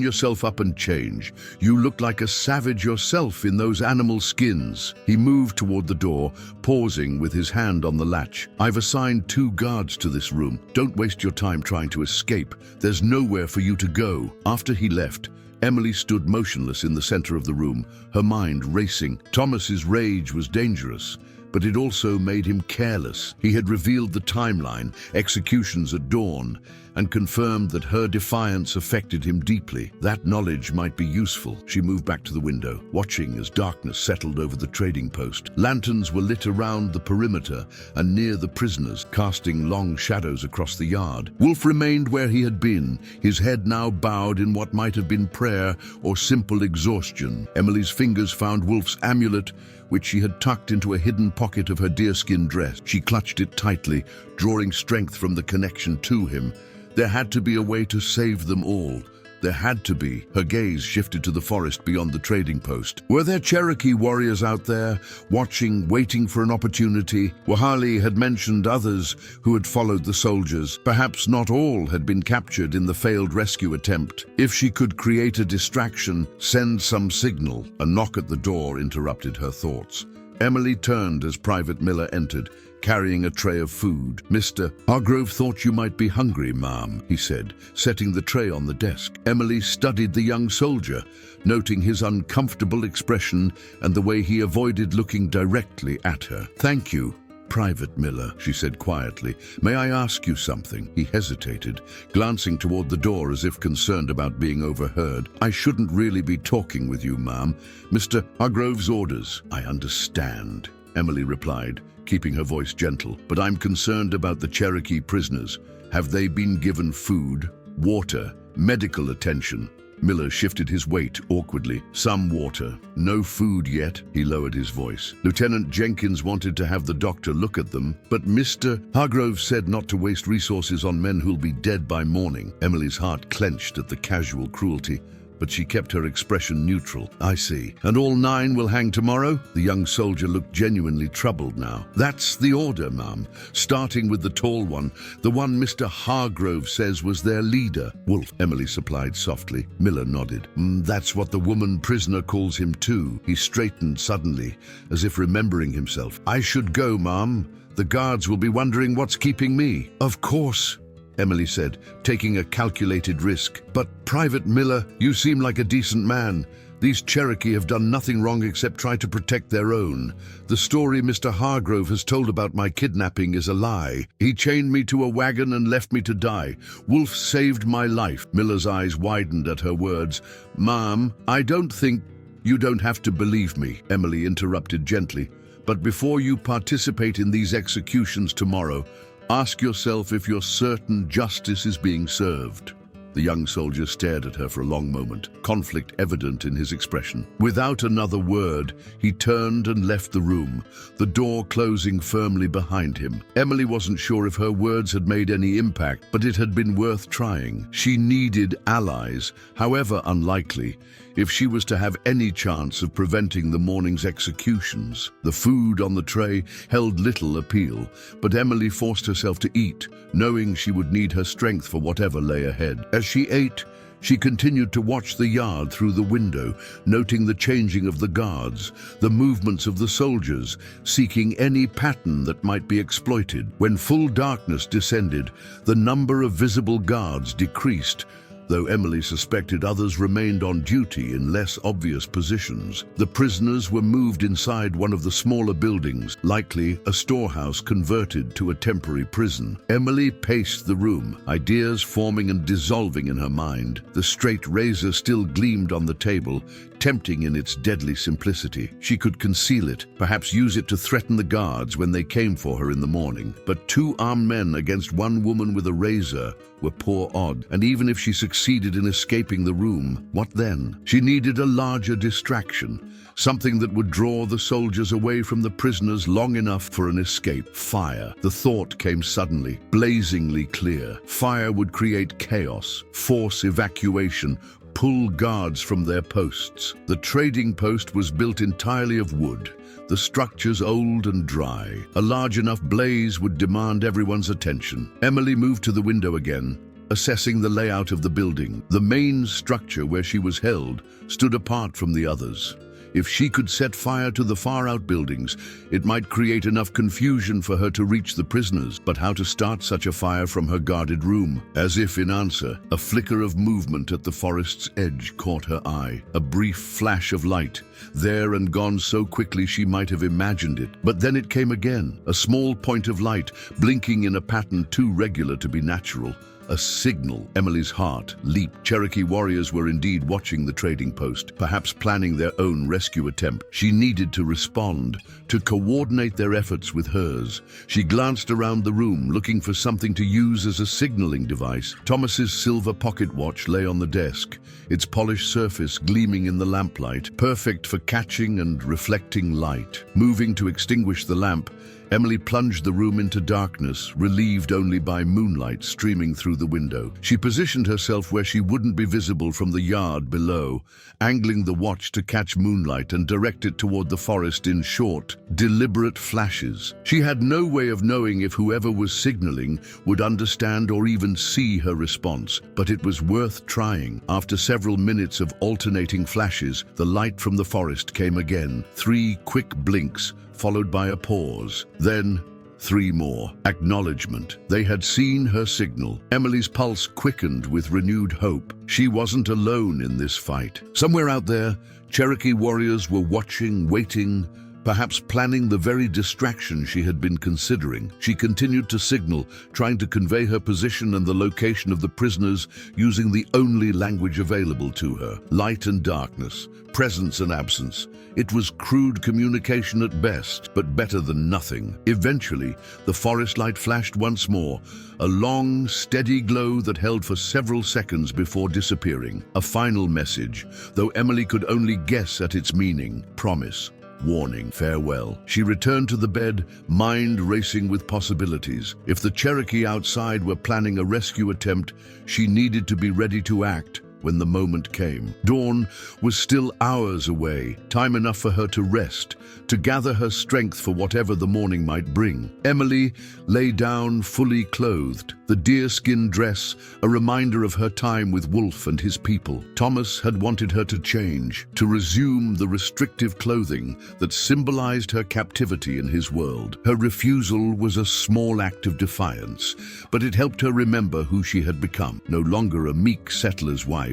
yourself up and change. You look like a savage yourself in those animal skins." He moved toward the door, pausing with his hand on the latch. "I've assigned 2 guards to this room. Don't waste your time trying to escape. There's nowhere for you to go." After he left, Emily stood motionless in the center of the room, her mind racing. Thomas's rage was dangerous, but it also made him careless. He had revealed the timeline, executions at dawn, and confirmed that her defiance affected him deeply. That knowledge might be useful. She moved back to the window, watching as darkness settled over the trading post. Lanterns were lit around the perimeter and near the prisoners, casting long shadows across the yard. Wolf remained where he had been, his head now bowed in what might have been prayer or simple exhaustion. Emily's fingers found Wolf's amulet, which she had tucked into a hidden pocket of her deerskin dress. She clutched it tightly, drawing strength from the connection to him. There had to be a way to save them all. There had to be. Her gaze shifted to the forest beyond the trading post. Were there Cherokee warriors out there, watching, waiting for an opportunity? Wahali had mentioned others who had followed the soldiers. Perhaps not all had been captured in the failed rescue attempt. If she could create a distraction, send some signal. A knock at the door interrupted her thoughts. Emily turned as Private Miller entered, carrying a tray of food. "Mr. Hargrove thought you might be hungry, ma'am," he said, setting the tray on the desk. Emily studied the young soldier, noting his uncomfortable expression and the way he avoided looking directly at her. "Thank you, Private Miller," she said quietly. "May I ask you something?" He hesitated, glancing toward the door as if concerned about being overheard. "I shouldn't really be talking with you, ma'am. Mr. Hargrove's orders." "I understand." Emily replied, keeping her voice gentle. "But I'm concerned about the Cherokee prisoners. Have they been given food, water, medical attention?" Miller shifted his weight awkwardly. "Some water. No food yet," he lowered his voice. "Lieutenant Jenkins wanted to have the doctor look at them, but Mr. Hargrove said not to waste resources on men who'll be dead by morning." Emily's heart clenched at the casual cruelty, but she kept her expression neutral. "I see. And all 9 will hang tomorrow?" The young soldier looked genuinely troubled now. "That's the order, ma'am. Starting with the tall one, the one Mr. Hargrove says was their leader." "Wolf," Emily supplied softly. Miller nodded. "That's what the woman prisoner calls him too." He straightened suddenly, as if remembering himself. "I should go, ma'am. The guards will be wondering what's keeping me." "Of course," Emily said, taking a calculated risk. "But Private Miller, you seem like a decent man. These Cherokee have done nothing wrong except try to protect their own. The story Mr. Hargrove has told about my kidnapping is a lie. He chained me to a wagon and left me to die. Wolf saved my life." Miller's eyes widened at her words. "Ma'am, I don't think—" "You don't have to believe me," Emily interrupted gently. "But before you participate in these executions tomorrow, ask yourself if you're certain justice is being served." The young soldier stared at her for a long moment, conflict evident in his expression. Without another word, he turned and left the room, the door closing firmly behind him. Emily wasn't sure if her words had made any impact, but it had been worth trying. She needed allies, however unlikely, if she was to have any chance of preventing the morning's executions. The food on the tray held little appeal, but Emily forced herself to eat, knowing she would need her strength for whatever lay ahead. As she ate, she continued to watch the yard through the window, noting the changing of the guards, the movements of the soldiers, seeking any pattern that might be exploited. When full darkness descended, the number of visible guards decreased, though Emily suspected others remained on duty in less obvious positions. The prisoners were moved inside one of the smaller buildings, likely a storehouse converted to a temporary prison. Emily paced the room, ideas forming and dissolving in her mind. The straight razor still gleamed on the table, tempting in its deadly simplicity. She could conceal it, perhaps use it to threaten the guards when they came for her in the morning. But 2 armed men against 1 woman with a razor were poor odd, and even if she succeeded in escaping the room, what then? She needed a larger distraction, something that would draw the soldiers away from the prisoners long enough for an escape. Fire. The thought came suddenly, blazingly clear. Fire would create chaos, force evacuation, pull guards from their posts. The trading post was built entirely of wood, the structures old and dry. A large enough blaze would demand everyone's attention. Emily moved to the window again, assessing the layout of the building. The main structure where she was held stood apart from the others. If she could set fire to the far-out buildings, it might create enough confusion for her to reach the prisoners. But how to start such a fire from her guarded room? As if in answer, a flicker of movement at the forest's edge caught her eye. A brief flash of light, there and gone so quickly she might have imagined it. But then it came again, a small point of light, blinking in a pattern too regular to be natural. A signal. Emily's heart leaped. Cherokee warriors were indeed watching the trading post, perhaps planning their own rescue attempt. She needed to respond, to coordinate their efforts with hers. She glanced around the room, looking for something to use as a signaling device. Thomas's silver pocket watch lay on the desk, its polished surface gleaming in the lamplight, perfect for catching and reflecting light. Moving to extinguish the lamp, Emily plunged the room into darkness, relieved only by moonlight streaming through the window. She positioned herself where she wouldn't be visible from the yard below, angling the watch to catch moonlight and direct it toward the forest in short, deliberate flashes. She had no way of knowing if whoever was signaling would understand or even see her response, but it was worth trying. After several minutes of alternating flashes, the light from the forest came again. 3 quick blinks, followed by a pause. Then 3 more. Acknowledgement. They had seen her signal. Emily's pulse quickened with renewed hope. She wasn't alone in this fight. Somewhere out there, Cherokee warriors were watching, waiting, perhaps planning the very distraction she had been considering. She continued to signal, trying to convey her position and the location of the prisoners using the only language available to her. Light and darkness, presence and absence. It was crude communication at best, but better than nothing. Eventually, the forest light flashed once more, a long, steady glow that held for several seconds before disappearing. A final message, though Emily could only guess at its meaning. Promise. Warning, farewell. She returned to the bed, mind racing with possibilities. If the Cherokee outside were planning a rescue attempt, she needed to be ready to act when the moment came. Dawn was still hours away, time enough for her to rest, to gather her strength for whatever the morning might bring. Emily lay down fully clothed, the deerskin dress a reminder of her time with Wolf and his people. Thomas had wanted her to change, to resume the restrictive clothing that symbolized her captivity in his world. Her refusal was a small act of defiance, but it helped her remember who she had become. No longer a meek settler's wife,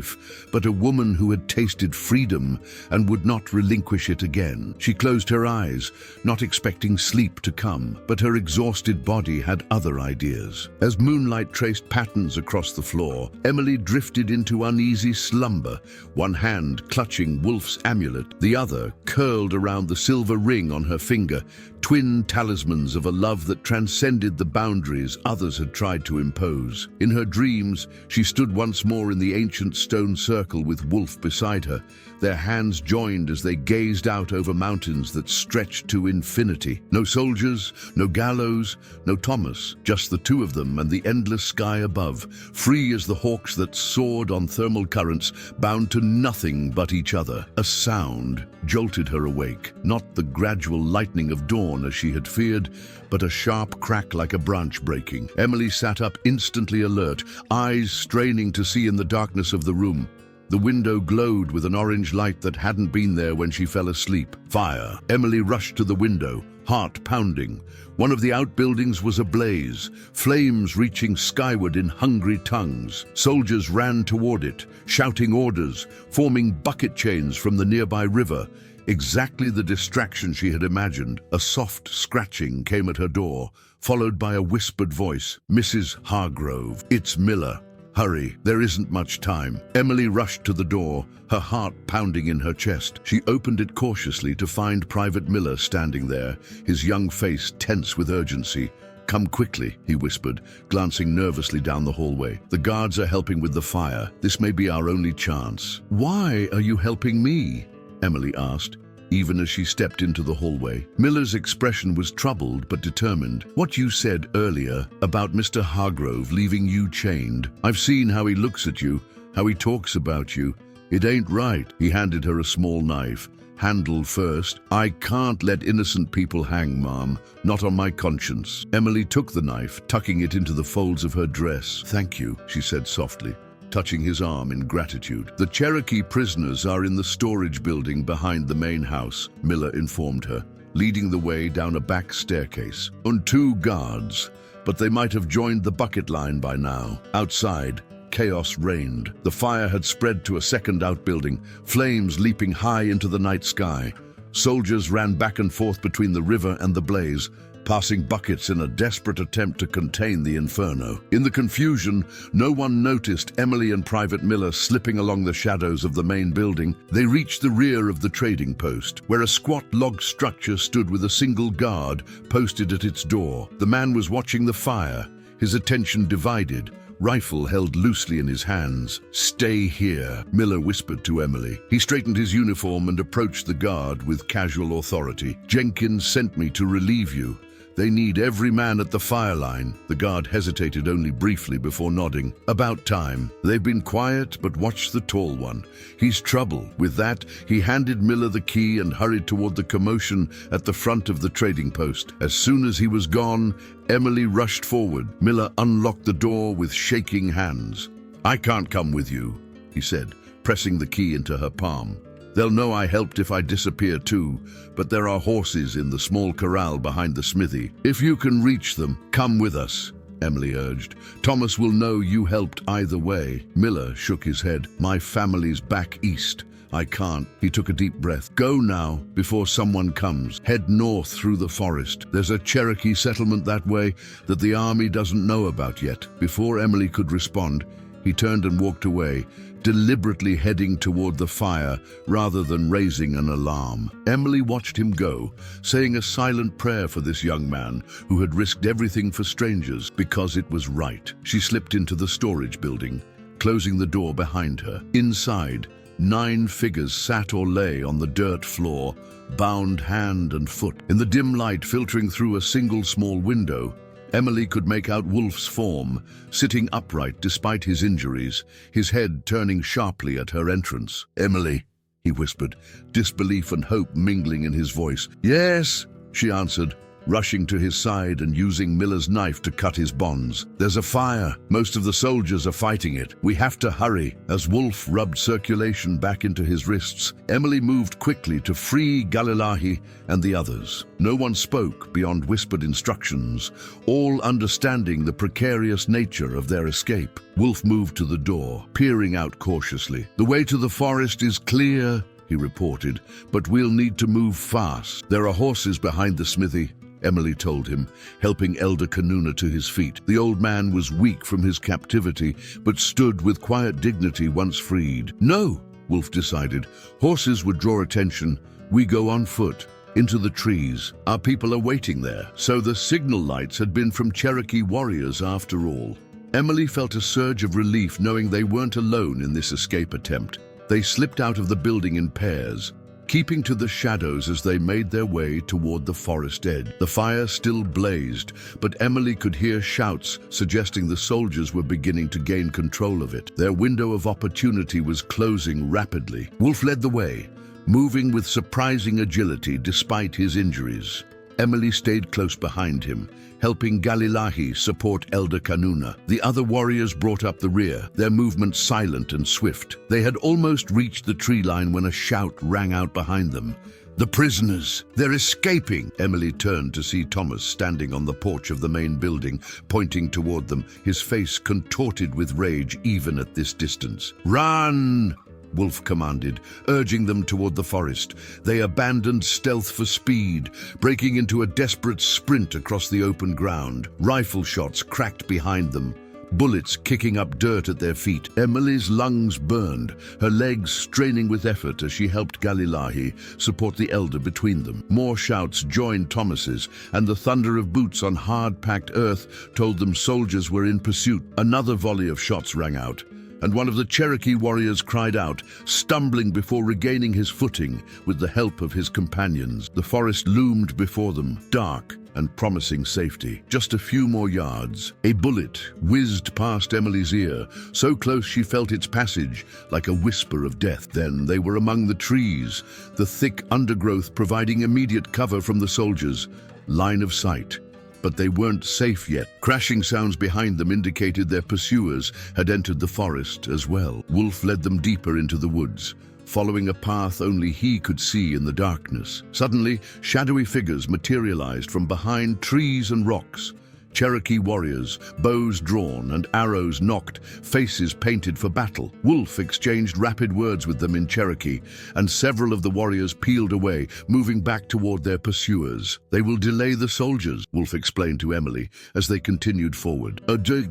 but a woman who had tasted freedom and would not relinquish it again. She closed her eyes, not expecting sleep to come, but her exhausted body had other ideas. As moonlight traced patterns across the floor, Emily drifted into uneasy slumber, one hand clutching Wolf's amulet, the other curled around the silver ring on her finger, twin talismans of a love that transcended the boundaries others had tried to impose. In her dreams, she stood once more in the ancient stone circle with Wolf beside her, their hands joined as they gazed out over mountains that stretched to infinity. No soldiers, no gallows, no Thomas, just the two of them and the endless sky above, free as the hawks that soared on thermal currents, bound to nothing but each other. A sound jolted her awake, not the gradual lightning of dawn as she had feared, but a sharp crack like a branch breaking. Emily sat up, instantly alert, eyes straining to see in the darkness of the room. The window glowed with an orange light that hadn't been there when she fell asleep. Fire. Emily rushed to the window, heart pounding. One of the outbuildings was ablaze, flames reaching skyward in hungry tongues. Soldiers ran toward it, shouting orders, forming bucket chains from the nearby river. Exactly the distraction she had imagined. A soft scratching came at her door, followed by a whispered voice. "Mrs. Hargrove, it's Miller. Hurry, there isn't much time." Emily rushed to the door, her heart pounding in her chest. She opened it cautiously to find Private Miller standing there, his young face tense with urgency. "Come quickly," he whispered, glancing nervously down the hallway. "The guards are helping with the fire. This may be our only chance." "Why are you helping me?" Emily asked, even as she stepped into the hallway. Miller's expression was troubled but determined. "What you said earlier about Mr. Hargrove leaving you chained, I've seen how he looks at you, how he talks about you. It ain't right." He handed her a small knife, handle first. "I can't let innocent people hang, Mom, not on my conscience." Emily took the knife, tucking it into the folds of her dress. "Thank you," she said softly, touching his arm in gratitude. "The Cherokee prisoners are in the storage building behind the main house," Miller informed her, leading the way down a back staircase. "On 2 guards, but they might have joined the bucket line by now." Outside, chaos reigned. The fire had spread to a second outbuilding, flames leaping high into the night sky. Soldiers ran back and forth between the river and the blaze, passing buckets in a desperate attempt to contain the inferno. In the confusion, no one noticed Emily and Private Miller slipping along the shadows of the main building. They reached the rear of the trading post, where a squat log structure stood with a single guard posted at its door. The man was watching the fire, his attention divided, rifle held loosely in his hands. "Stay here," Miller whispered to Emily. He straightened his uniform and approached the guard with casual authority. "Jenkins sent me to relieve you. They need every man at the fire line." The guard hesitated only briefly before nodding. "About time. They've been quiet, but watch the tall one. He's trouble." With that, he handed Miller the key and hurried toward the commotion at the front of the trading post. As soon as he was gone, Emily rushed forward. Miller unlocked the door with shaking hands. "I can't come with you," he said, pressing the key into her palm. "They'll know I helped if I disappear too, but there are horses in the small corral behind the smithy. If you can reach them, come with us," Emily urged. "Thomas will know you helped either way." Miller shook his head. "My family's back east. I can't. He took a deep breath. Go now, before someone comes. Head north through the forest. There's a Cherokee settlement that way that the army doesn't know about yet. Before Emily could respond, he turned and walked away, deliberately heading toward the fire rather than raising an alarm. Emily watched him go, saying a silent prayer for this young man who had risked everything for strangers because it was right. She slipped into the storage building, closing the door behind her. Inside, 9 figures sat or lay on the dirt floor, bound hand and foot. In the dim light filtering through a single small window, Emily could make out Wolf's form, sitting upright despite his injuries, his head turning sharply at her entrance. "Emily," he whispered, disbelief and hope mingling in his voice. "Yes," she answered, rushing to his side and using Miller's knife to cut his bonds. "There's a fire. Most of the soldiers are fighting it. We have to hurry." As Wolf rubbed circulation back into his wrists, Emily moved quickly to free Galilahi and the others. No one spoke beyond whispered instructions, all understanding the precarious nature of their escape. Wolf moved to the door, peering out cautiously. "The way to the forest is clear," he reported, "but we'll need to move fast. There are horses behind the smithy," Emily told him, helping Elder Kanuna to his feet. The old man was weak from his captivity, but stood with quiet dignity once freed. "No," Wolf decided. "Horses would draw attention. We go on foot, into the trees. Our people are waiting there." So the signal lights had been from Cherokee warriors after all. Emily felt a surge of relief knowing they weren't alone in this escape attempt. They slipped out of the building in pairs, keeping to the shadows as they made their way toward the forest edge. The fire still blazed, but Emily could hear shouts suggesting the soldiers were beginning to gain control of it. Their window of opportunity was closing rapidly. Wolf led the way, moving with surprising agility despite his injuries. Emily stayed close behind him, helping Galilahi support Elder Kanuna. The other warriors brought up the rear, their movement silent and swift. They had almost reached the tree line when a shout rang out behind them. "The prisoners! They're escaping!" Emily turned to see Thomas standing on the porch of the main building, pointing toward them, his face contorted with rage even at this distance. "Run!" Wolf commanded, urging them toward the forest. They abandoned stealth for speed, breaking into a desperate sprint across the open ground. Rifle shots cracked behind them, bullets kicking up dirt at their feet. Emily's lungs burned, her legs straining with effort as she helped Galilahi support the elder between them. More shouts joined Thomas's, and the thunder of boots on hard-packed earth told them soldiers were in pursuit. Another volley of shots rang out, and one of the Cherokee warriors cried out, stumbling before regaining his footing with the help of his companions. The forest loomed before them, dark and promising safety. Just a few more yards. A bullet whizzed past Emily's ear, so close she felt its passage, like a whisper of death. Then they were among the trees, the thick undergrowth providing immediate cover from the soldiers. Line of sight. But they weren't safe yet. Crashing sounds behind them indicated their pursuers had entered the forest as well. Wolf led them deeper into the woods, following a path only he could see in the darkness. Suddenly, shadowy figures materialized from behind trees and rocks. Cherokee warriors, bows drawn and arrows nocked, faces painted for battle. Wolf exchanged rapid words with them in Cherokee, and several of the warriors peeled away, moving back toward their pursuers. "They will delay the soldiers," Wolf explained to Emily as they continued forward.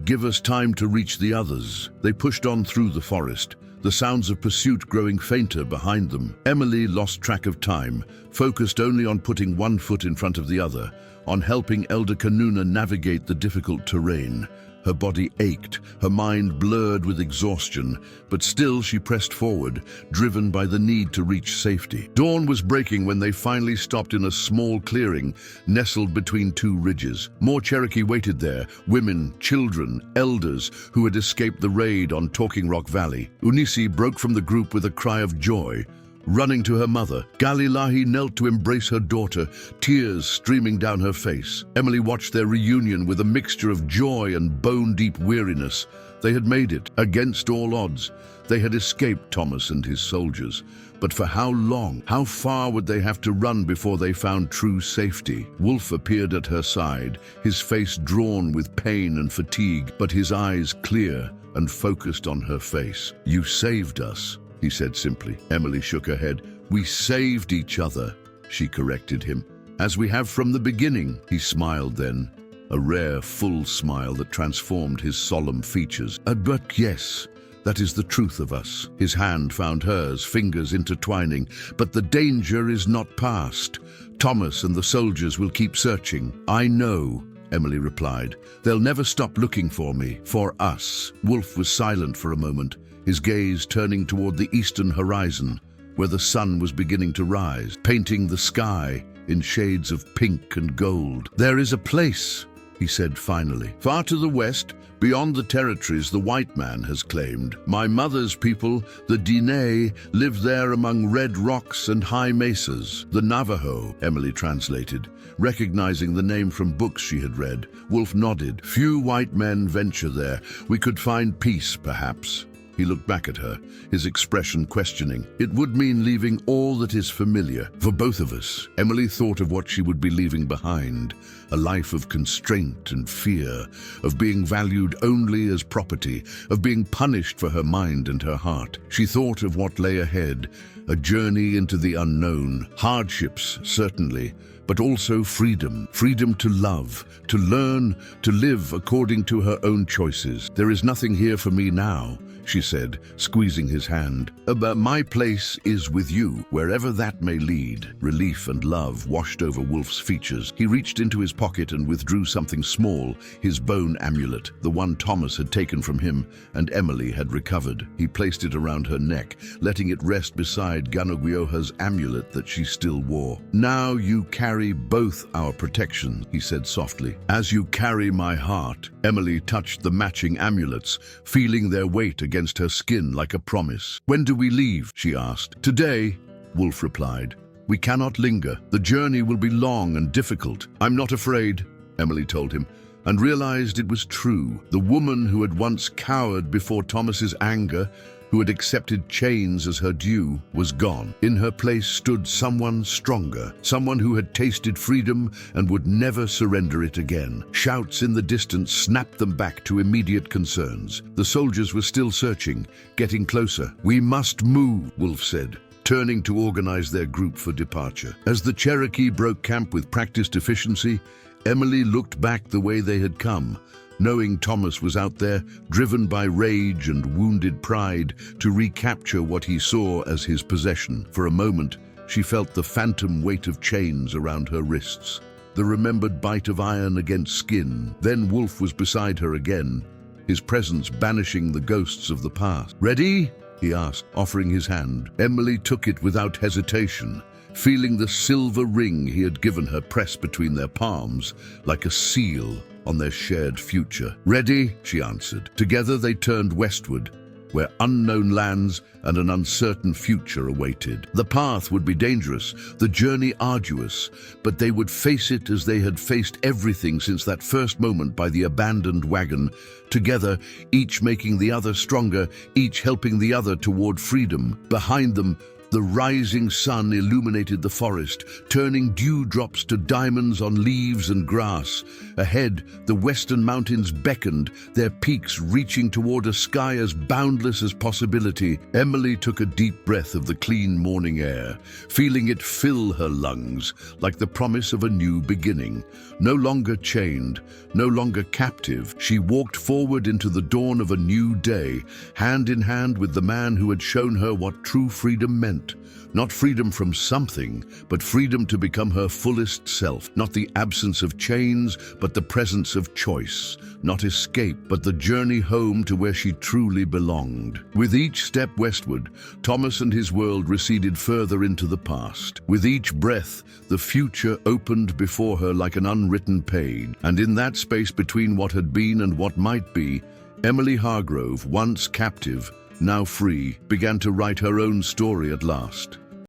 "Give us time to reach the others." They pushed on through the forest, the sounds of pursuit growing fainter behind them. Emily lost track of time, focused only on putting one foot in front of the other, on helping Elder Kanuna navigate the difficult terrain. Her body ached, her mind blurred with exhaustion, but still she pressed forward, driven by the need to reach safety. Dawn was breaking when they finally stopped in a small clearing, nestled between two ridges. More Cherokee waited there, women, children, elders who had escaped the raid on Talking Rock Valley. Unisi broke from the group with a cry of joy. Running to her mother, Galilahi knelt to embrace her daughter, tears streaming down her face. Emily watched their reunion with a mixture of joy and bone-deep weariness. They had made it, against all odds. They had escaped Thomas and his soldiers. But for how long? How far would they have to run before they found true safety? Wolf appeared at her side, his face drawn with pain and fatigue, but his eyes clear and focused on her face. "You saved us," he said simply. Emily shook her head. We saved each other, she corrected him. As we have from the beginning, he smiled then. A rare, full smile that transformed his solemn features. But yes, that is the truth of us. His hand found hers, fingers intertwining. But the danger is not past. Thomas and the soldiers will keep searching. I know, Emily replied. They'll never stop looking for me, for us. Wolf was silent for a moment, his gaze turning toward the eastern horizon, where the sun was beginning to rise, painting the sky in shades of pink and gold. There is a place, he said finally. Far to the west, beyond the territories the white man has claimed. My mother's people, the Diné, live there among red rocks and high mesas. The Navajo, Emily translated, recognizing the name from books she had read. Wolf nodded. Few white men venture there. We could find peace, perhaps. He looked back at her, his expression questioning. It would mean leaving all that is familiar for both of us. Emily thought of what she would be leaving behind, a life of constraint and fear, of being valued only as property, of being punished for her mind and her heart. She thought of what lay ahead, a journey into the unknown, hardships, certainly, but also freedom. Freedom to love, to learn, to live according to her own choices. There is nothing here for me now, she said, squeezing his hand. But my place is with you, wherever that may lead. Relief and love washed over Wolf's features. He reached into his pocket and withdrew something small, his bone amulet, the one Thomas had taken from him and Emily had recovered. He placed it around her neck, letting it rest beside Ganogwioha's amulet that she still wore. Now you carry both our protection, he said softly. As you carry my heart. Emily touched the matching amulets, feeling their weight against her skin like a promise. When do we leave? She asked. Today, Wolf replied. We cannot linger. The journey will be long and difficult. I'm not afraid, Emily told him, and realized it was true. The woman who had once cowered before Thomas's anger, who had accepted chains as her due, was gone. In her place stood someone stronger, someone who had tasted freedom and would never surrender it again. Shouts in the distance snapped them back to immediate concerns. The soldiers were still searching, getting closer. We must move, Wolf said, turning to organize their group for departure. As the Cherokee broke camp with practiced efficiency, Emily looked back the way they had come, knowing Thomas was out there, driven by rage and wounded pride, to recapture what he saw as his possession. For a moment, she felt the phantom weight of chains around her wrists, the remembered bite of iron against skin. Then Wolf was beside her again, his presence banishing the ghosts of the past. Ready? He asked, offering his hand. Emily took it without hesitation, feeling the silver ring he had given her press between their palms like a seal on their shared future. Ready, she answered. Together they turned westward, where unknown lands and an uncertain future awaited. The path would be dangerous, the journey arduous, but they would face it as they had faced everything since that first moment by the abandoned wagon, together, each making the other stronger, each helping the other toward freedom. Behind them, the rising sun illuminated the forest, turning dewdrops to diamonds on leaves and grass. Ahead, the western mountains beckoned, their peaks reaching toward a sky as boundless as possibility. Emily took a deep breath of the clean morning air, feeling it fill her lungs like the promise of a new beginning. No longer chained, no longer captive, she walked forward into the dawn of a new day, hand in hand with the man who had shown her what true freedom meant. Not freedom from something, but freedom to become her fullest self. Not the absence of chains, but the presence of choice. Not escape, but the journey home to where she truly belonged. With each step westward, Thomas and his world receded further into the past. With each breath, the future opened before her like an unwritten page. And in that space between what had been and what might be, Emily Hargrove, once captive, now free, began to write her own story at last.